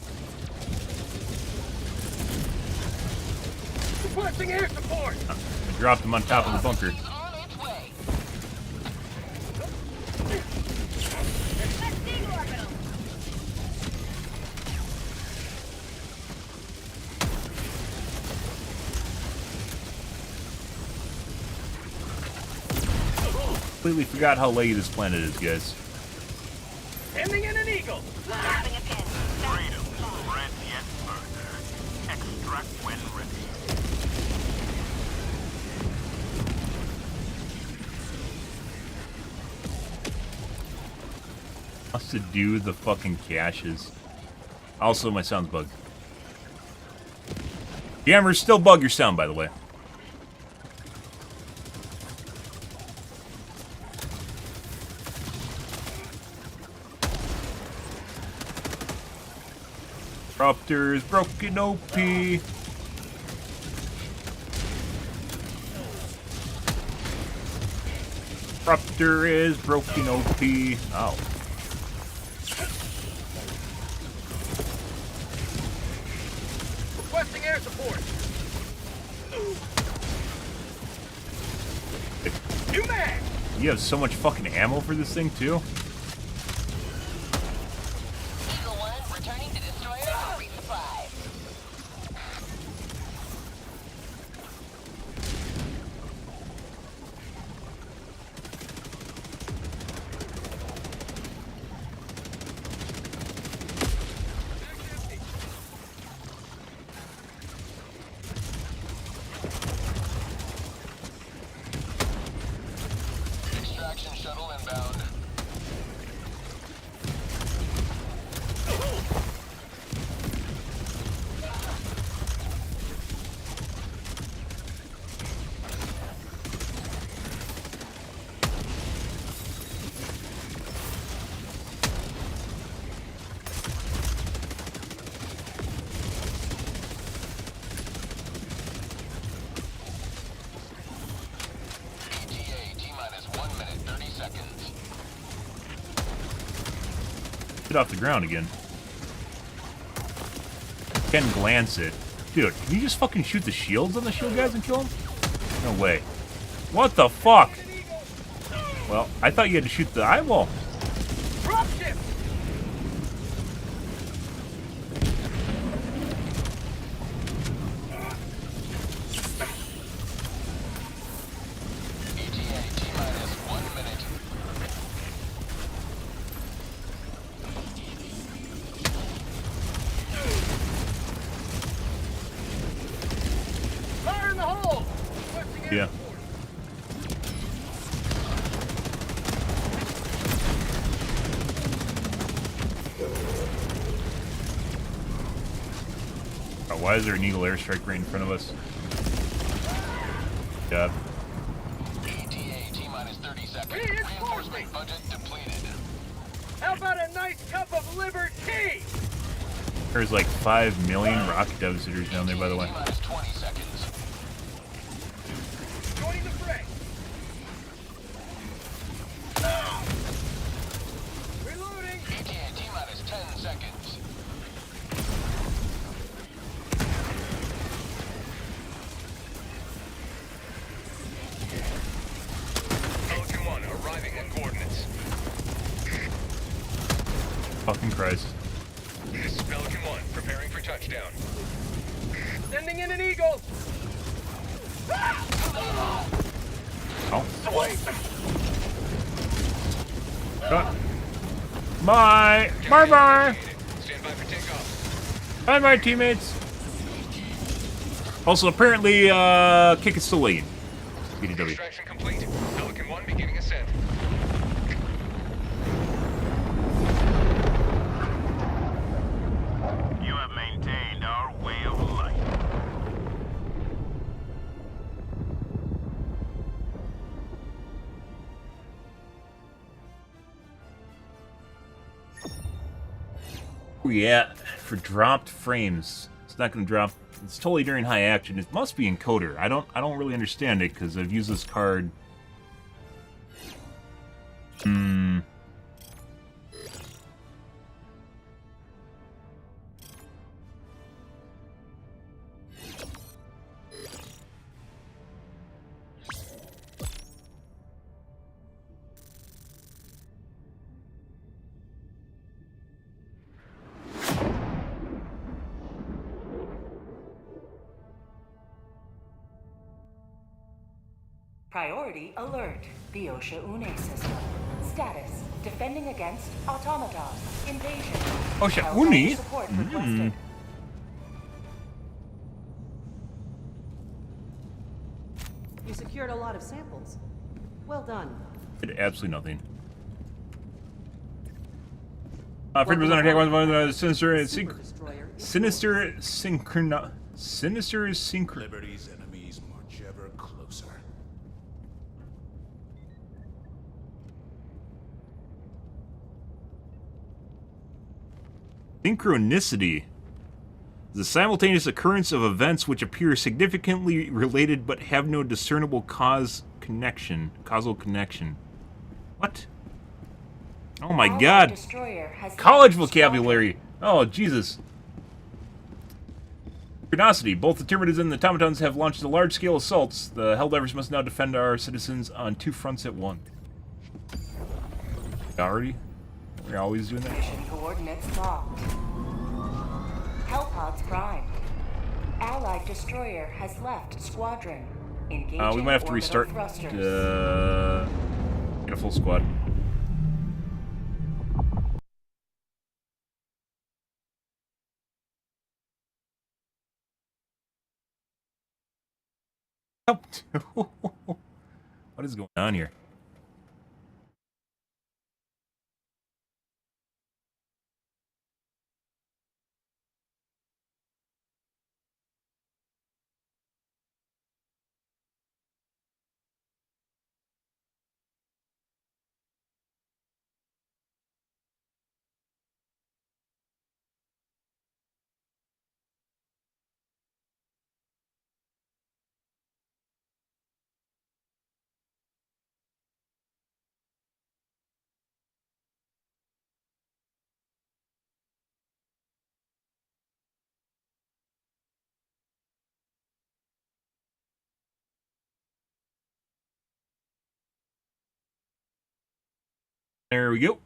F: Requesting air support!
A: I dropped him on top of the bunker.
H: On its way.
A: Completely forgot how leggy this planet is, guys.
F: Sending in an eagle!
H: Dropping a pin.
E: Freedom spreads yet further. Extract when ready.
A: Wants to do the fucking caches. Also, my sound's bugged. Jammers still bug your sound, by the way. Disruptors, broken OP. Disruptor is broken OP. Oh.
F: Requesting air support! New mag!
A: You have so much fucking ammo for this thing, too?
H: Eagle 1 returning to destroyer for resupply.
G: Extraction shuttle inbound. ETA T-minus 1 minute 30 seconds.
A: Get off the ground again. Can glance it. Dude, can you just fucking shoot the shields on the shield guys and kill them? No way. What the fuck? Well, I thought you had to shoot the eyeball.
F: Dropship!
G: ETA T-minus 1 minute.
F: Fire in the hole! Requesting air
A: Yeah.
F: support!
A: Oh, why is there an Eagle airstrike right in front of us? Yeah.
G: ETA T-minus 30 seconds.
F: Reinforcement!
G: Reinforcement budget depleted.
F: How about a nice cup of liver tea?
A: There's like 5 million rocket devastators down there, by the way.
G: T-minus 20 seconds.
F: Joining the fray. Reloading.
G: ETA T-minus 10 seconds.
F: Pelican 1 arriving at coordinates.
A: Fucking Christ.
F: This is Pelican 1 preparing for touchdown. Sending in an eagle.
A: Oh.
F: Sweet.
A: Cut. Bye. Bye bye.
F: Stand by for takeoff.
A: Bye bye, teammates. Also, apparently, kick is still lead. BDW.
F: Extraction complete. Pelican 1 beginning ascent.
E: You have maintained our way of life.
A: Yeah, for dropped frames. It's not gonna drop. It's totally during high action. It must be encoder. I don't really understand it because I've used this card.
D: Priority alert. The OSHA UNE system. Status. Defending against automaton. Invasion.
A: OSHA UNE?
D: Support requested.
I: You secured a lot of samples. Well done.
A: Did absolutely nothing. Freedom was under attack by the sinister synchro.
E: Liberty's enemies march ever closer.
A: Synchronicity. The simultaneous occurrence of events which appear significantly related but have no discernible causal connection. What? Oh my god. College vocabulary. Oh, Jesus. Synchronicity. Both the Tyranids and the automatons have launched the large-scale assaults. The Helldivers must now defend our citizens on 2 fronts at once. Already? We're always doing that?
D: Mission coordinates locked. Hellpods primed. Allied destroyer has left squadron. Engaging
A: we might have to restart. Get a full squad. What is going on here? There we go.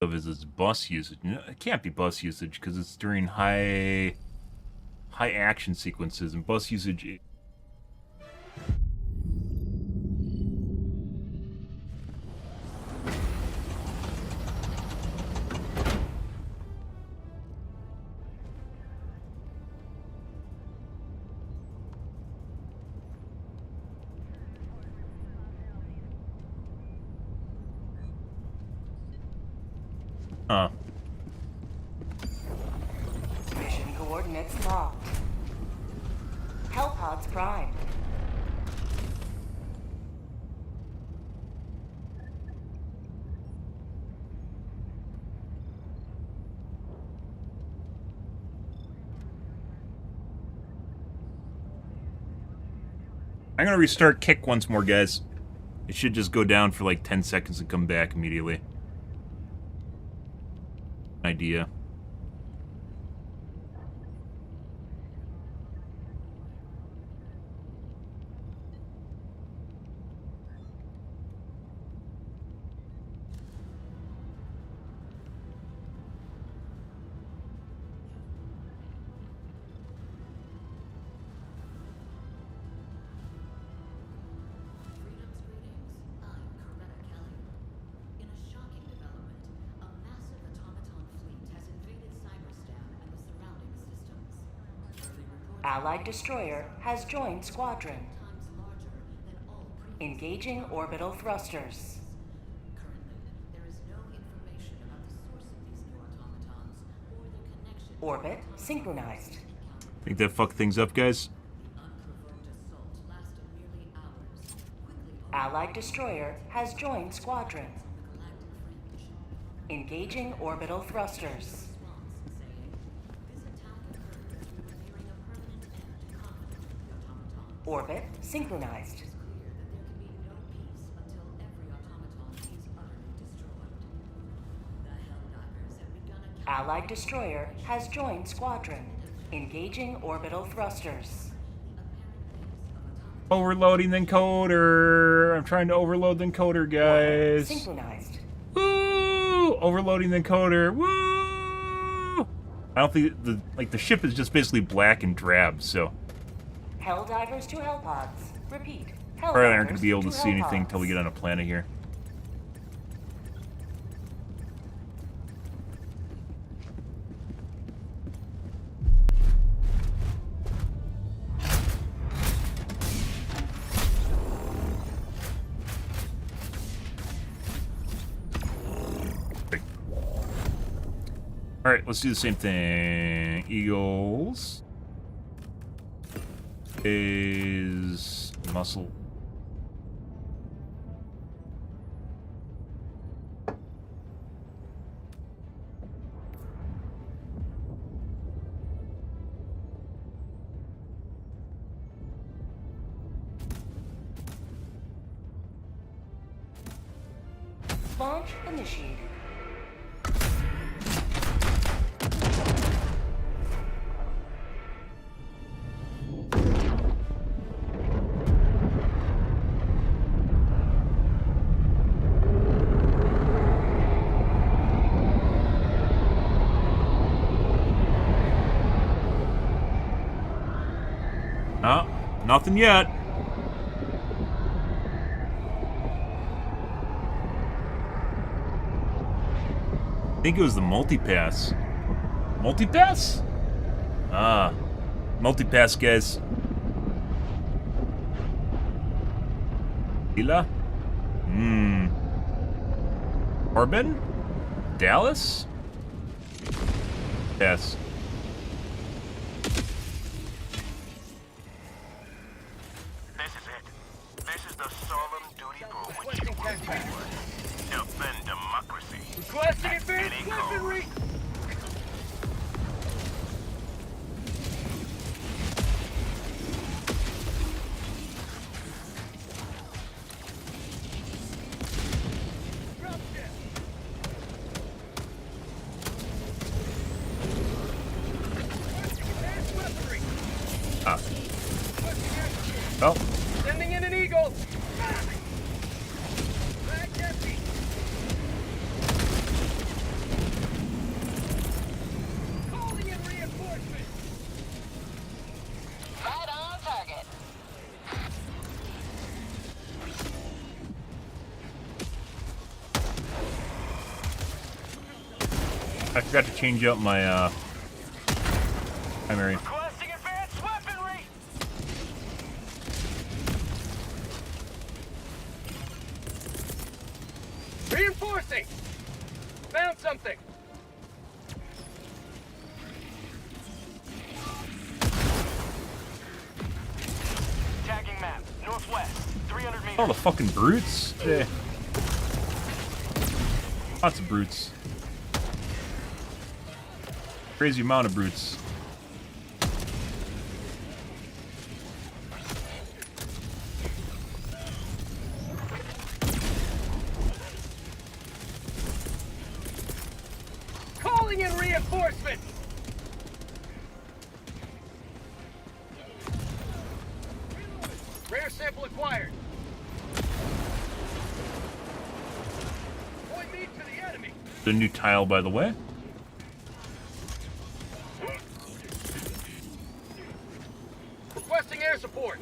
A: Of is its bus usage. No, it can't be bus usage because it's during high action sequences, and bus usage.
D: Mission coordinates locked. Hellpods primed.
A: I'm gonna restart kick once more, guys. It should just go down for like 10 seconds and come back immediately. Idea.
D: Allied destroyer has joined squadron. Engaging orbital thrusters. Orbit synchronized.
A: Think that fucked things up, guys?
D: Allied destroyer has joined squadron. Engaging orbital thrusters. Orbit synchronized. Allied destroyer has joined squadron. Engaging orbital thrusters.
A: Overloading the encoder. I'm trying to overload the encoder, guys.
D: Synchronized.
A: Woo! Overloading the encoder. Woo! I don't think the ship is just basically black and drab, so
D: Helldivers to Hellpods. Repeat.
A: probably aren't going to be able to
D: Helldivers
A: see anything
D: Hellpods.
A: until we get on a planet here. Alright, let's do the same thing. Eagles is muscle.
D: Launch initiated.
A: Oh, nothing yet. I think it was the multipass. Multipass? Ah, multipass, guys. Hila? Corbin? Dallas? Yes.
E: This is it. This is the solemn duty for which you were born. Defend democracy.
F: Requesting advanced weaponry!
A: Ah. Well,
F: Sending in an eagle! Back empty! Calling in reinforcements!
H: Right on target.
A: I forgot to change up my primary.
F: Requesting advanced weaponry! Reinforcing! Found something! Tagging map, northwest, 300 meters.
A: Oh, the fucking brutes. Eh. Lots of brutes. Crazy amount of brutes.
F: Calling in reinforcements! Rare sample acquired. Point me to the enemy.
A: The new tile, by the way.
F: Requesting air support.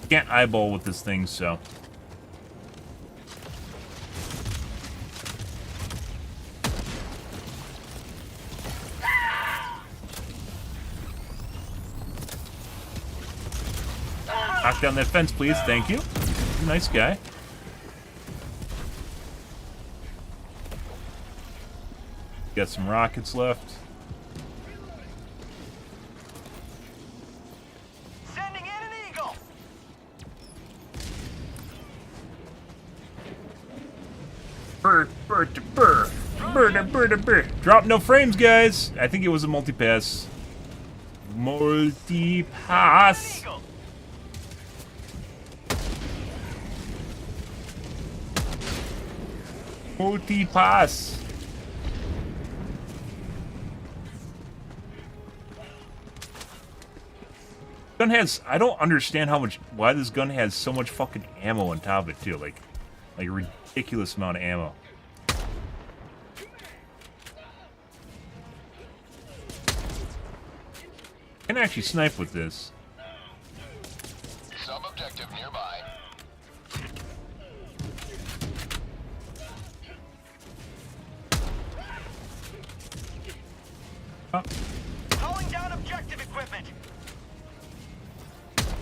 A: Can't eyeball with this thing, so. Knock down that fence, please. Thank you. Nice guy. Got some rockets left.
F: Sending in an eagle.
A: Burr, burr, burr. Burr, burr, burr. Drop no frames, guys. I think it was a multipass. Multipass.
F: Eagle.
A: Multipass. Gun has, I don't understand why this gun has so much fucking ammo on top of it too, like a ridiculous amount of ammo. I can actually snipe with this.
G: Sub-objective nearby.
A: Oh.
F: Calling down objective equipment.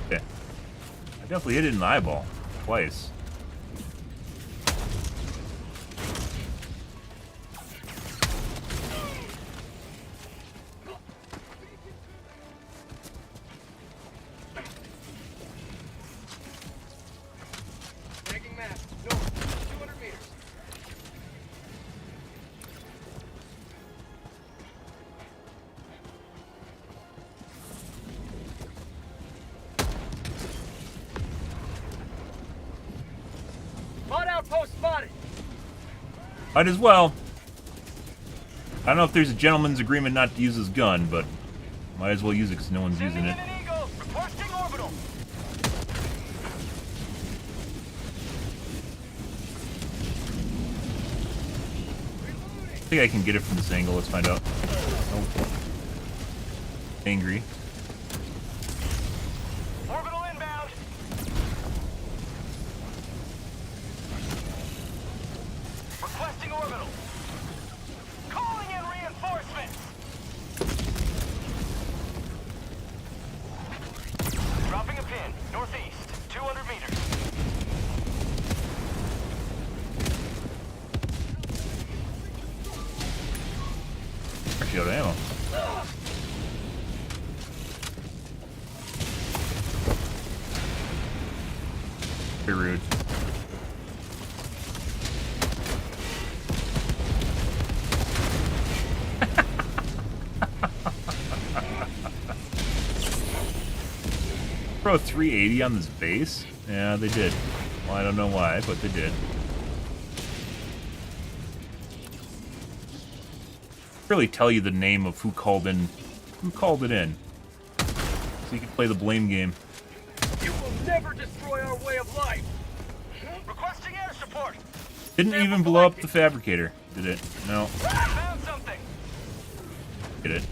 A: Okay. I definitely hit it in the eyeball. Twice.
F: Tagging map. North. 200 meters. Mod outpost spotted.
A: Might as well. I don't know if there's a gentleman's agreement not to use this gun, but might as well use it because no one's using it.
F: Sending in an eagle. Requesting orbital.
A: I think I can get it from this angle. Let's find out. Oh. Angry.
F: Orbital inbound. Requesting orbital. Calling in reinforcements. Dropping a pin. Northeast. 200 meters.
A: Actually out of ammo. Very rude. Throw 380 on this base? Yeah, they did. Well, I don't know why, but they did. Really tell you the name of who called it in. So you can play the blame game.
F: You will never destroy our way of life. Requesting air support.
A: Didn't even blow up the fabricator, did it? No.
F: Found something.
A: Did it?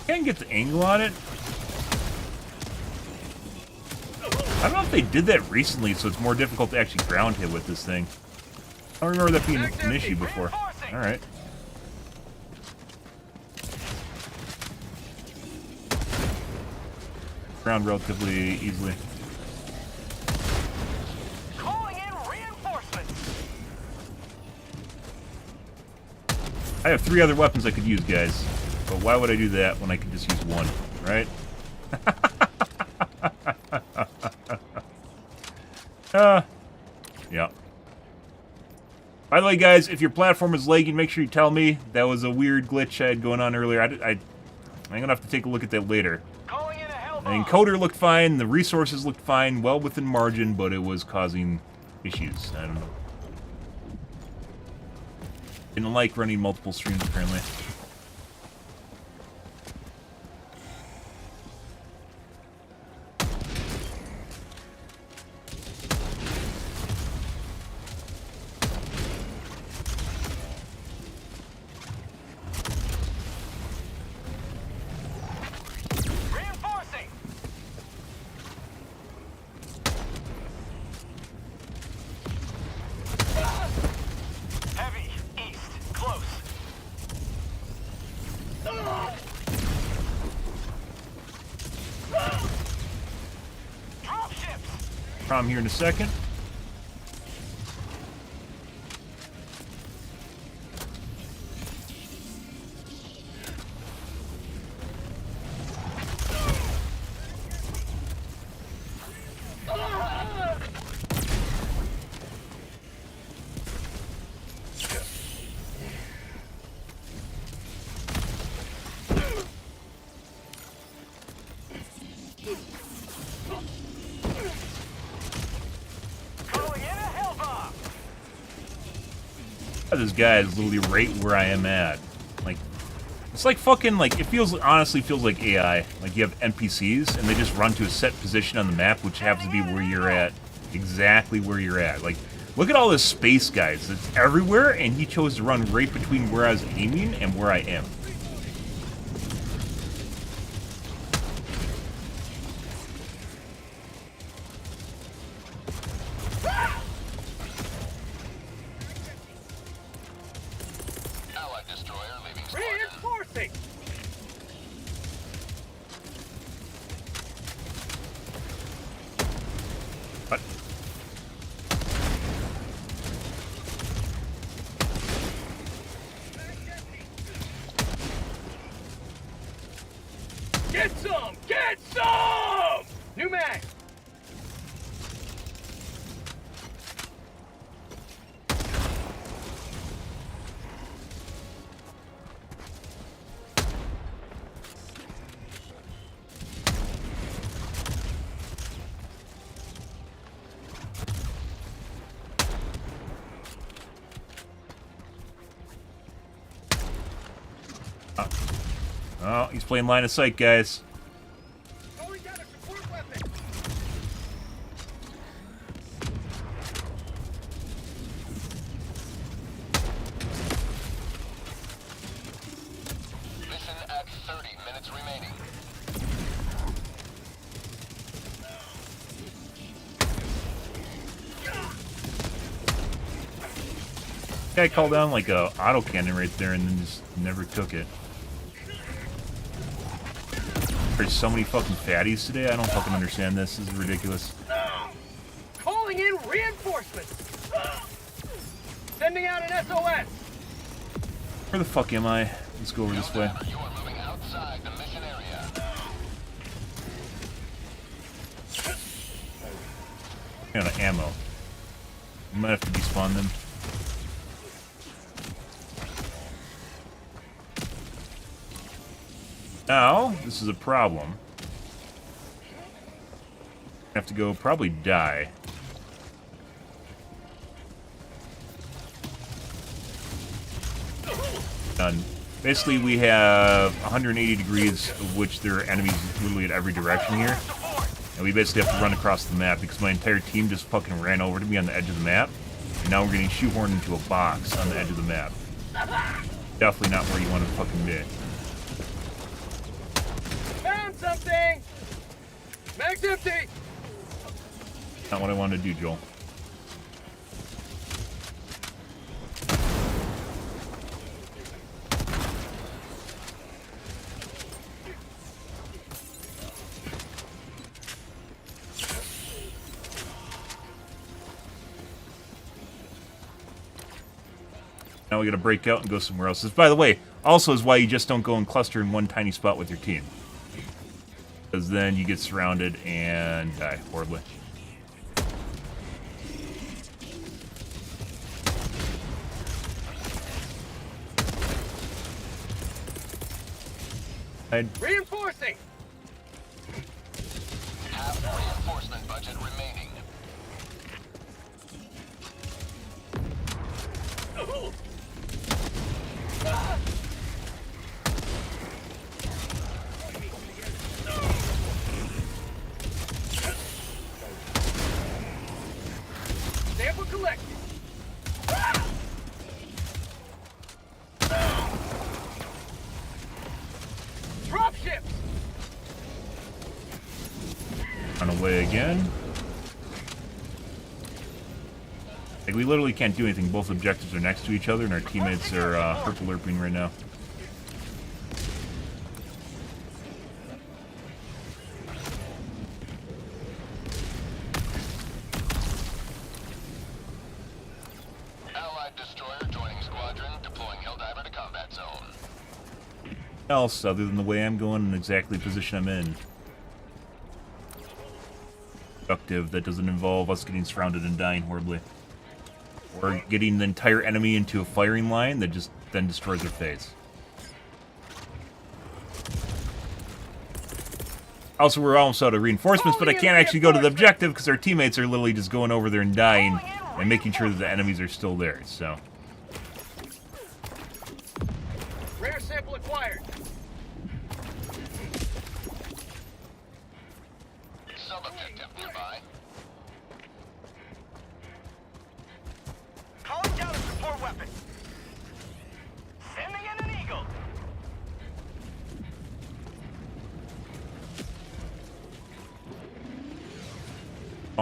A: Can't get the angle on it. I don't know if they did that recently, so it's more difficult to actually ground hit with this thing. I don't remember that being an issue before. Alright. Ground relatively easily.
F: Calling in reinforcements.
A: I have 3 other weapons I could use, guys. But why would I do that when I could just use one, right? Yeah. By the way, guys, if your platform is lagging, make sure you tell me. That was a weird glitch I had going on earlier. I'm gonna have to take a look at that later.
F: Calling in a Helldive.
A: The encoder looked fine, the resources looked fine, well within margin, but it was causing issues. I don't know. Didn't like running multiple streams, apparently.
F: Reinforcing. Heavy. East. Close. Drop ships.
A: Prom here in a second. This guy is literally right where I am at. Like, it's like fucking, like, it honestly feels like AI. Like, you have NPCs, and they just run to a set position on the map, which happens to be where you're at. Exactly where you're at. Like, look at all this space, guys. It's everywhere, and he chose to run right between where I was aiming and where I am.
F: Reinforcing!
A: What?
F: Get some! Get some! New mag!
A: Oh, he's playing line of sight, guys.
F: Going down a support weapon!
G: Mission at 30 minutes remaining.
A: Guy called down like a autocannon right there and then just never took it. There's so many fucking fatties today, I don't fucking understand this. This is ridiculous.
F: Calling in reinforcements! Sending out an SOS!
A: Where the fuck am I? Let's go over this way.
G: You are moving outside the mission area.
A: Out of ammo. You might have to despawn them. Now, this is a problem. I have to go probably die. Done. Basically, we have 180 degrees, of which there are enemies literally at every direction here. And we basically have to run across the map because my entire team just fucking ran over to me on the edge of the map. And now we're getting shoehorned into a box on the edge of the map. Definitely not where you want to fucking be.
F: Found something! Mag's empty!
A: Not what I wanted to do, Joel. Now we gotta break out and go somewhere else. This, by the way, also is why you just don't go and cluster in one tiny spot with your team. Because then you get surrounded and die horribly.
F: Reinforcing!
G: Half reinforcement budget remaining.
F: Sample collected. Drop ships.
A: Run away again. Like, we literally can't do anything. Both objectives are next to each other, and our teammates are herpalerping right now.
G: Allied destroyer joining squadron, deploying Helldiver to combat zone.
A: Else, other than the way I'm going and exactly the position I'm in. Productive that doesn't involve us getting surrounded and dying horribly. Or getting the entire enemy into a firing line that just then destroys their face. Also, we're almost out of reinforcements, but I can't actually go to the objective because our teammates are literally just going over there and dying and making sure that the enemies are still there, so.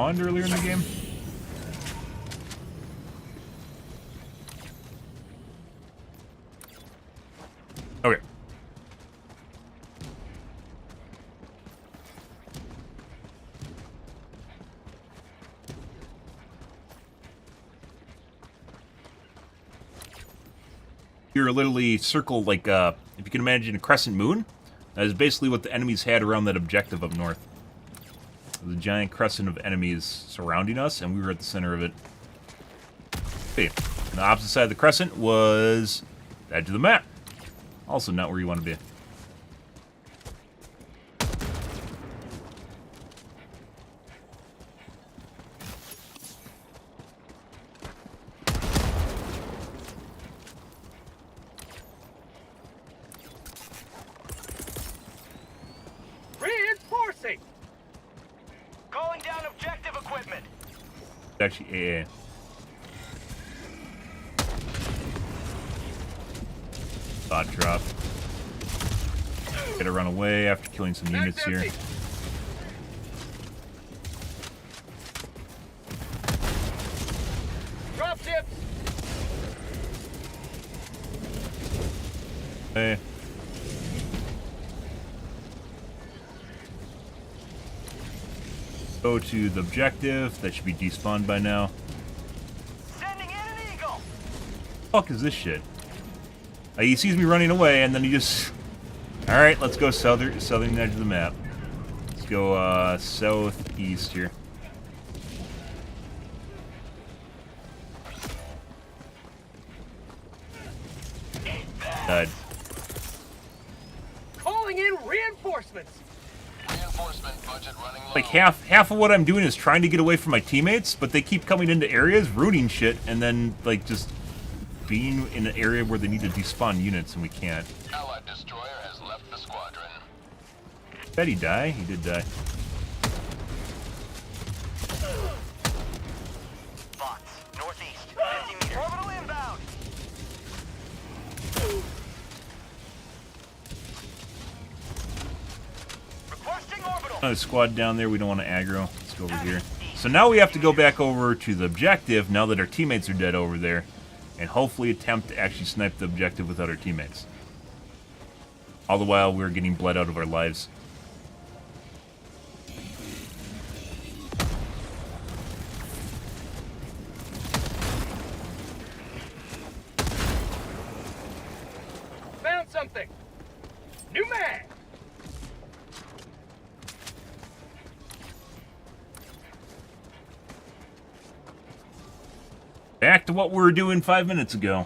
A: spawned earlier in the game. Okay. You're literally circled like, if you can imagine a crescent moon, that is basically what the enemies had around that objective up north. There's a giant crescent of enemies surrounding us, and we were at the center of it. Okay, on the opposite side of the crescent was the edge of the map. Also not where you want to be.
F: Reinforcing! Calling down objective equipment.
A: Actually, AA. Bot drop. Gotta run away after killing some units here.
F: Drop tips.
A: Okay. Go to the objective. That should be despawned by now.
F: Sending in an eagle.
A: Fuck is this shit? He sees me running away, and then he just... Alright, let's go southern edge of the map. Let's go southeast here. Died.
F: Calling in reinforcements.
G: Reinforcement budget running low.
A: Like half of what I'm doing is trying to get away from my teammates, but they keep coming into areas, ruining shit, and then like just being in an area where they need to despawn units, and we can't.
G: Allied destroyer has left the squadron.
A: Did he die? He did die.
F: Bots, northeast, 50 meters. Orbital inbound. Requesting orbital.
A: Another squad down there. We don't want to aggro. Let's go over here. So now we have to go back over to the objective now that our teammates are dead over there, and hopefully attempt to actually snipe the objective without our teammates. All the while we're getting bled out of our lives.
F: Found something. New mag.
A: Back to what we were doing 5 minutes ago.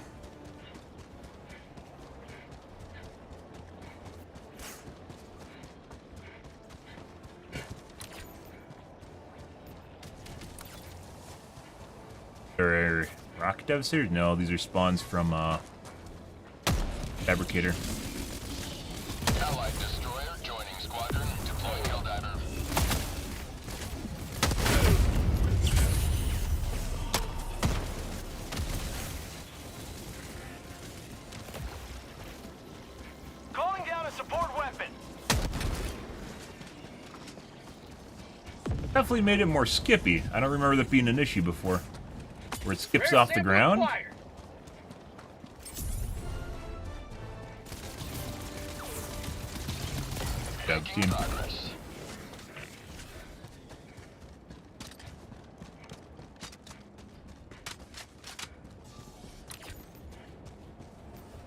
A: Are rocket devastators? No, these are spawns from Fabricator.
G: Allied destroyer joining squadron, deploying Helldiver.
F: Calling down a support weapon.
A: Definitely made it more skippy. I don't remember that being an issue before. Where it skips off the ground. Got the team.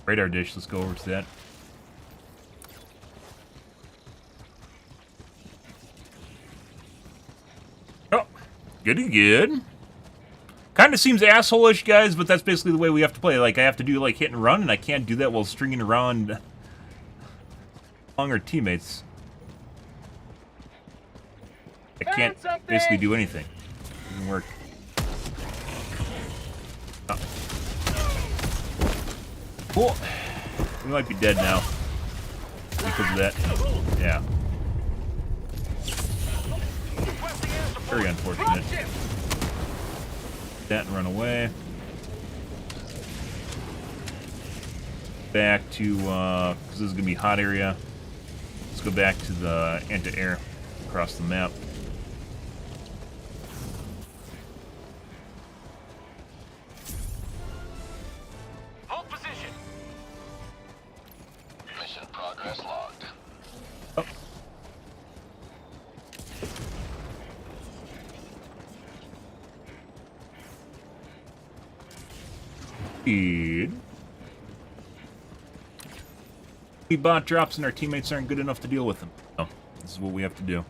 A: Radar dish, let's go over to that. Oh, goody good. Kind of seems asshole-ish, guys, but that's basically the way we have to play. Like, I have to do, like, hit and run, and I can't do that while stringing around among our teammates. I can't basically do anything. It doesn't work. Oh. Cool. We might be dead now. Because of that. Yeah. Very unfortunate. That and run away. Back to, because this is going to be a hot area. Let's go back to the anti-air across the map. Bot drops and our teammates aren't good enough to deal with them. Oh, this is what we have to do.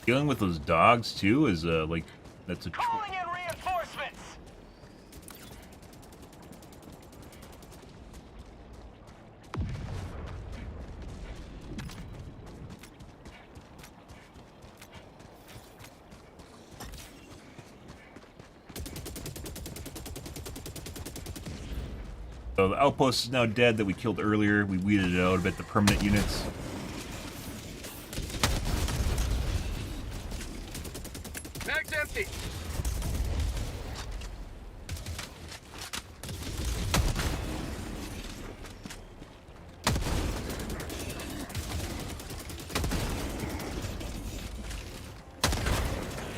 A: Dealing with those dogs too is like that's a
F: Calling in reinforcements.
A: So the outpost is now dead that we killed earlier. We weeded it out a bit, the permanent units.
F: Mag's empty.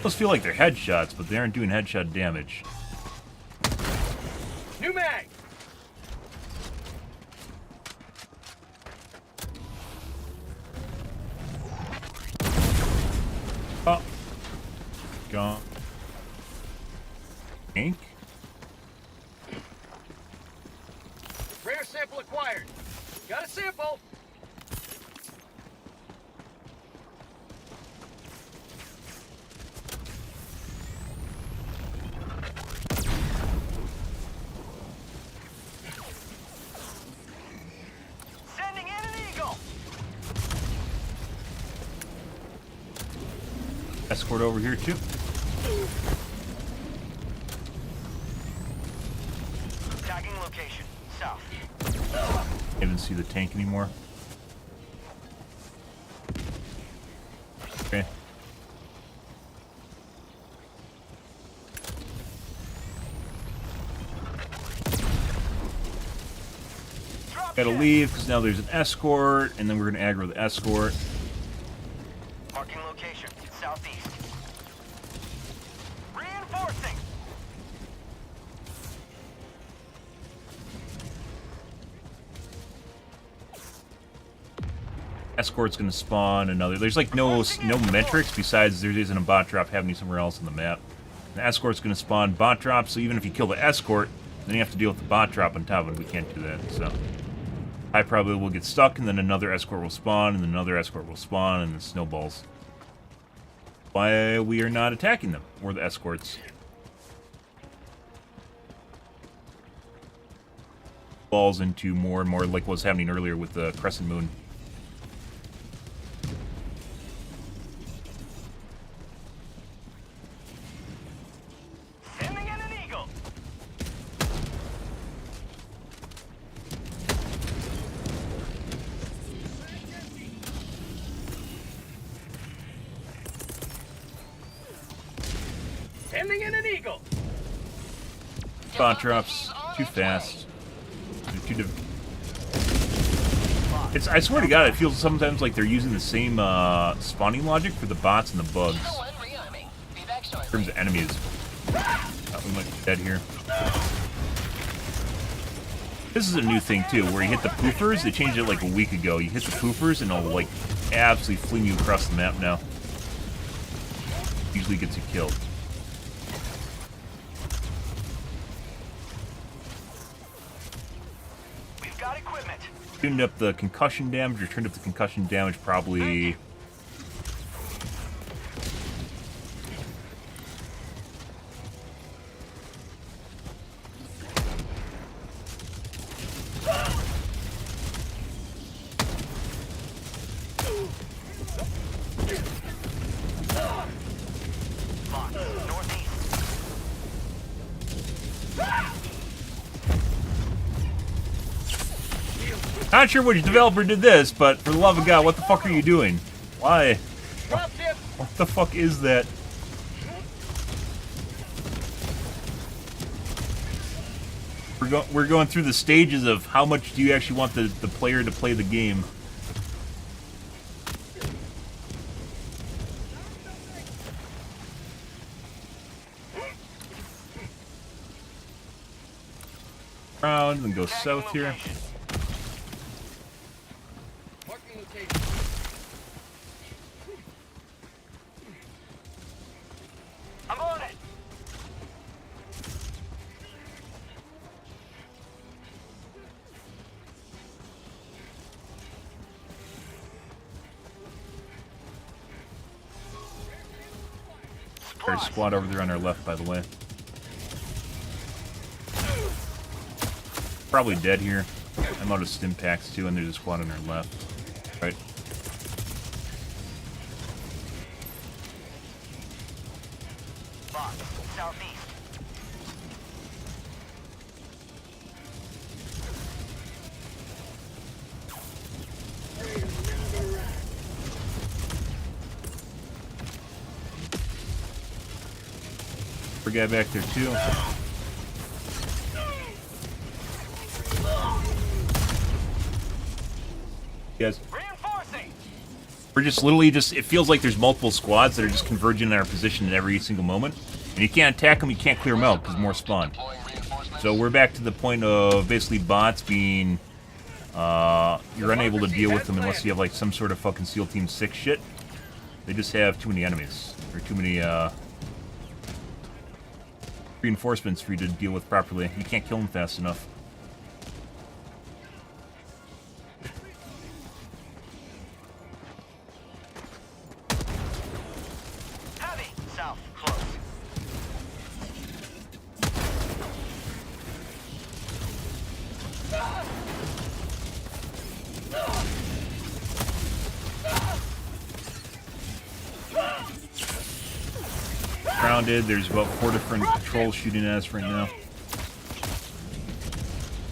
A: Those feel like they're headshots, but they aren't doing headshot damage.
F: New mag.
A: Oh. Gone. Ink?
F: Rare sample acquired. Got a sample. Sending in an eagle.
A: Escort over here too.
F: Tagging location. South.
A: Can't even see the tank anymore. Okay. Gotta leave because now there's an escort, and then we're gonna aggro the escort.
F: Marking location. Southeast. Reinforcing.
A: Escort's gonna spawn another. There's like no metrics besides there isn't a bot drop happening somewhere else on the map. The escort's gonna spawn bot drop, so even if you kill the escort, then you have to deal with the bot drop on top of it. We can't do that, so I probably will get stuck, and then another escort will spawn, and then another escort will spawn, and then snowballs. Why we are not attacking them, or the escorts. Balls into more and more like what was happening earlier with the Crescent Moon.
F: Sending in an eagle. Sending in an eagle.
A: Bot drops too fast. They're too it's, I swear to God, it feels sometimes like they're using the same spawning logic for the bots and the bugs. In terms of enemies. We might be dead here. This is a new thing too, where you hit the poofers. They changed it like a week ago. You hit the poofers and it'll like absolutely fling you across the map now. Usually gets you killed.
F: We've got equipment.
A: Tuned up the concussion damage, or turned up the concussion damage probably. Not sure which developer did this, but for the love of God, what the fuck are you doing? Why? What the fuck is that? We're going through the stages of how much do you actually want the player to play the game. Around and go south here.
F: I'm on it.
A: There's a squad over there on our left, by the way. Probably dead here. I'm out of stim packs too, and there's a squad on our left. Right.
F: Box, southeast.
A: We got back there too. Guys,
F: Reinforcing.
A: we're just literally it feels like there's multiple squads that are just converging in our position at every single moment. And you can't attack them, you can't clear them out because more spawn. So we're back to the point of basically bots being, you're unable to deal with them unless you have like some sort of fucking SEAL Team 6 shit. They just have too many enemies, or too many, reinforcements for you to deal with properly. You can't kill them fast enough.
F: Heavy, south, close.
A: Grounded. There's about 4 different patrols shooting at us right now.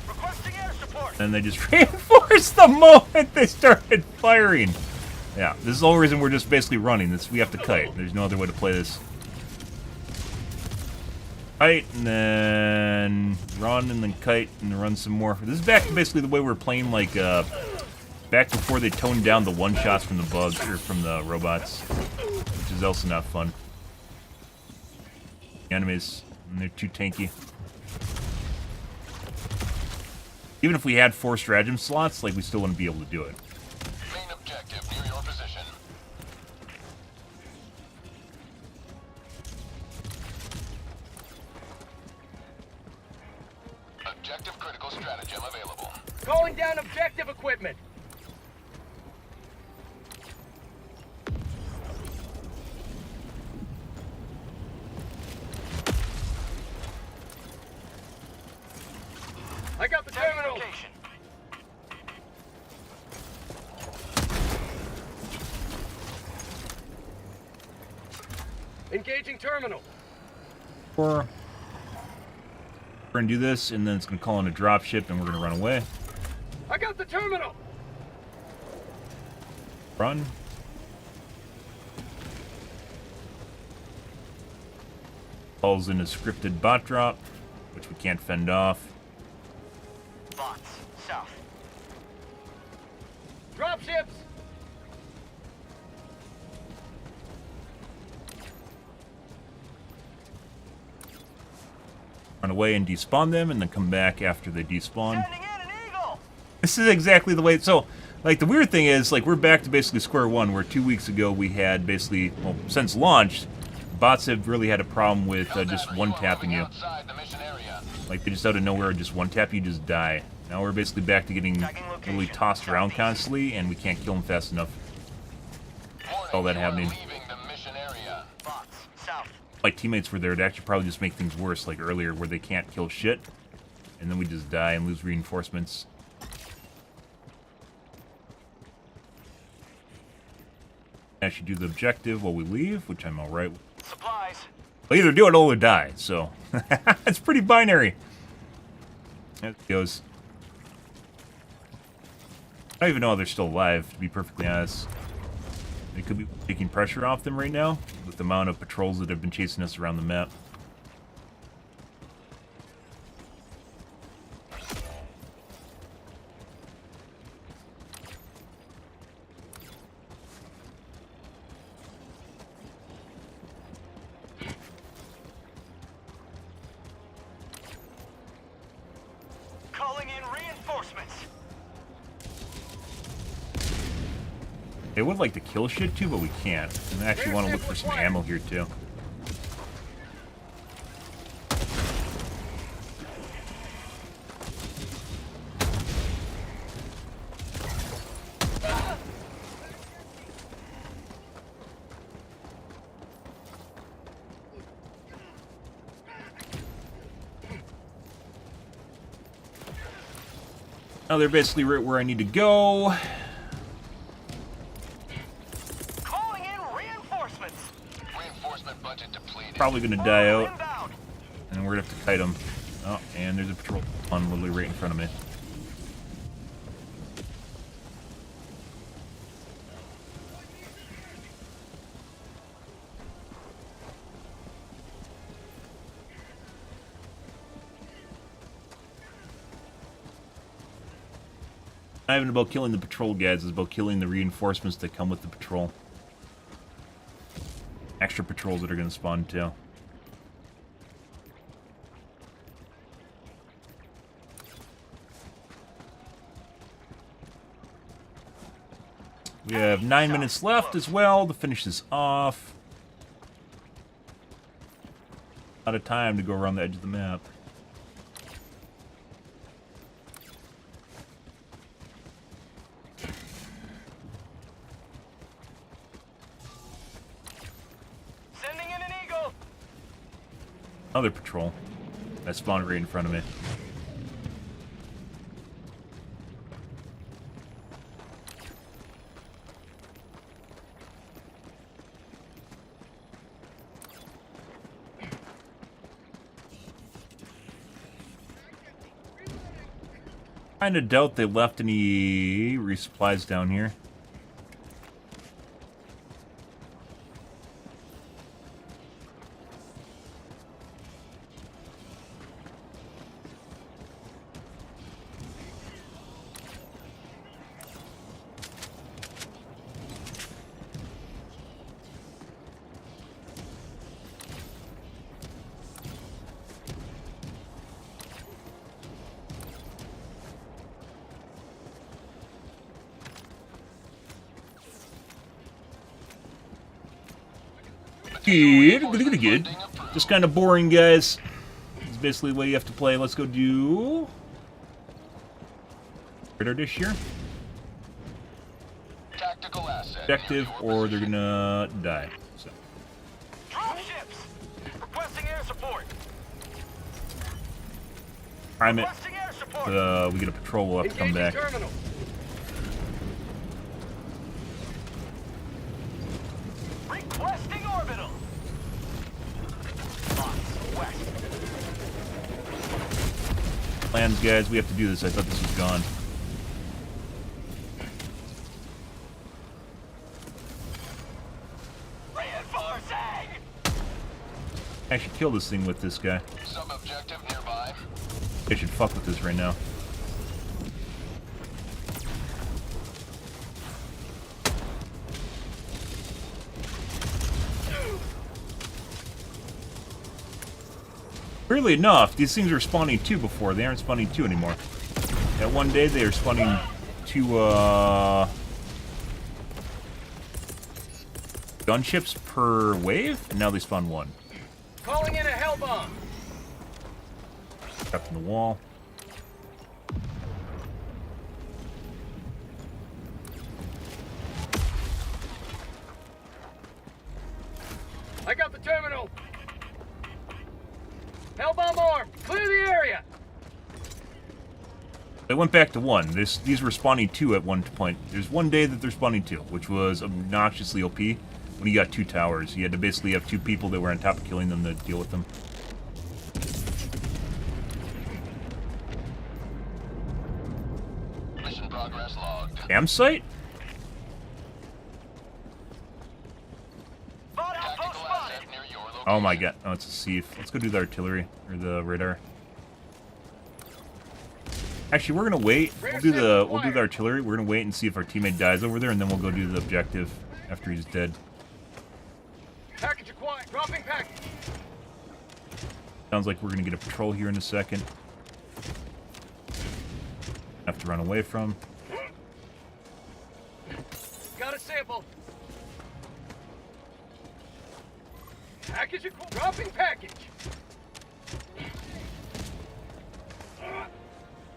F: Requesting air support.
A: And they just reinforced the moment they started firing. Yeah, this is the whole reason we're just basically running. We have to kite. There's no other way to play this. Kite, and then run, and then kite, and then run some more. This is back to basically the way we were playing, like, back before they toned down the one-shots from the bugs, or from the robots. Which is also not fun. The enemies, and they're too tanky. Even if we had 4 stratagem slots, like, we still wouldn't be able to do it.
G: Main objective near your position. Objective critical stratagem available.
F: Calling down objective equipment. I got the terminal. Engaging terminal.
A: We're gonna do this, and then it's gonna call in a dropship, and we're gonna run away.
F: I got the terminal.
A: Run. Calls in a scripted bot drop, which we can't fend off.
F: Bots, south. Dropships.
A: Run away and despawn them, and then come back after they despawn.
F: Sending in an eagle.
A: This is exactly the way. So, like, the weird thing is, like, we're back to basically square one, where 2 weeks ago we had basically, well, since launch, bots have really had a problem with just one-tapping you. Like, they just out of nowhere just one-tap you, just die. Now we're basically back to getting really tossed around constantly, and we can't kill them fast enough. All that happening.
F: Bots, south.
A: My teammates were there to actually probably just make things worse, like earlier, where they can't kill shit, and then we just die and lose reinforcements. Actually do the objective while we leave, which I'm alright with.
F: Supplies.
A: I'll either do it or die, so it's pretty binary. There it goes. I don't even know how they're still alive, to be perfectly honest. They could be taking pressure off them right now, with the amount of patrols that have been chasing us around the map.
F: reinforcements.
A: I would like to kill shit too, but we can't. And I actually want to look for some ammo here too. Oh, they're basically right where I need to go.
F: Calling in reinforcements.
G: Reinforcement budget depleted.
A: Probably gonna die out.
F: Inbound.
A: And we're gonna have to kite them. Oh, and there's a patrol on literally right in front of me. Not even about killing the patrol guys, it's about killing the reinforcements that come with the patrol. Extra patrols that are gonna spawn too. We have 9 minutes left as well to finish this off. Out of time to go around the edge of the map.
F: Sending in an eagle.
A: Another patrol. That spawned right in front of me. Kinda doubt they left any resupplies down here. Good. Just kind of boring, guys. It's basically the way you have to play. Let's go do radar dish here.
G: Tactical asset.
A: Objective, or they're gonna die. So.
F: Drop ships. Requesting air support.
A: Prime it.
F: Requesting air support.
A: We get a patrol. We'll have to come back.
F: Terminal. Requesting orbital.
A: Plans, guys. We have to do this. I thought this was gone.
F: Reinforcing.
A: I should kill this thing with this guy.
G: Sub-objective nearby.
A: I should fuck with this right now. Weirdly enough, these things were spawning 2 before. They aren't spawning 2 anymore. That one day they were spawning 2 gunships per wave, and now they spawn 1.
F: Calling in a hell bomb.
A: Trapped in the wall.
F: I got the terminal. Hellbomb arm. Clear the area.
A: They went back to 1. These were spawning 2 at one point. There's one day that they're spawning 2, which was obnoxiously OP. When you got 2 towers, you had to basically have 2 people that were on top of killing them to deal with them.
G: Mission progress logged.
A: Campsite?
G: Tactical asset near your location.
A: Oh my god. Oh, it's a sieve. Let's go do the artillery, or the radar. Actually, we're gonna wait. We'll do the artillery. We're gonna wait and see if our teammate dies over there, and then we'll go do the objective after he's dead.
F: Package acquired. Dropping package.
A: Sounds like we're gonna get a patrol here in a second. have to run away from.
F: Got a sample. Package dropping package.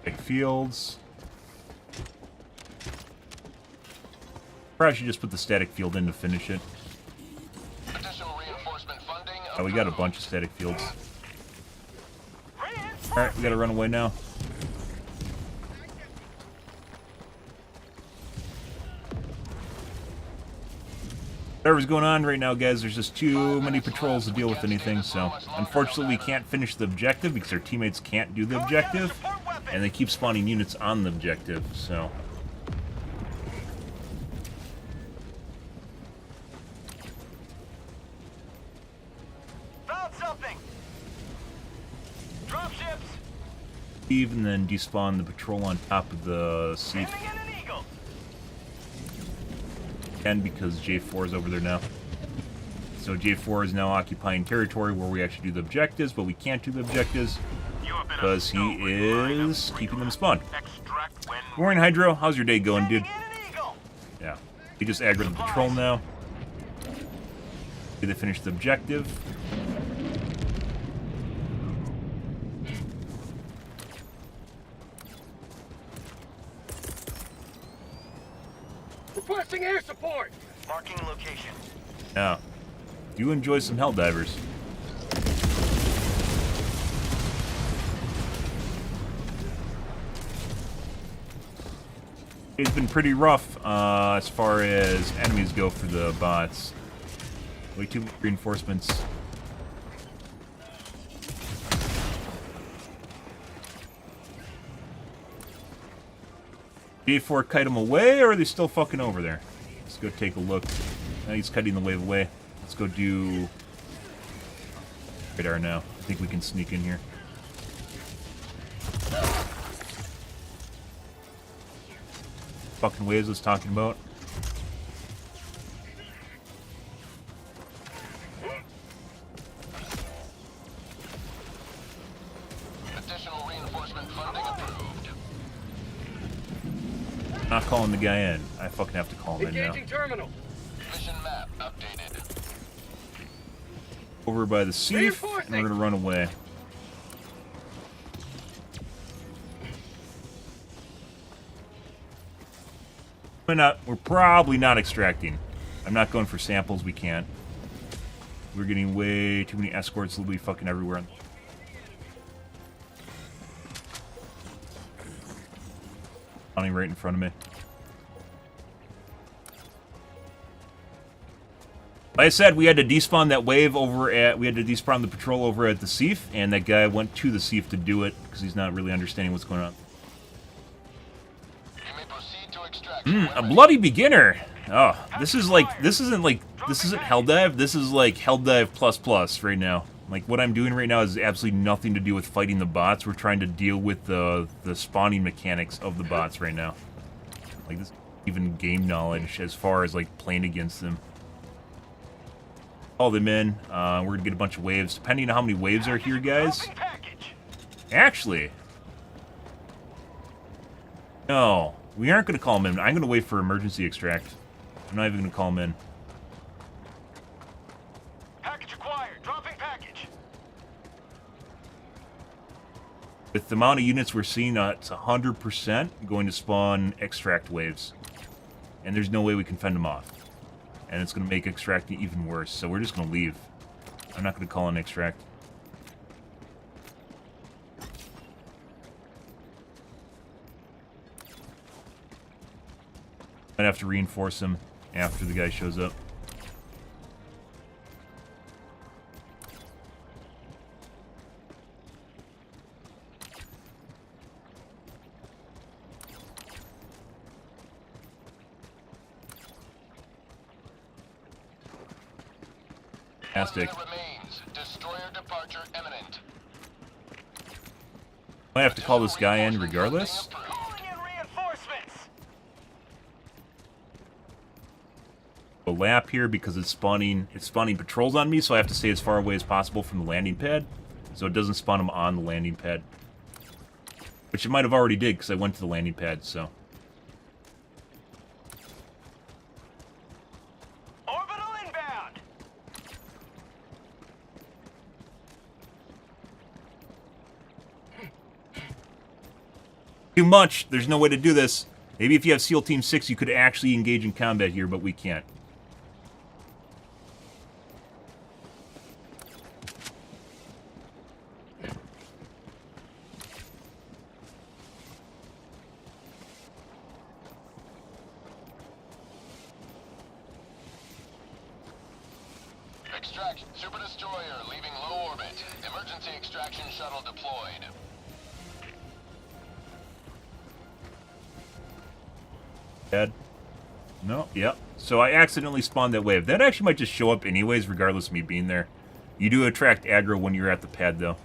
A: Big fields. Probably should just put the static field in to finish it.
G: Additional reinforcement funding.
A: Oh, we got a bunch of static fields. Alright, we gotta run away now. Whatever's going on right now, guys, there's just too many patrols to deal with anything, so unfortunately we can't finish the objective because our teammates can't do the objective, and they keep spawning units on the objective, so...
F: Found something. Dropships.
A: Leave and then despawn the patrol on top of the sea. And because J4 is over there now. So J4 is now occupying territory where we actually do the objectives, but we can't do the objectives because he is keeping them spawned. Morning, Hydro. How's your day going, dude? Yeah. He just aggroed the patrol now. They finished the objective.
F: Requesting air support. Marking location.
A: Now, do you enjoy some Helldivers? It's been pretty rough as far as enemies go for the bots. Way too many reinforcements. J4 kite him away, or are they still fucking over there? Let's go take a look. Now he's kiting the wave away. Let's go do radar now. I think we can sneak in here. Fucking waves I was talking about.
G: Additional reinforcement funding approved.
A: Not calling the guy in. I fucking have to call him in now.
F: Engaging terminal.
G: Mission map updated.
A: Over by the Seaf, and we're gonna run away. We're probably not extracting. I'm not going for samples, we can't. We're getting way too many escorts, they'll be fucking everywhere. Spawning right in front of me. Like I said, we had to despawn that wave over at... We had to despawn the patrol over at the Seaf, and that guy went to the Seaf to do it, because he's not really understanding what's going on. A bloody beginner! Oh, this is like... This isn't Helldive, this is like Helldive ++ right now. Like, what I'm doing right now is absolutely nothing to do with fighting the bots. We're trying to deal with the spawning mechanics of the bots right now. Like, this even game knowledge as far as, like, playing against them. Call them in. We're gonna get a bunch of waves. Depending on how many waves are here, guys. Actually... No. We aren't gonna call them in. I'm gonna wait for emergency extract. I'm not even gonna call them in.
F: Package acquired. Dropping package.
A: With the amount of units we're seeing, it's 100% going to spawn extract waves. And there's no way we can fend them off. And it's going to make extracting even worse, so we're just going to leave. I'm not going to call in extract. Might have to reinforce him after the guy shows up. Fantastic.
G: Destroyer departure imminent.
A: I have to call this guy in regardless. A lap here because it's spawning patrols on me, so I have to stay as far away as possible from the landing pad, so it doesn't spawn them on the landing pad. Which it might have already did, because I went to the landing pad, so...
F: Orbital inbound!
A: Too much! There's no way to do this. Maybe if you have SEAL Team 6, you could actually engage in combat here, but we can't.
G: Extraction. Super Destroyer leaving low orbit. Emergency extraction shuttle deployed.
A: Dead. No, yep. So I accidentally spawned that wave. That actually might just show up anyways, regardless of me being there. You do attract aggro when you're at the pad, though.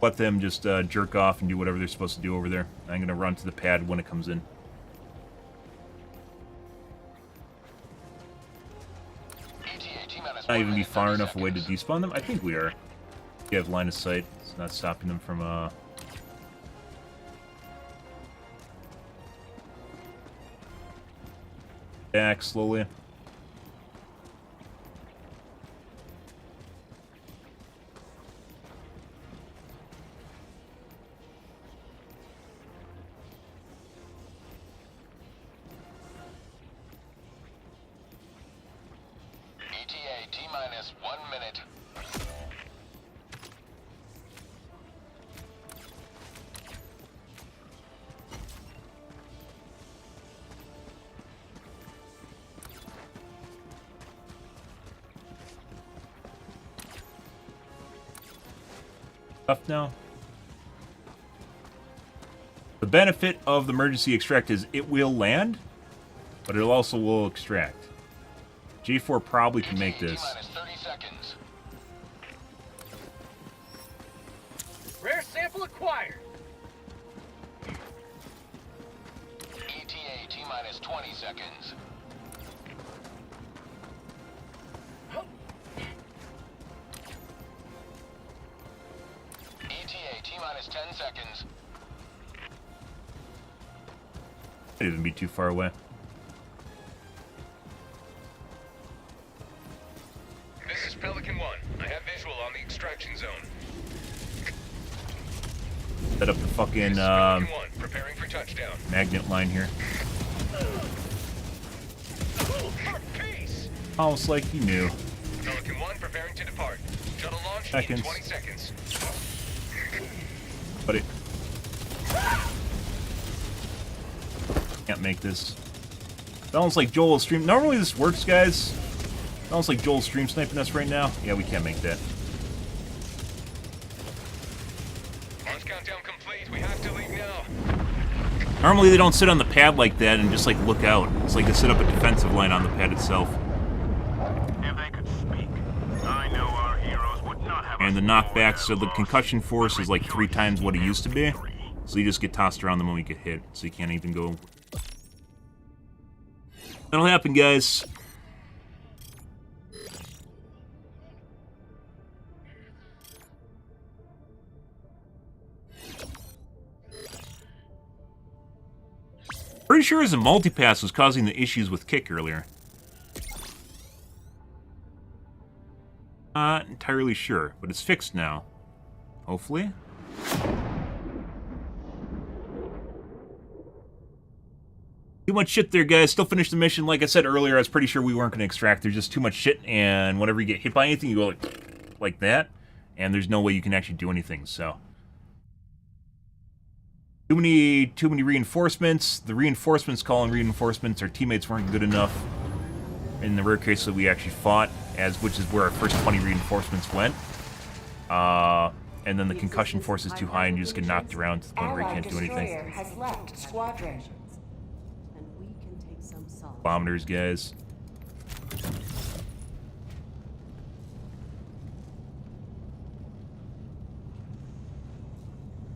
A: Let them just jerk off and do whatever they're supposed to do over there. I'm going to run to the pad when it comes in. Not even be far enough away to despawn them? I think we are. You have line of sight. It's not stopping them from, back slowly.
G: ETA T-minus 1 minute.
A: Up now. The benefit of the emergency extract is it will land, but it also will extract. J4 probably can make this.
G: T-minus 30 seconds.
F: Rare sample acquired!
G: ETA T-minus 20 seconds. ETA T-minus 10 seconds.
A: It'd even be too far away.
G: This is Pelican 1. I have visual on the extraction zone.
A: Set up the fucking
G: Pelican 1, preparing for touchdown.
A: magnet line here.
F: Peace!
A: Almost like you knew.
G: Pelican 1 preparing to depart. Shuttle launch
A: Seconds.
G: in 20 seconds.
A: But it can't make this. Sounds like Joel is stream. Normally this works, guys. Sounds like Joel's stream sniping us right now. Yeah, we can't make that.
G: Launch countdown complete. We have to leave now.
A: Normally they don't sit on the pad like that and just like look out. It's like they set up a defensive line on the pad itself.
E: If they could speak, I know our heroes would not have.
A: And the knockback, so the concussion force is like 3 times what it used to be. So you just get tossed around the moment you get hit. So you can't even go. That'll happen, guys. Pretty sure his multipass was causing the issues with kick earlier. Not entirely sure, but it's fixed now. Hopefully. Too much shit there, guys. Still finished the mission. Like I said earlier, I was pretty sure we weren't going to extract. There's just too much shit, and whenever you get hit by anything, you go like that, and there's no way you can actually do anything, so... Too many reinforcements. The reinforcements calling reinforcements. Our teammates weren't good enough. In the rare case that we actually fought, which is where our first 20 reinforcements went. And then the concussion force is too high and you just get knocked around to the point where you can't do anything.
D: Has left squadron.
I: And we can take some solace.
A: Kilometers, guys.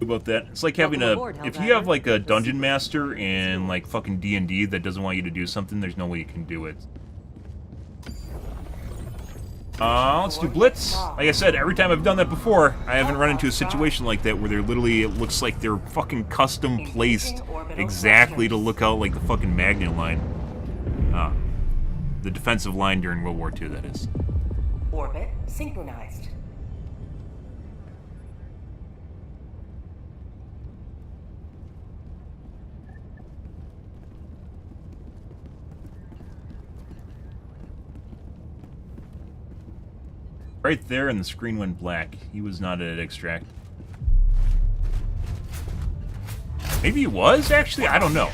A: About that. It's like having if you have like a dungeon master in like fucking D&D that doesn't want you to do something, there's no way you can do it. Let's do Blitz. Like I said, every time I've done that before, I haven't run into a situation like that where they're literally, it looks like they're fucking custom placed exactly to look out like the fucking Magnet line. The defensive line during World War II, that is.
D: Orbit synchronized.
A: Right there, and the screen went black. He was not at extract. Maybe he was, actually? I don't know.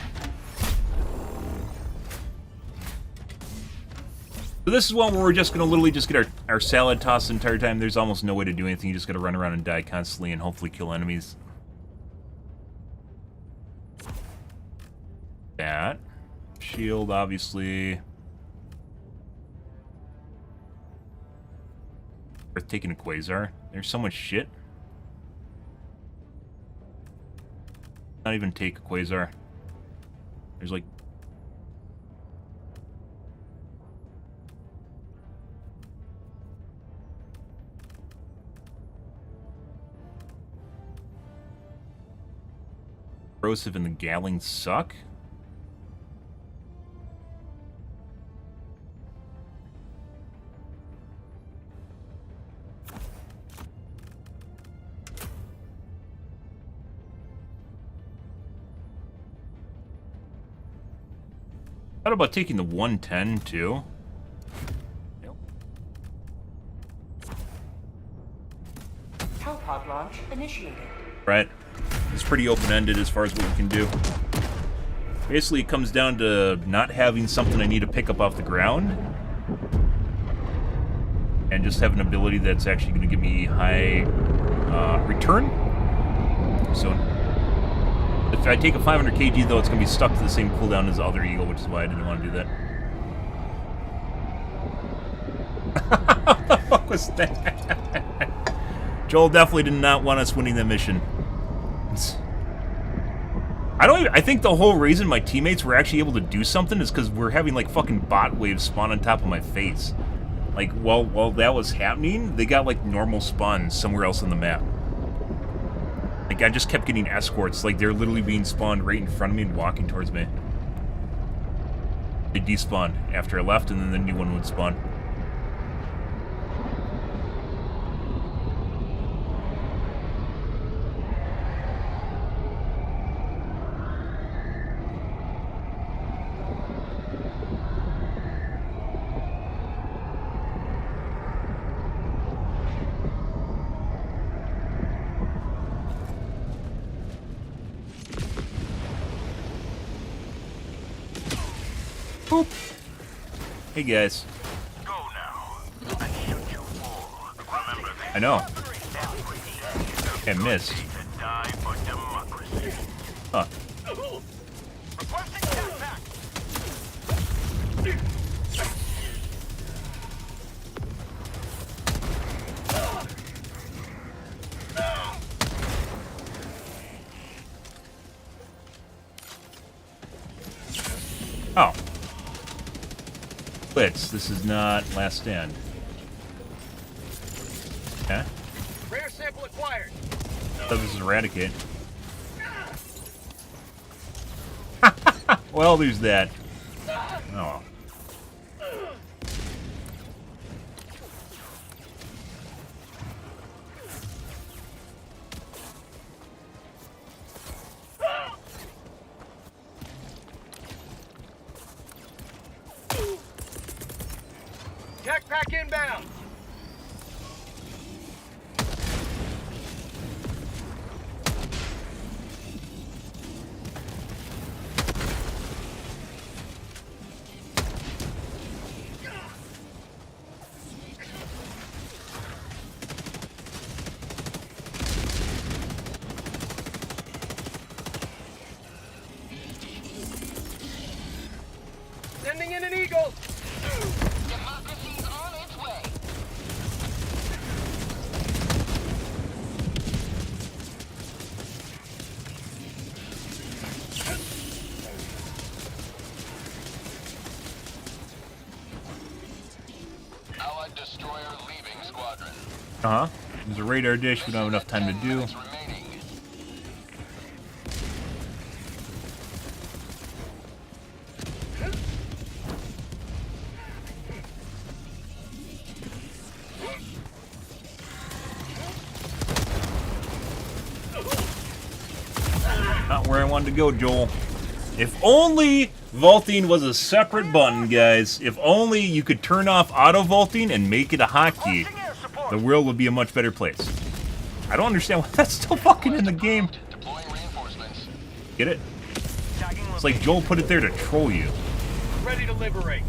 A: So this is one where we're just going to literally just get our salad tossed the entire time. There's almost no way to do anything. You just got to run around and die constantly and hopefully kill enemies. That. Shield, obviously. Worth taking a Quasar. There's so much shit. Not even take a Quasar. There's like... Corrosive and the Galling suck? How about taking the 110 too? Yep.
D: Hellpod launch initiated.
A: Right. It's pretty open-ended as far as what we can do. Basically, it comes down to not having something I need to pick up off the ground. And just have an ability that's actually going to give me high return. So, if I take a 500 kg, though, it's going to be stuck to the same cooldown as the other Eagle, which is why I didn't want to do that. What the fuck was that? Joel definitely did not want us winning that mission. I think the whole reason my teammates were actually able to do something is because we're having, like, fucking bot waves spawn on top of my face. Like, while that was happening, they got, like, normal spawns somewhere else on the map. Like, I just kept getting escorts. Like, they're literally being spawned right in front of me and walking towards me. They despawned after I left, and then the new one would spawn. Boop. Hey guys.
E: Go now. And shoot you all. Remember this.
A: I know. I missed.
E: To die for democracy.
A: Huh.
E: Requesting jetpack.
A: Oh. Blitz, this is not Last Stand. Okay.
F: Rare sample acquired.
A: So this is Eradicate. Well, there's that. Oh.
F: Jetpack inbound. Sending in an Eagle.
G: Democracy's on its way. Allied destroyer leaving squadron.
A: Uh-huh. There's a radar dish we don't have enough time to do.
G: Minutes remaining.
A: Not where I wanted to go, Joel. If only vaulting was a separate button, guys. If only you could turn off auto vaulting and make it a hotkey, the world would be a much better place. I don't understand why that's still fucking in the game.
G: Deploying reinforcements.
A: Get it? It's like Joel put it there to troll you.
F: Ready to liberate.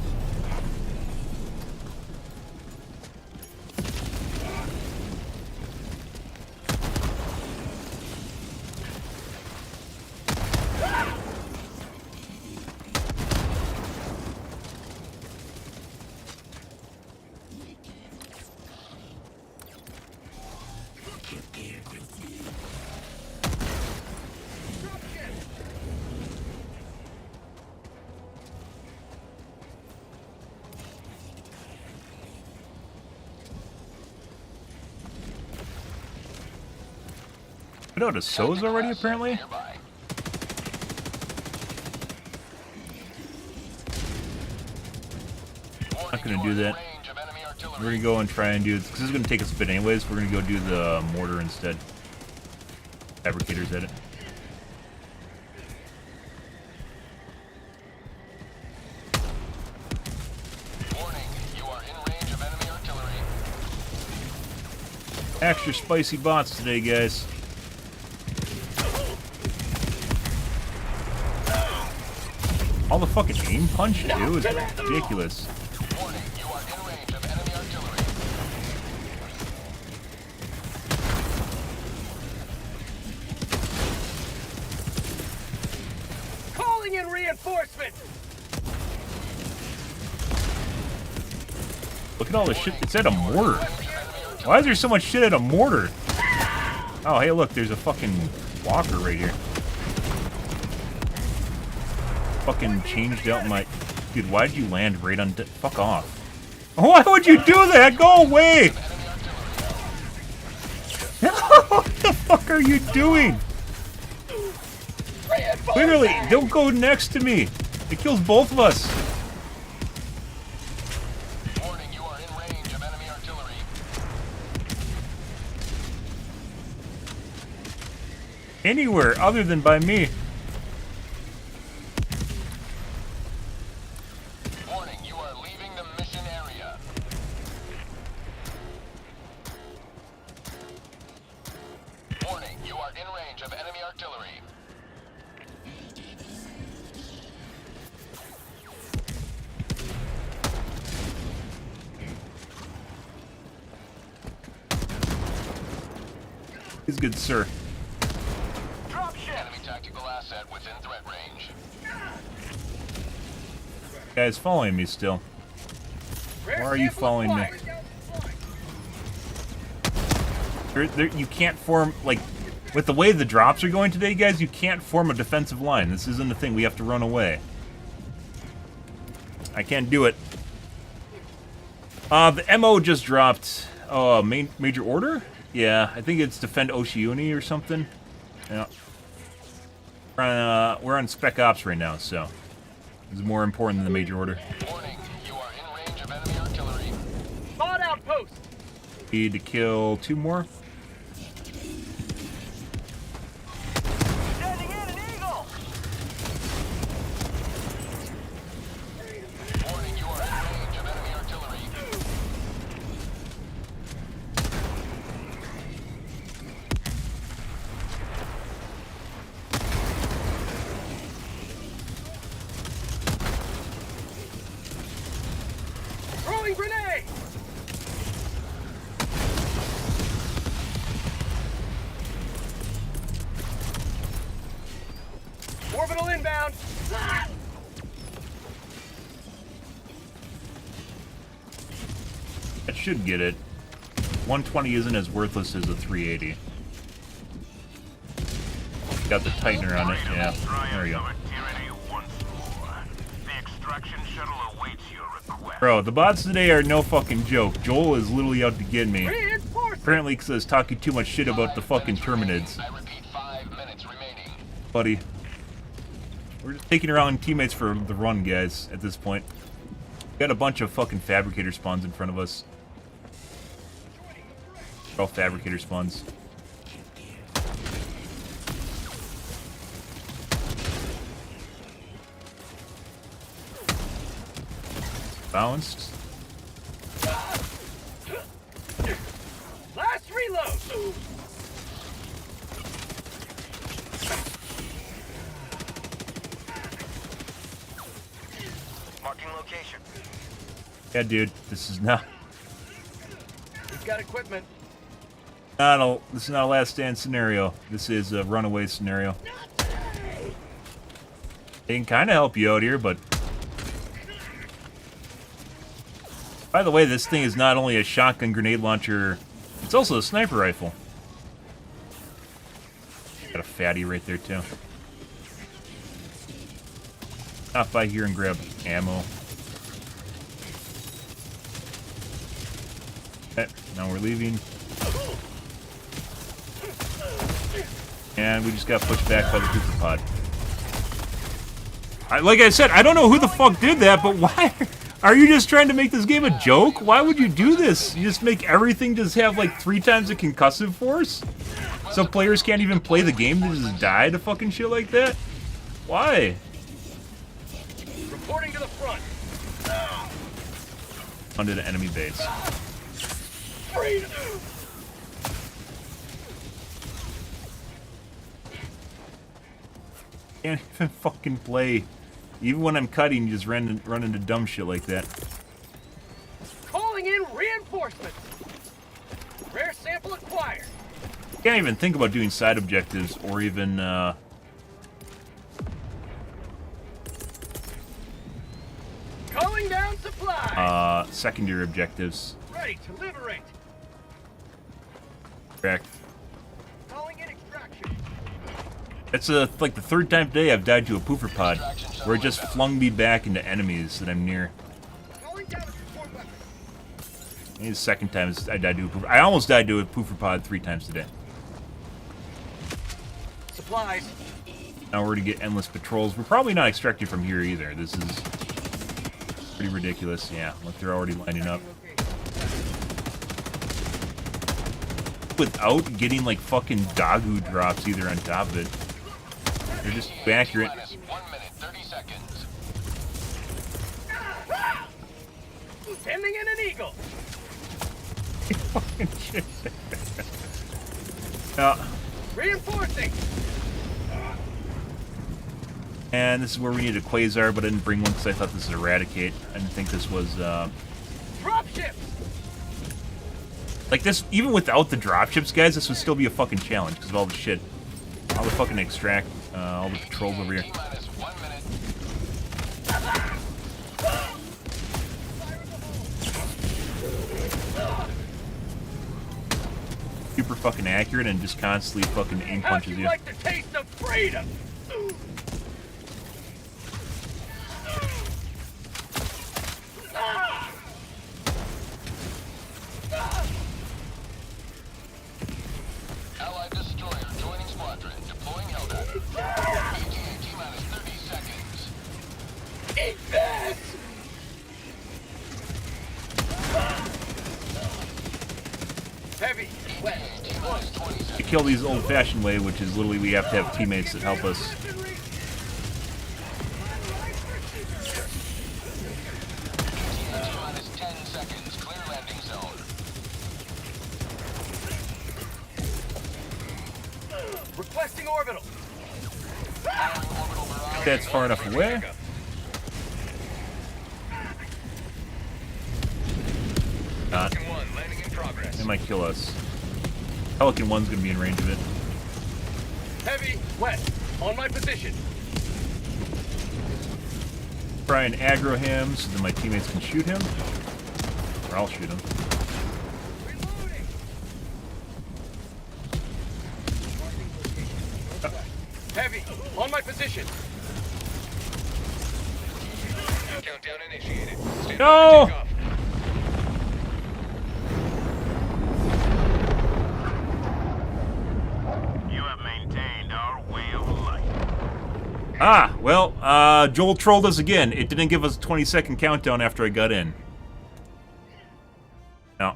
A: I know to so's already, apparently.
G: Nearby.
A: Not gonna do that.
G: Range of enemy artillery.
A: We're gonna go and try and do this, because this is gonna take us a bit anyways. We're gonna go do the mortar instead. Fabricators at it.
G: Warning, you are in range of enemy artillery.
A: Extra spicy bots today, guys. All the fucking aim punch, dude, is ridiculous.
G: Warning, you are in range of enemy artillery.
F: Calling in reinforcements.
A: Look at all the shit. It's at a mortar. Why is there so much shit at a mortar? Oh, hey, look, there's a fucking walker right here. Fucking changed out my... Dude, why'd you land right on... Fuck off. Why would you do that? Go away! What the fuck are you doing? Literally, don't go next to me. It kills both of us.
G: Warning, you are in range of enemy artillery.
A: Anywhere other than by me.
G: Warning, you are leaving the mission area. Warning, you are in range of enemy artillery.
A: He's good, sir.
G: Enemy tactical asset within threat range.
A: Guy's following me still. Why are you following me? You can't form, like, with the way the drops are going today, guys, you can't form a defensive line. This isn't a thing. We have to run away. I can't do it. The MO just dropped. Oh, major order? Yeah, I think it's defend Oshiuni or something. Yeah. We're on Spec Ops right now, so this is more important than the major order.
G: Warning, you are in range of enemy artillery.
F: Bot outpost.
A: Need to kill 2 more.
F: Sending in an eagle.
G: Warning, you are in range of enemy artillery.
F: Throwing grenade. Orbital inbound.
A: That should get it. 120 isn't as worthless as a 380. Got the tightener on it, yeah. There we go.
E: Tyranny once more. The extraction shuttle awaits your request.
A: Bro, the bots today are no fucking joke. Joel is literally out to get me. Apparently because I was talking too much shit about the fucking Terminids.
G: I repeat, 5 minutes remaining.
A: Buddy. We're just taking around teammates for the run, guys, at this point. Got a bunch of fucking fabricator spawns in front of us. They're all fabricator spawns. Balanced.
F: Last reload. Marking location.
A: Yeah, dude, this is not.
F: We've got equipment.
A: This is not a last stand scenario. This is a runaway scenario. They can kind of help you out here, but. By the way, this thing is not only a shotgun grenade launcher, it's also a sniper rifle. Got a fatty right there, too. Stop by here and grab ammo. Okay, now we're leaving. And we just got pushed back by the Cooper pod. Like I said, I don't know who the fuck did that, but why? Are you just trying to make this game a joke? Why would you do this? You just make everything just have like 3 times the concussive force? So players can't even play the game, they just die to fucking shit like that? Why?
F: Reporting to the front.
A: Under the enemy base. Can't even fucking play. Even when I'm cutting, you just run into dumb shit like that.
F: Calling in reinforcements. Rare sample acquired.
A: Can't even think about doing side objectives or even
F: Calling down supplies.
A: secondary objectives.
F: Ready to liberate.
A: Correct.
F: Calling in extraction.
A: It's like the 3rd time today I've died to a poofer pod, where it just flung me back into enemies that I'm near.
F: Calling down a support weapon.
A: Maybe the 2nd time I died to a poofer. I almost died to a poofer pod 3 times today.
F: Supplies.
A: Now we're to get endless patrols. We're probably not extracting from here either. This is pretty ridiculous. Yeah, look, they're already lining up. Without getting like fucking Dagu drops either on top of it. They're just too accurate.
G: 1 minute, 30 seconds.
F: Sending in an eagle.
A: Fucking shit.
F: Reinforcing.
A: And this is where we need a quasar, but I didn't bring one because I thought this was eradicate. I didn't think this was
F: Dropships.
A: like this. Even without the dropships, guys, this would still be a fucking challenge because of all the shit, all the fucking extract, all the patrols over here.
G: T-minus 1 minute.
A: Super fucking accurate and just constantly fucking aim
F: How'd
A: punches
F: you
A: you.
F: like the taste of freedom?
G: Allied destroyer joining squadron. Deploying Helldive. ETA T-minus 30 seconds.
F: Eat this! Heavy, wet,
G: T-minus 20
A: To
G: seconds.
A: kill these old-fashioned way, which is literally we have to have teammates that help us.
G: T-minus 10 seconds. Clear landing zone.
F: requesting orbital.
A: That's far enough away. Not. They might kill us. Pelican 1's gonna be in range of it.
F: Heavy, wet, on my position.
A: Try and aggro him so that my teammates can shoot him. Or I'll shoot him.
F: Reloading. Heavy, on my position.
G: Countdown initiated. Stand
A: No!
G: by for takeoff.
E: You have maintained our way of life.
A: Ah, well, Joel trolled us again. It didn't give us a 20-second countdown after I got in. No.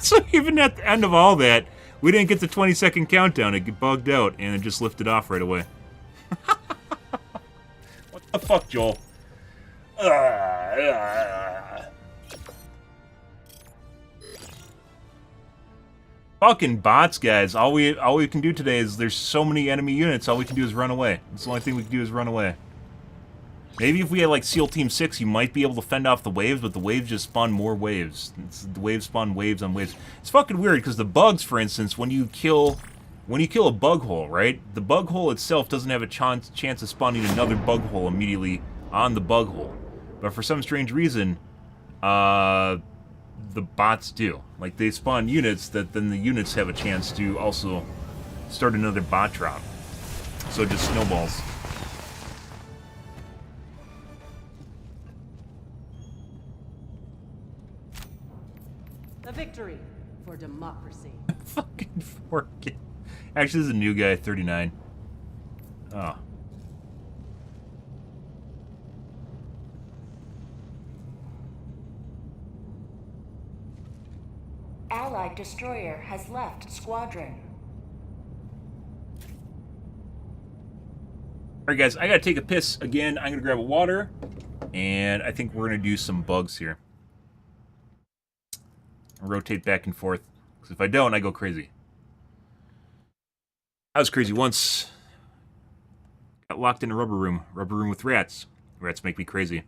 A: So even at the end of all that, we didn't get the 20-second countdown. It bugged out, and it just lifted off right away. What the fuck, Joel? Fucking bots, guys. All we can do today is there's so many enemy units, all we can do is run away. That's the only thing we can do is run away. Maybe if we had, like, SEAL Team 6, you might be able to fend off the waves, but the waves just spawn more waves. The waves spawn waves on waves. It's fucking weird, because the bugs, for instance, when you kill a bug hole, right? The bug hole itself doesn't have a chance of spawning another bug hole immediately on the bug hole. But for some strange reason, the bots do. Like, they spawn units that then the units have a chance to also start another bot drop. So it just snowballs.
I: A victory for democracy.
A: Fucking fork it. Actually, this is a new guy, 39. Oh.
D: Allied destroyer has left squadron.
A: Alright guys, I gotta take a piss again. I'm gonna grab a water. And I think we're gonna do some bugs here. Rotate back and forth. Because if I don't, I go crazy. I was crazy once. Got locked in a rubber room. Rubber room with rats. Rats make me crazy.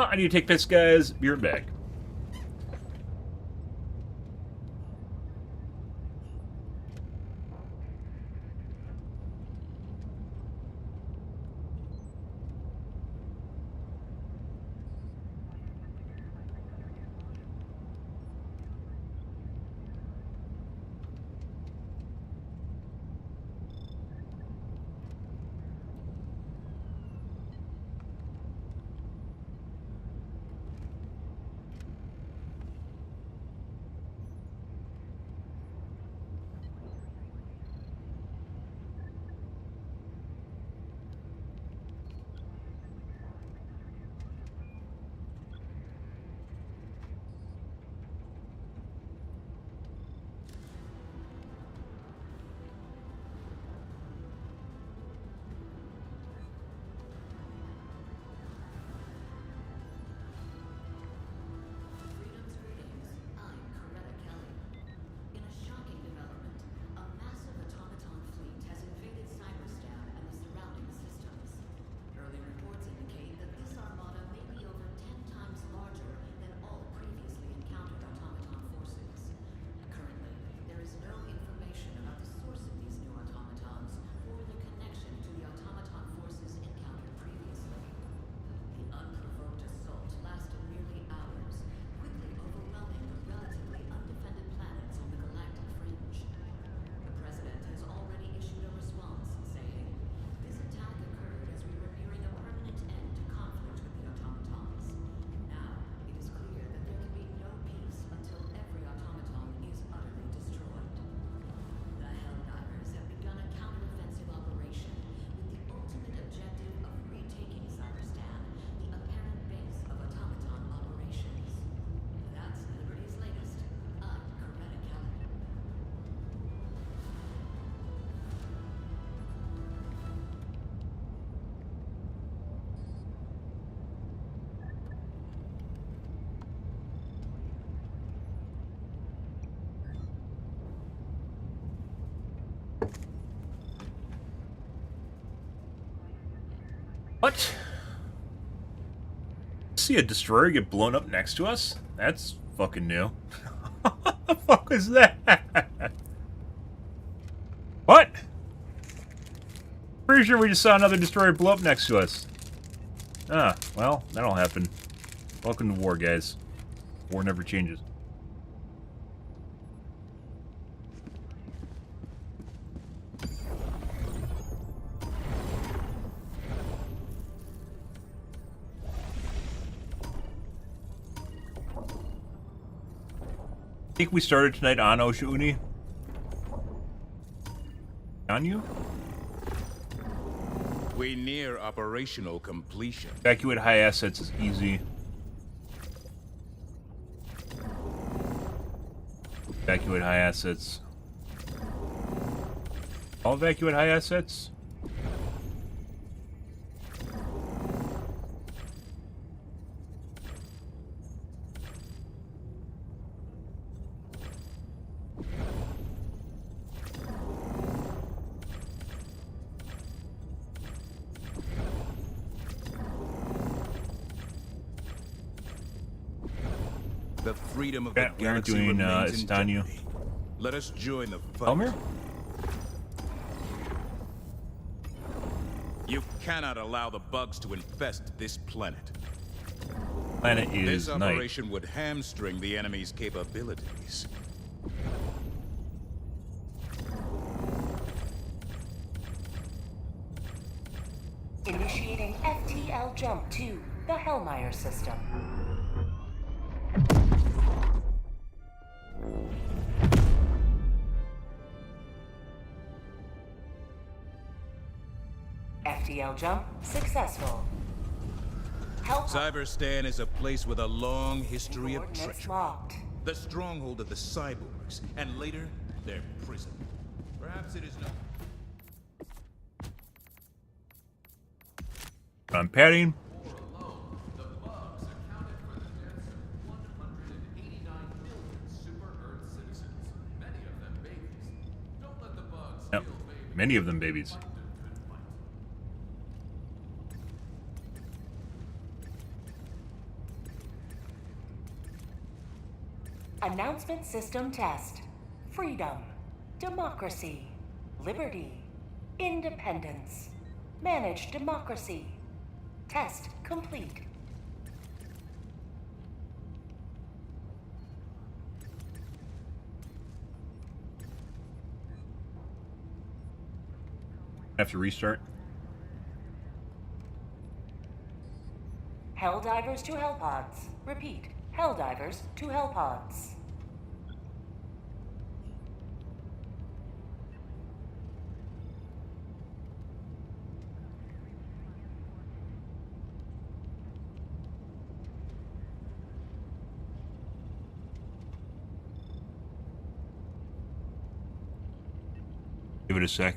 A: I need to take piss, guys. Be right back. What? See a destroyer get blown up next to us? That's fucking new. What the fuck was that? What? Pretty sure we just saw another destroyer blow up next to us. Ah, well, that'll happen. Welcome to war, guys. War never changes. I think we started tonight on Osha Uni. On you?
J: We near operational completion.
A: Evacuate high assets is easy. Evacuate high assets. I'll evacuate high assets.
J: The freedom of the
A: Yeah, we're
J: galaxy
A: doing
J: remains in
A: Estanio.
J: jeopardy. Let us join the fight.
A: Elmer?
J: You cannot allow the bugs to infest this planet.
A: Planet is
J: This
A: night.
J: operation would hamstring the enemy's capabilities.
D: Initiating FTL jump to the Hellmeyer system. FTL jump successful. Help.
J: Cyberstan is a place with a long history of
D: Coordinates
J: treachery.
D: locked.
J: The stronghold of the cyborgs, and later, their prison. Perhaps it is no...
A: I'm padding. Yep. Many of them babies.
D: Announcement system test. Freedom. Democracy. Liberty. Independence. Managed democracy. Test complete.
A: Have to restart.
D: Helldivers to Hellpods. Repeat. Helldivers to Hellpods.
A: Give it a sec.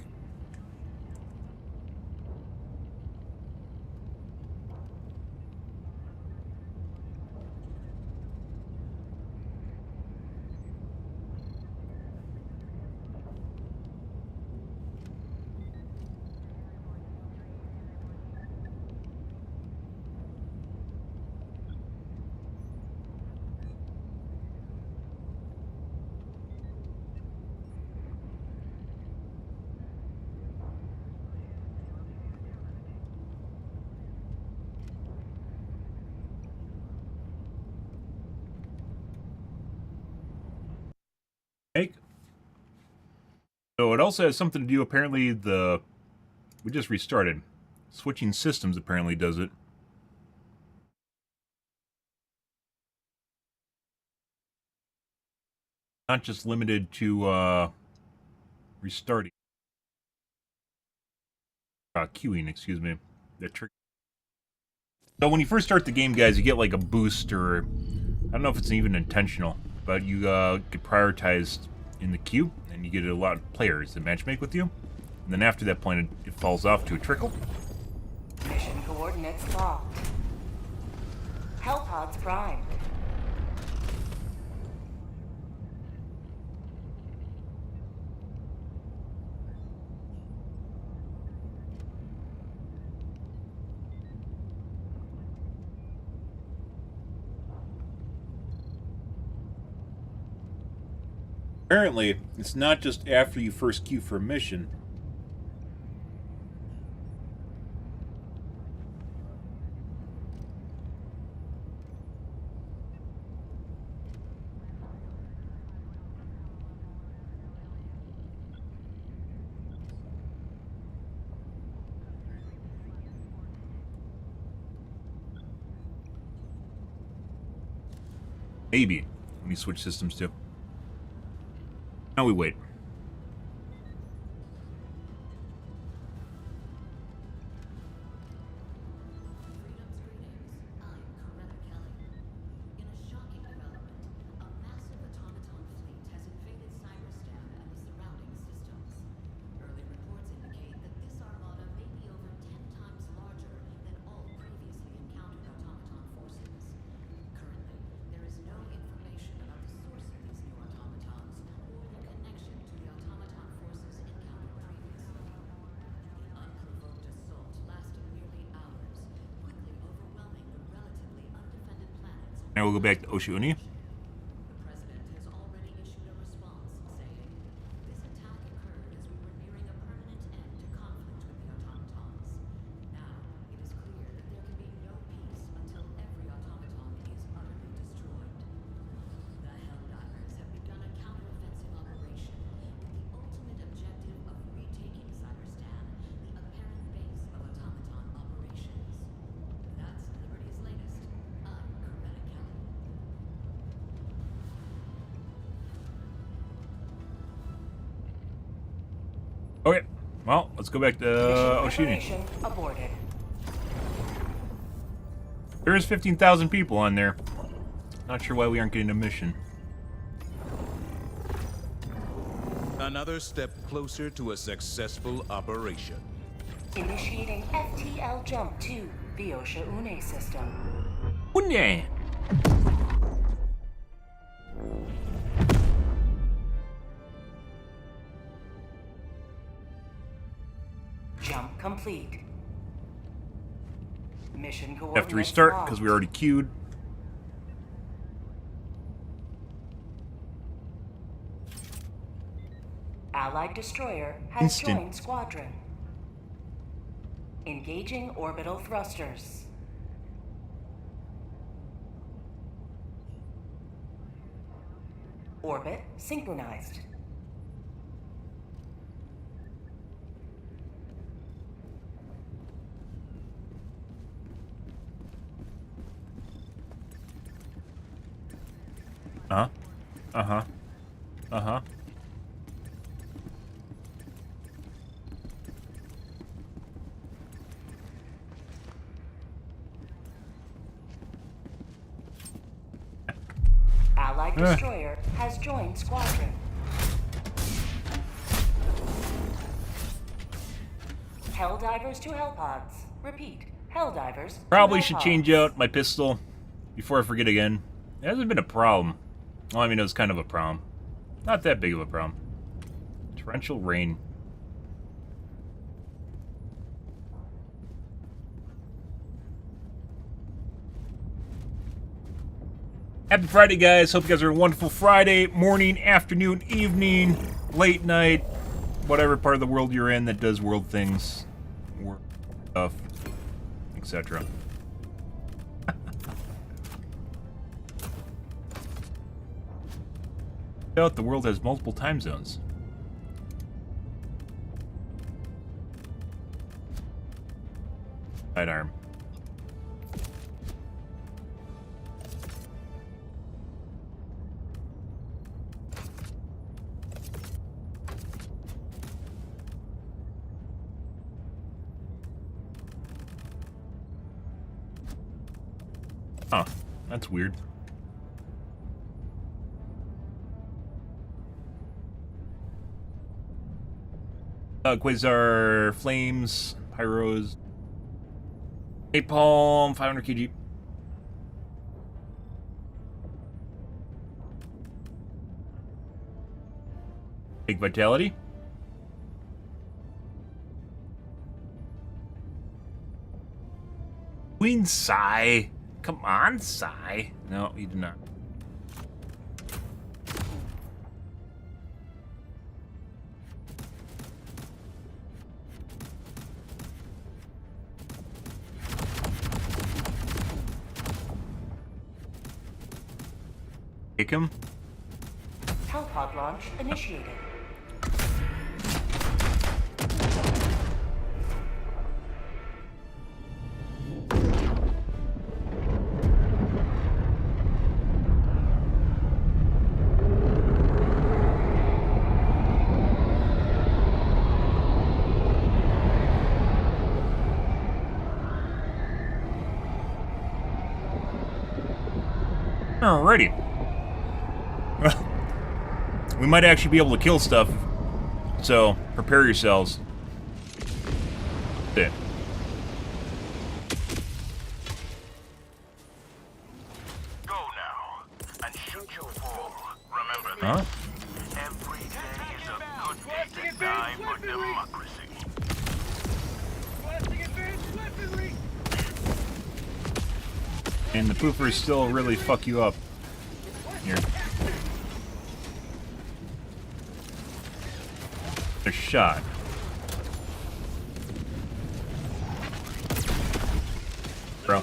A: So it also has something to do, apparently, we just restarted. Switching systems apparently does it. Not just limited to, restarting. Queuing, excuse me. That trick. So when you first start the game, guys, you get like a boost, or I don't know if it's even intentional, but you get prioritized in the queue, and you get a lot of players that matchmake with you. And then after that point, it falls off to a trickle.
D: Mission coordinates locked. Hellpods primed.
A: Apparently, it's not just after you first queue for a mission. Maybe when you switch systems too. Now we wait. Now we'll go back to Oceania. Okay, well, let's go back to Oceania.
D: Aborted.
A: There is 15,000 people on there. Not sure why we aren't getting a mission.
J: Another step closer to a successful operation.
D: Initiating FTL jump to the Osha Une system.
A: Une!
D: Jump complete. Mission coordinates
A: Have to restart
D: locked.
A: because we already queued.
D: Allied destroyer has joined squadron. Engaging orbital thrusters. Orbit synchronized.
A: Uh-huh. Uh-huh. Uh-huh.
D: Allied destroyer has joined squadron. Helldivers to Hellpods. Repeat. Helldivers to
A: Probably should
D: Hellpods.
A: change out my pistol before I forget again. It hasn't been a problem. Well, I mean, it was kind of a problem. Not that big of a problem. Torrential rain. Happy Friday, guys. Hope you guys are a wonderful Friday, morning, afternoon, evening, late night, whatever part of the world you're in that does world things, world stuff, etc. The world has multiple time zones. Sidearm. Huh, that's weird. Quasar, flames, pyros, napalm, 500 kg. Big vitality. Queen Sai. Come on, Sai. No, you do not. Kick him?
D: Hellpod launch initiated.
A: Alrighty. Well, we might actually be able to kill stuff, so prepare yourselves. That's it.
E: Go now and shoot your fool. Remember this.
A: Huh?
E: Every day is a good day to die for democracy.
F: Blasting advanced weaponry!
A: And the poofers still really fuck you up. Here. A shot. Bro.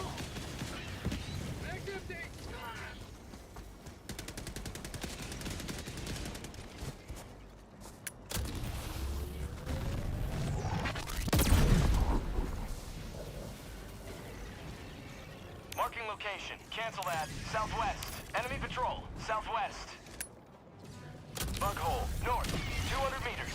F: Marking location. Cancel that. Southwest. Enemy patrol. Southwest. Bug hole. North. 200 meters.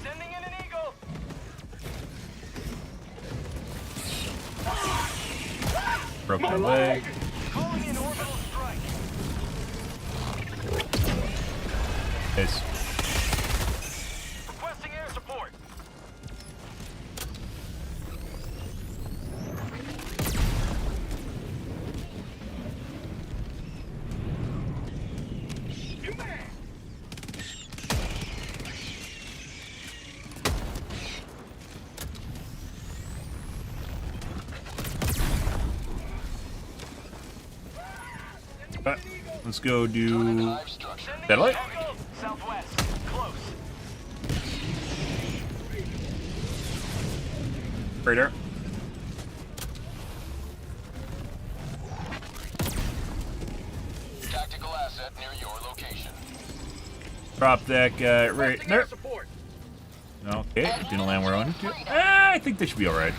F: Sending in an eagle.
A: Broke my leg.
F: Calling in orbital strike.
A: It's
F: Requesting air support.
A: let's go do
G: Hive structure.
A: satellite.
F: Southwest. Close.
A: Radar.
G: Tactical asset near your location.
A: Drop that guy right
F: Requesting air
A: there.
F: support.
A: Okay, it didn't land where I wanted to. I think this should be alright.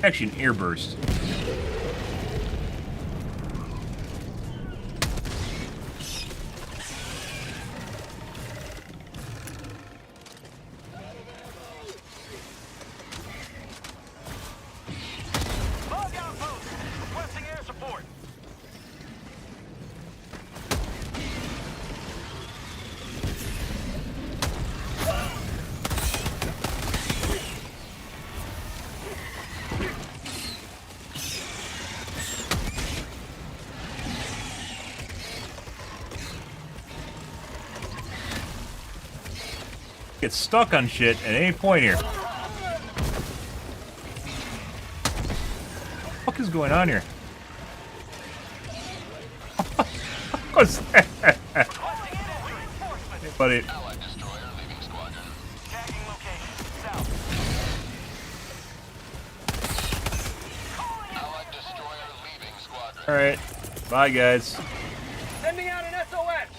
A: Actually, an air burst.
F: Bug outpost. Requesting air support.
A: Get stuck on shit at any point here. What the fuck is going on here? What's that? Hey, buddy.
G: Allied destroyer leaving squadron.
F: Tagging location. South.
G: Allied destroyer leaving squadron.
A: Alright. Bye, guys.
F: Sending out an SOS.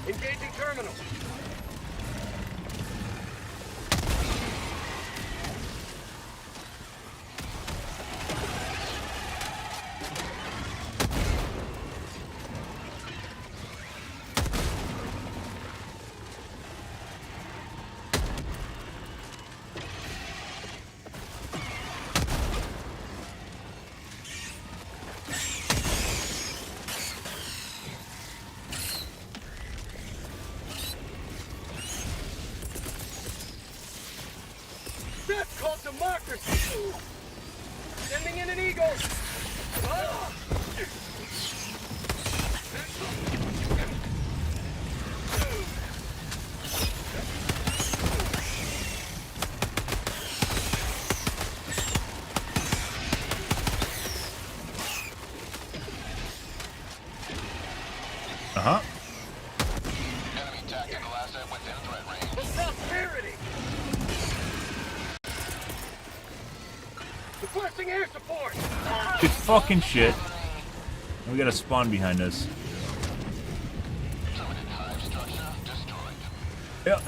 F: Engaging terminal. That's called democracy! Sending in an eagle! Ah!
A: Uh-huh.
G: Enemy tactical asset within threat range.
F: Prosperity! Requesting air support!
A: Good fucking shit. We got a spawn behind us.
G: Terminated hive structure destroyed.
A: Yep.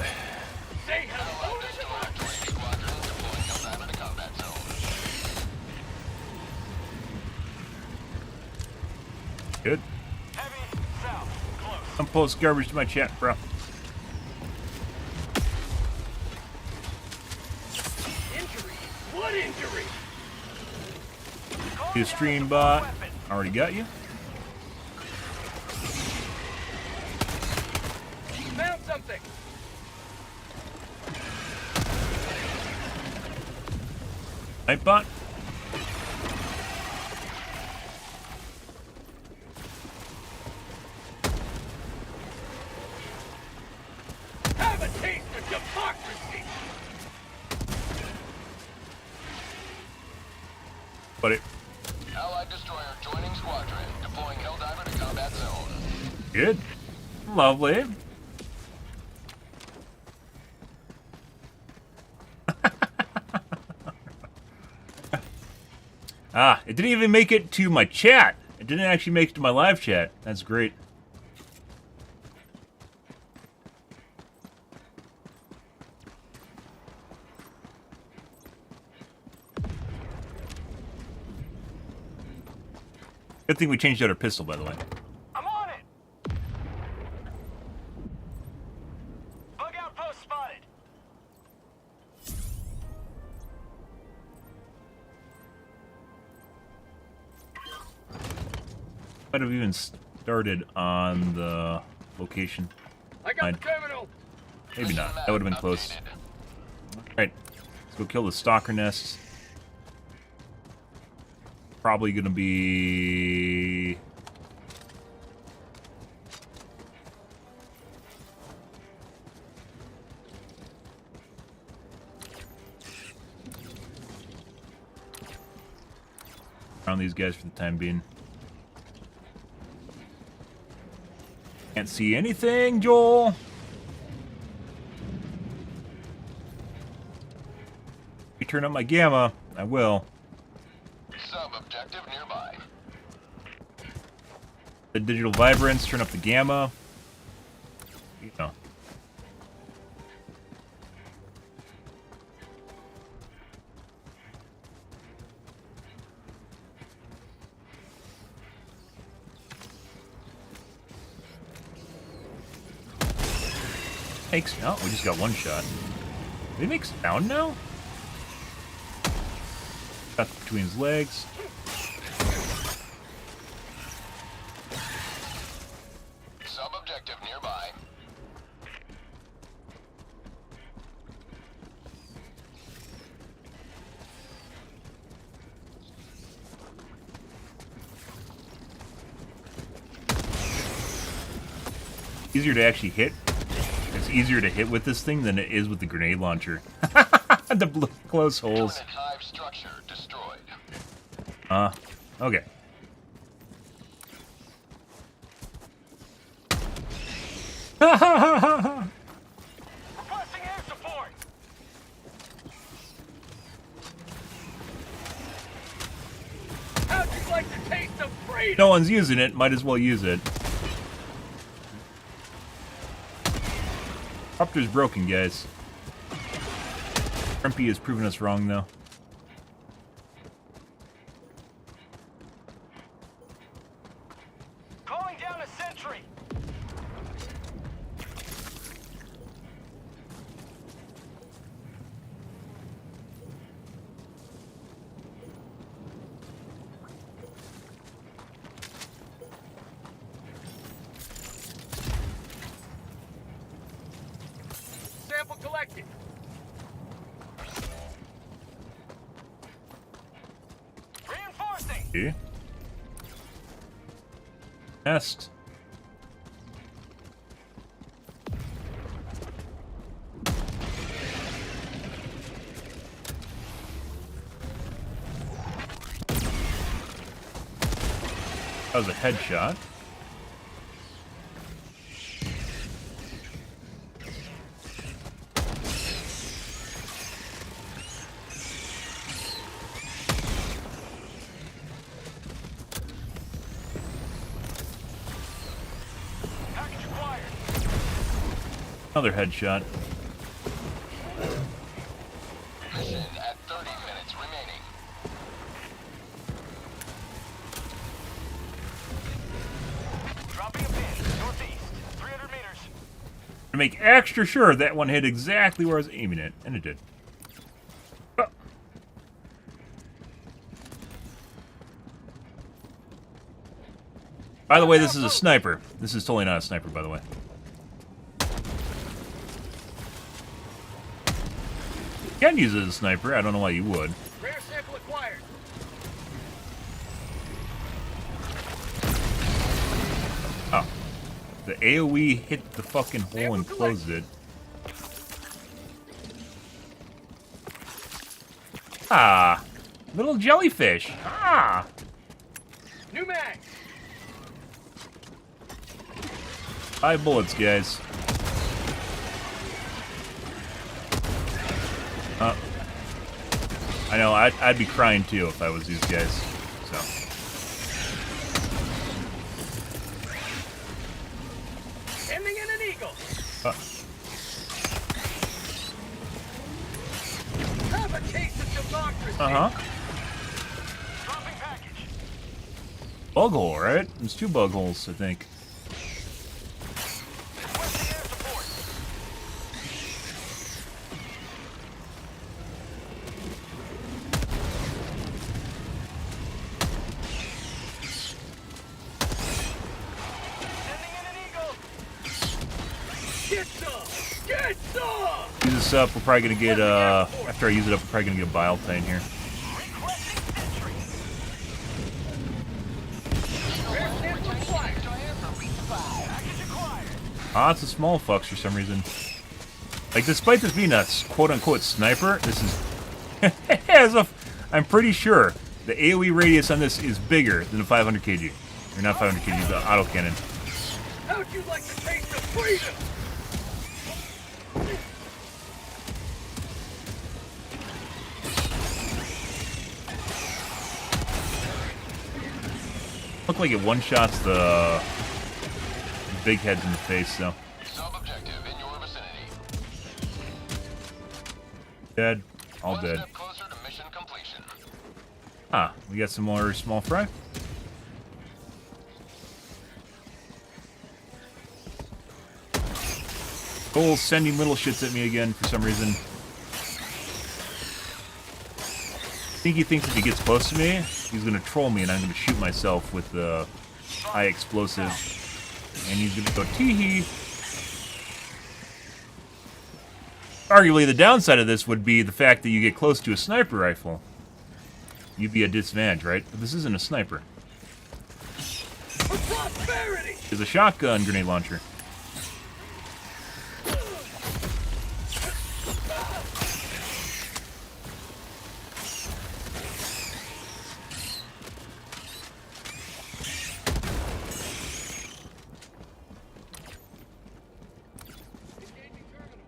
F: Say hello to
G: Joining squadron, deploying Helldiver to combat zone.
A: Good.
F: heavy south. Close.
A: Don't post garbage to my chat, bro.
F: Injury? What injury?
A: You stream bot. Already got you.
F: Found something.
A: Nightbot.
F: Have a taste of democracy.
A: Buddy.
G: Allied destroyer joining squadron, deploying Helldiver to combat zone.
A: Good. Lovely. Ah, it didn't even make it to my chat. It didn't actually make it to my live chat. That's great. Good thing we changed out our pistol, by the way.
F: I'm on it. Bug outpost spotted.
A: Might have even started on the location.
F: I got the terminal.
A: Maybe not. That would have been close. Alright. Let's go kill the stalker nests. Probably gonna be... around these guys for the time being. Can't see anything, Joel. You turn up my gamma, I will.
G: Sub-objective nearby.
A: The digital vibrance, turn up the gamma. You know. Makes no, we just got one shot. Did he make sound now? Got between his legs.
G: Sub-objective nearby.
A: Easier to actually hit. It's easier to hit with this thing than it is with the grenade launcher. The close holes.
G: Hive structure destroyed.
A: Okay.
F: Requesting air support. How'd you like the taste of freedom?
A: No one's using it, might as well use it. Copter's broken, guys. Grumpy has proven us wrong, though.
F: Calling down a sentry. Sample collected. Reinforcing.
A: Okay. Nest. That was a headshot. Another headshot.
G: Mission at 30 minutes remaining.
F: Dropping a pin, northeast, 300 meters.
A: To make extra sure that one hit exactly where I was aiming it, and it did. Oh. By the way, this is a sniper. This is totally not a sniper, by the way. You can use it as a sniper. I don't know why you would.
F: Rare sample acquired.
A: Oh. The AoE hit the fucking hole and closed it. Ah. Little jellyfish. Ah.
F: New mag.
A: 5 bullets, guys. I know, I'd be crying too if I was these guys. So.
F: Ending in an eagle. Have a taste of democracy. Dropping package.
A: Bug hole, right? There's 2 bug holes, I think.
F: Requesting air support. Sending in an eagle. Get some! Get some!
A: Use this up, we're probably gonna get, after I use it up, we're probably gonna get a bile plane here.
F: Requesting entry. Rare sample acquired. Package acquired.
A: Ah, it's a small fucks for some reason. Like, despite this being a quote-unquote sniper, this is... I'm pretty sure the AoE radius on this is bigger than the 500 kg. Or not 500 kg, the autocannon.
F: How'd you like to taste of freedom?
A: Look like it one-shots the big heads in the face, though.
G: Sub-objective in your vicinity.
A: Dead. All
G: One
A: dead.
G: step closer to mission completion.
A: Ah, we got some more small fry. Cole's sending little shits at me again for some reason. I think he thinks if he gets close to me, he's gonna troll me and I'm gonna shoot myself with the high explosive. And he's gonna go tee-hee. Arguably, the downside of this would be the fact that you get close to a sniper rifle. You'd be at disadvantage, right? But this isn't a sniper.
F: For prosperity!
A: It's a shotgun grenade launcher.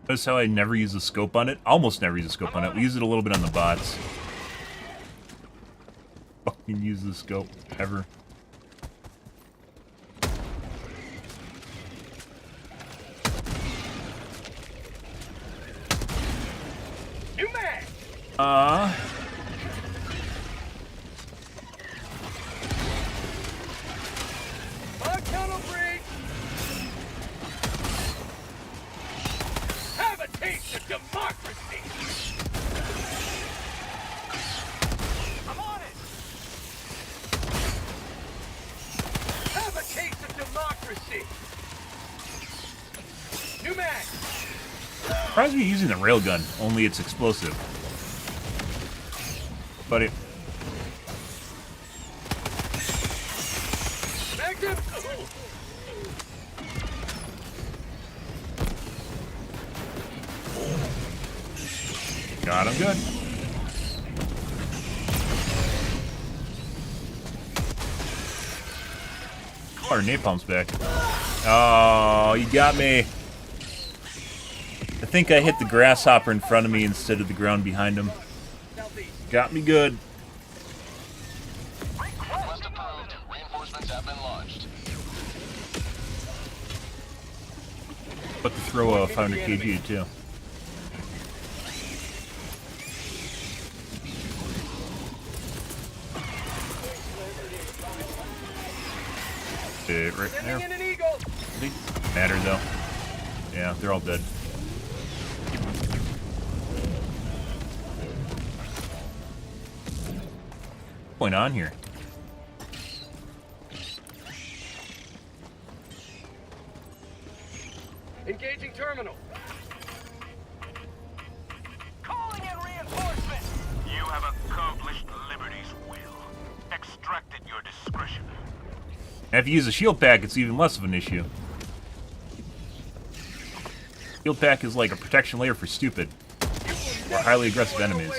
A: Notice how I never use a scope on it? Almost never use a scope on it. We use it a little bit on the bots. Fucking use the scope. Ever.
F: New mag! Bug tunnel breach! Have a taste of democracy! I'm on it! Have a taste of democracy! New mag!
A: Surprised me using the railgun, only it's explosive. But it...
F: Magnum!
A: Got him good. Our napalm's back. Oh, you got me. I think I hit the grasshopper in front of me instead of the ground behind him. Got me good.
G: Request approved. Reinforcements have been launched.
A: But the throw a 500 kg too. Right there. Matter though. Yeah, they're all dead. What's going on here?
F: Engaging terminal.
E: Calling in reinforcements. You have accomplished Liberty's will. Extracted your discretion.
A: If you use a shield pack, it's even less of an issue. Shield pack is like a protection layer for stupid or highly aggressive enemies.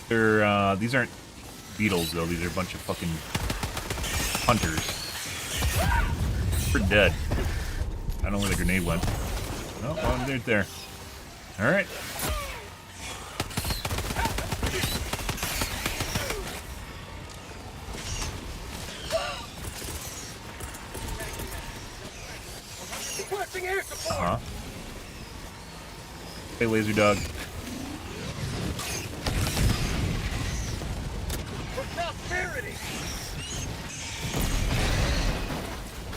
A: They're these aren't beetles though. These are a bunch of fucking hunters. We're dead. I don't know where the grenade went. No, well, they're there. All right. Hey, laser dog.
F: For prosperity.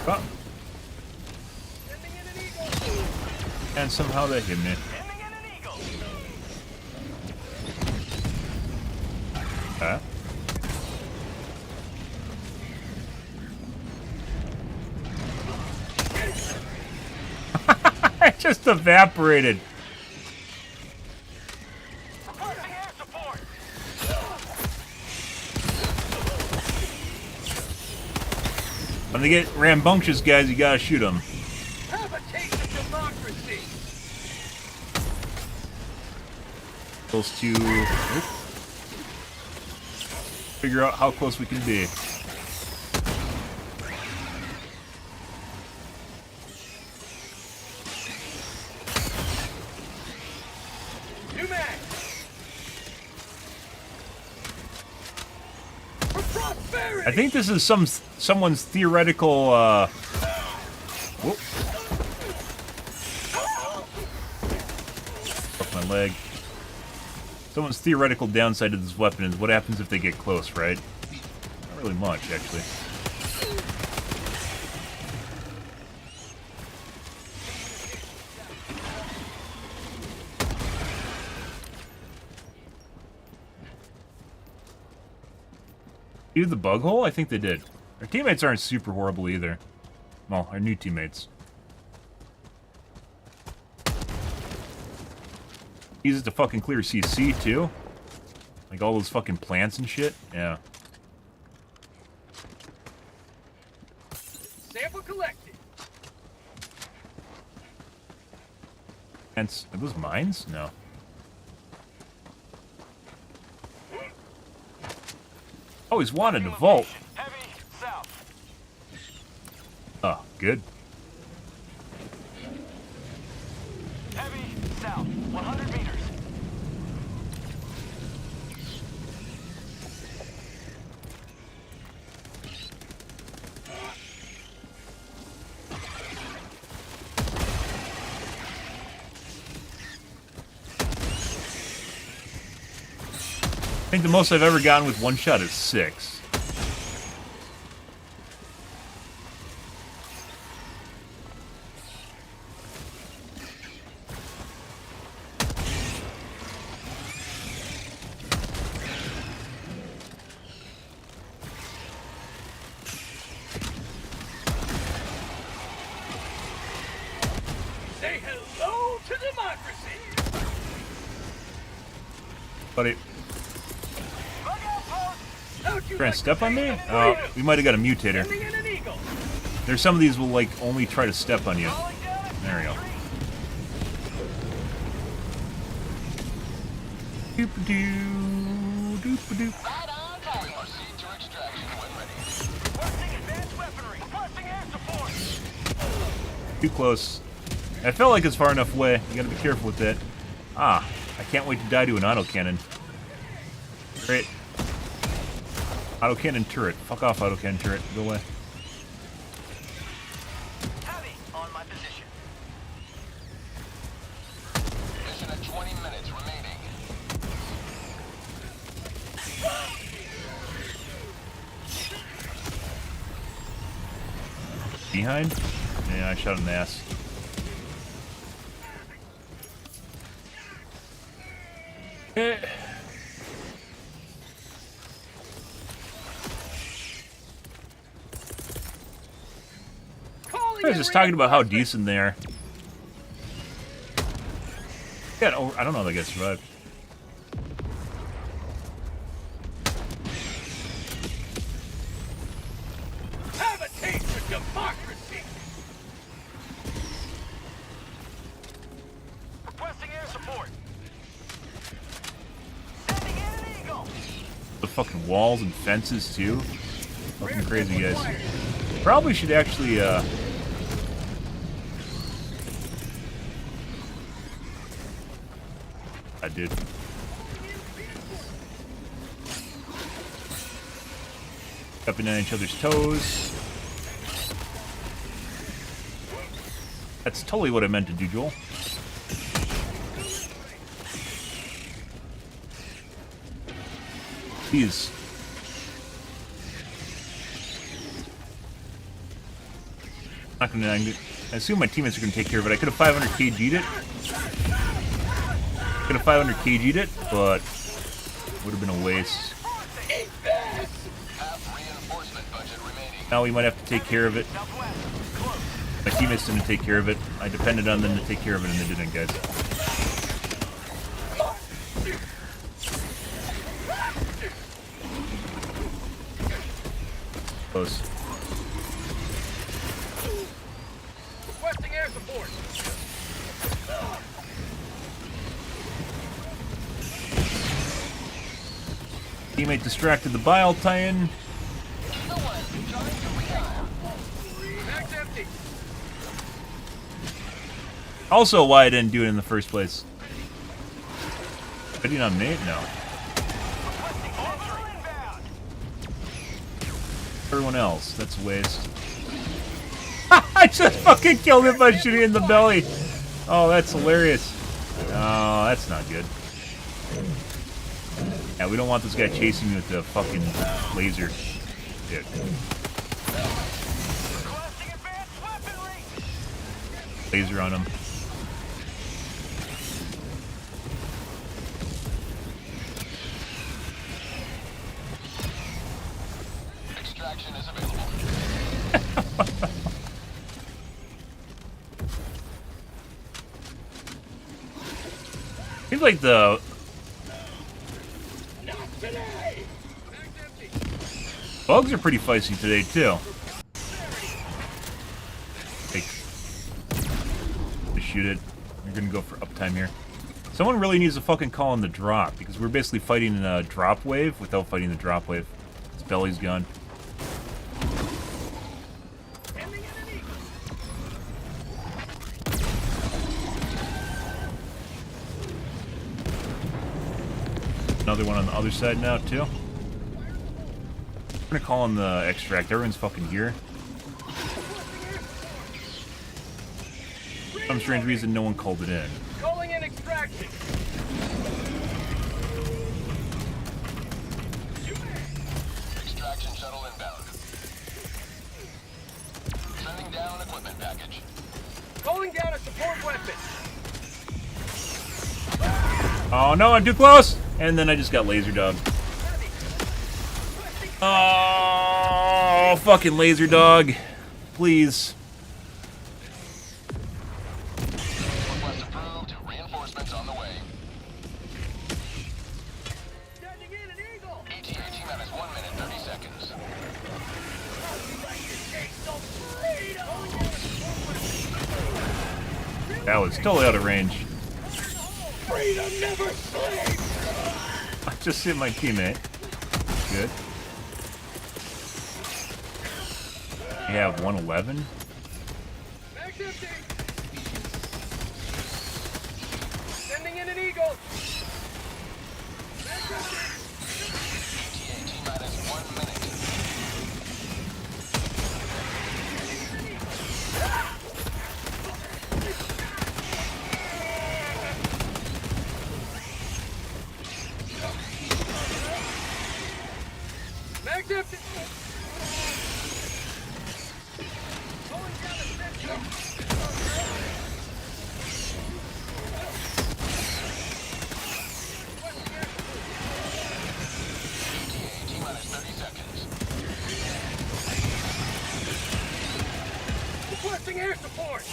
A: Oh. And somehow that hit me. Huh? It just evaporated. When they get rambunctious, guys, you gotta shoot them.
F: Have a taste of democracy.
A: Close to figure out how close we can be.
F: New mag. For prosperity.
A: I think this is someone's theoretical whoop. Broke my leg. Someone's theoretical downside to this weapon is what happens if they get close, right? Not really much, actually. Do the bug hole? I think they did. Our teammates aren't super horrible either. Well, our new teammates. Use it to fucking clear CC too? Like all those fucking plants and shit? Yeah.
F: Sample collected.
A: And are those mines? No. Always wanted a vault.
F: Heavy south.
A: Oh, good.
F: Heavy south. 100 meters.
A: I think the most I've ever gotten with one shot is 6.
F: Say hello to democracy.
A: Buddy.
F: You
A: Trying to step on me? Oh, we might have got a mutator. There's some of these will like only try to step on you. There we go. Doop-a-doo, doop-a-doop.
G: Right on time. Proceed to extraction when ready.
F: Requesting advanced weaponry. Requesting air support.
A: Too close. I felt like it's far enough away. You gotta be careful with that. Ah, I can't wait to die to an autocannon. Great. Autocannon turret. Fuck off, autocannon turret. Go away. Behind? Yeah, I shot him in the ass. I was just talking about how decent they are. Yeah, oh, I don't know if they get survived.
F: Have a taste of democracy! Requesting air support. Sending in an eagle.
A: The fucking walls and fences too. Fucking crazy guys. Probably should actually I did. Stepping on each other's toes. That's totally what I meant to do, Joel. Jeez. Not gonna. I assume my teammates are gonna take care of it. I could have 500 kg'd it. Could have 500 kg'd it, but would have been a waste. Now we might have to take care of it. My teammates didn't take care of it. I depended on them to take care of it, and they didn't, guys. Close.
F: Requesting air support.
A: Teammate distracted the bile tie-in.
F: Bag's empty.
A: Also, why I didn't do it in the first place. Bidding on mate? No. Everyone else, that's a waste. I just fucking killed him by shooting in the belly. Oh, that's hilarious. Oh, that's not good. Yeah, we don't want this guy chasing me with the fucking laser. Dude. Laser on him.
G: Extraction is available.
A: Seems like the bugs are pretty feisty today too. Like, just shoot it. You're gonna go for uptime here. Someone really needs to fucking call in the drop because we're basically fighting a drop wave without fighting the drop wave. His belly's gone. Another one on the other side now, too. I'm gonna call in the extract. Everyone's fucking here. For some strange reason, no one called it in.
F: Calling in extraction.
G: Extraction shuttle inbound. Sending down equipment package.
F: Calling down a support weapon.
A: Oh no, I'm too close! And then I just got laser dog. Oh, fucking laser dog. Please.
G: Request approved. Reinforcements on the way.
F: Sending in an eagle.
G: ETA T-minus 1 minute, 30 seconds.
A: That was totally out of range.
F: Freedom never sleeps.
A: I just hit my teammate. Good. We have 111.
F: Bag's empty. Sending in an eagle. Bag's empty.
G: ETA T-minus 1 minute.
F: Mag's empty. Going down the system.
G: T-minus 30 seconds.
F: Requesting air support.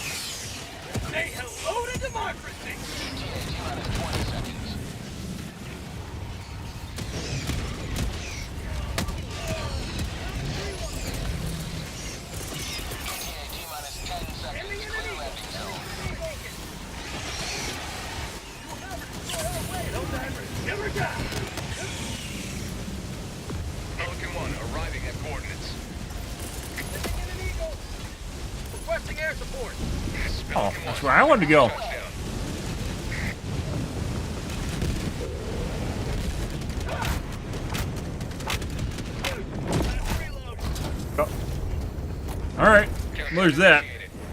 F: Say hello to democracy.
G: T-minus 20 seconds. T-minus 10 seconds. Clear landing zone.
F: Helldivers never die.
E: Pelican 1 arriving at coordinates.
F: Sending in an eagle. Requesting air support.
A: Oh, that's where I wanted to go. Oh. Alright, well, there's that.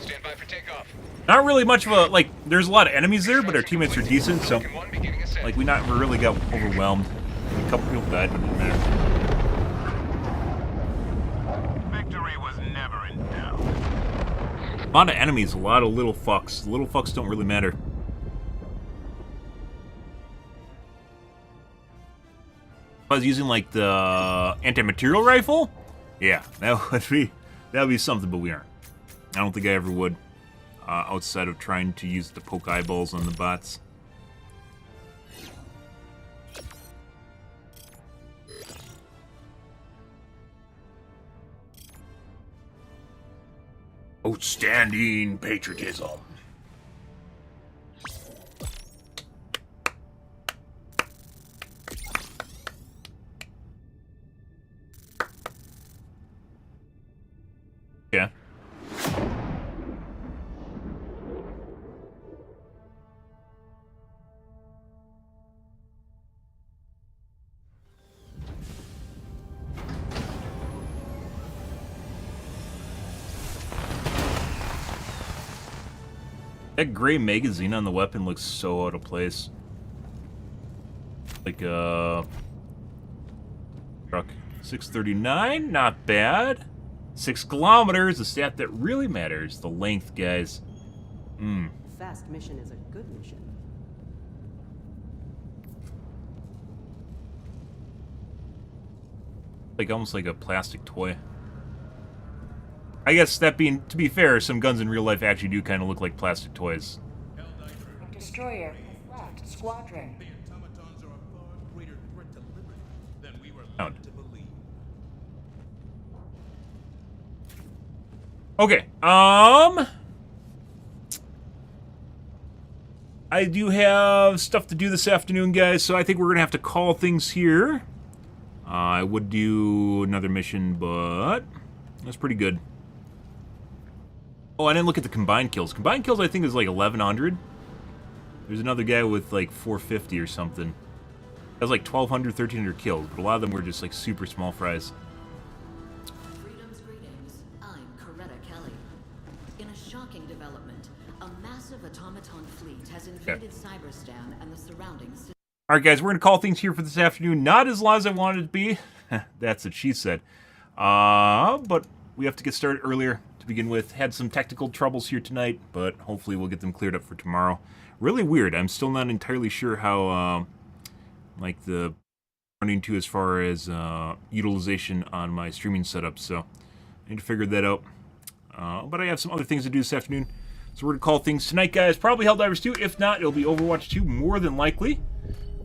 E: Stand by for takeoff.
A: Not really much of a, like, there's a lot of enemies there, but our teammates are decent, so,
E: Pelican 1 beginning ascent.
A: like, we not really got overwhelmed. A couple people died, but it didn't matter.
E: Victory was never in doubt.
A: A lot of enemies, a lot of little fucks. The little fucks don't really matter. If I was using, like, the anti-material rifle, yeah, that would be something, but we aren't. I don't think I ever would, outside of trying to use the poke eyeballs on the bots. Outstanding patriotism. Yeah. That gray magazine on the weapon looks so out of place. Like, truck. 639, not bad. 6 kilometers, the stat that really matters. The length, guys.
I: Fast mission is a good mission.
A: Like, almost like a plastic toy. I guess that being, to be fair, some guns in real life actually do kind of look like plastic toys.
D: Destroyer has left squadron.
J: The automatons are a far greater threat to liberty than we were
A: Found.
J: led to believe.
A: Okay, I do have stuff to do this afternoon, guys, so I think we're gonna have to call things here. I would do another mission, but that's pretty good. Oh, I didn't look at the combined kills. Combined kills, I think, is like 1,100. There's another guy with like 450 or something. Has like 1,200, 1,300 kills, but a lot of them were just like super small fries.
K: Freedom's greetings. I'm Coretta Kelly. In a shocking development, a massive automaton fleet has invaded Cyberstan and the surrounding cities.
A: Alright, guys, we're going to call things here for this afternoon. Not as long as I wanted it to be. That's what she said. But we have to get started earlier to begin with. Had some technical troubles here tonight, but hopefully we'll get them cleared up for tomorrow. Really weird. I'm still not entirely sure how, like, the running to as far as utilization on my streaming setup, so I need to figure that out. But I have some other things to do this afternoon, so we're going to call things tonight, guys. Probably Helldivers 2. If not, it'll be Overwatch 2, more than likely.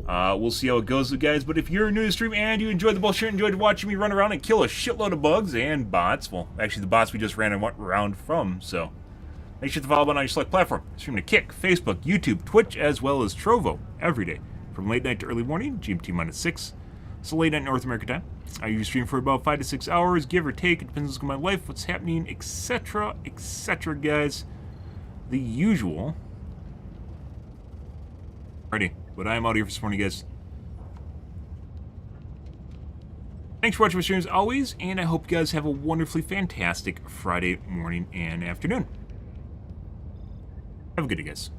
A: We'll see how it goes, guys. But if you're new to the stream and you enjoyed the bullshit, enjoyed watching me run around and kill a shitload of bugs and bots, well, actually the bots we just ran around from, so make sure to follow button on your select platform. Stream to Kick, Facebook, YouTube, Twitch, as well as Trovo every day from late night to early morning, GMT-6. So late night North American time. I usually stream for about 5 to 6 hours, give or take. It depends on my life, what's happening, etc., etc., guys. The usual. Alrighty, but I am out here for this morning, guys. Thanks for watching my stream as always, and I hope you guys have a wonderfully fantastic Friday morning and afternoon. Have a good day, guys.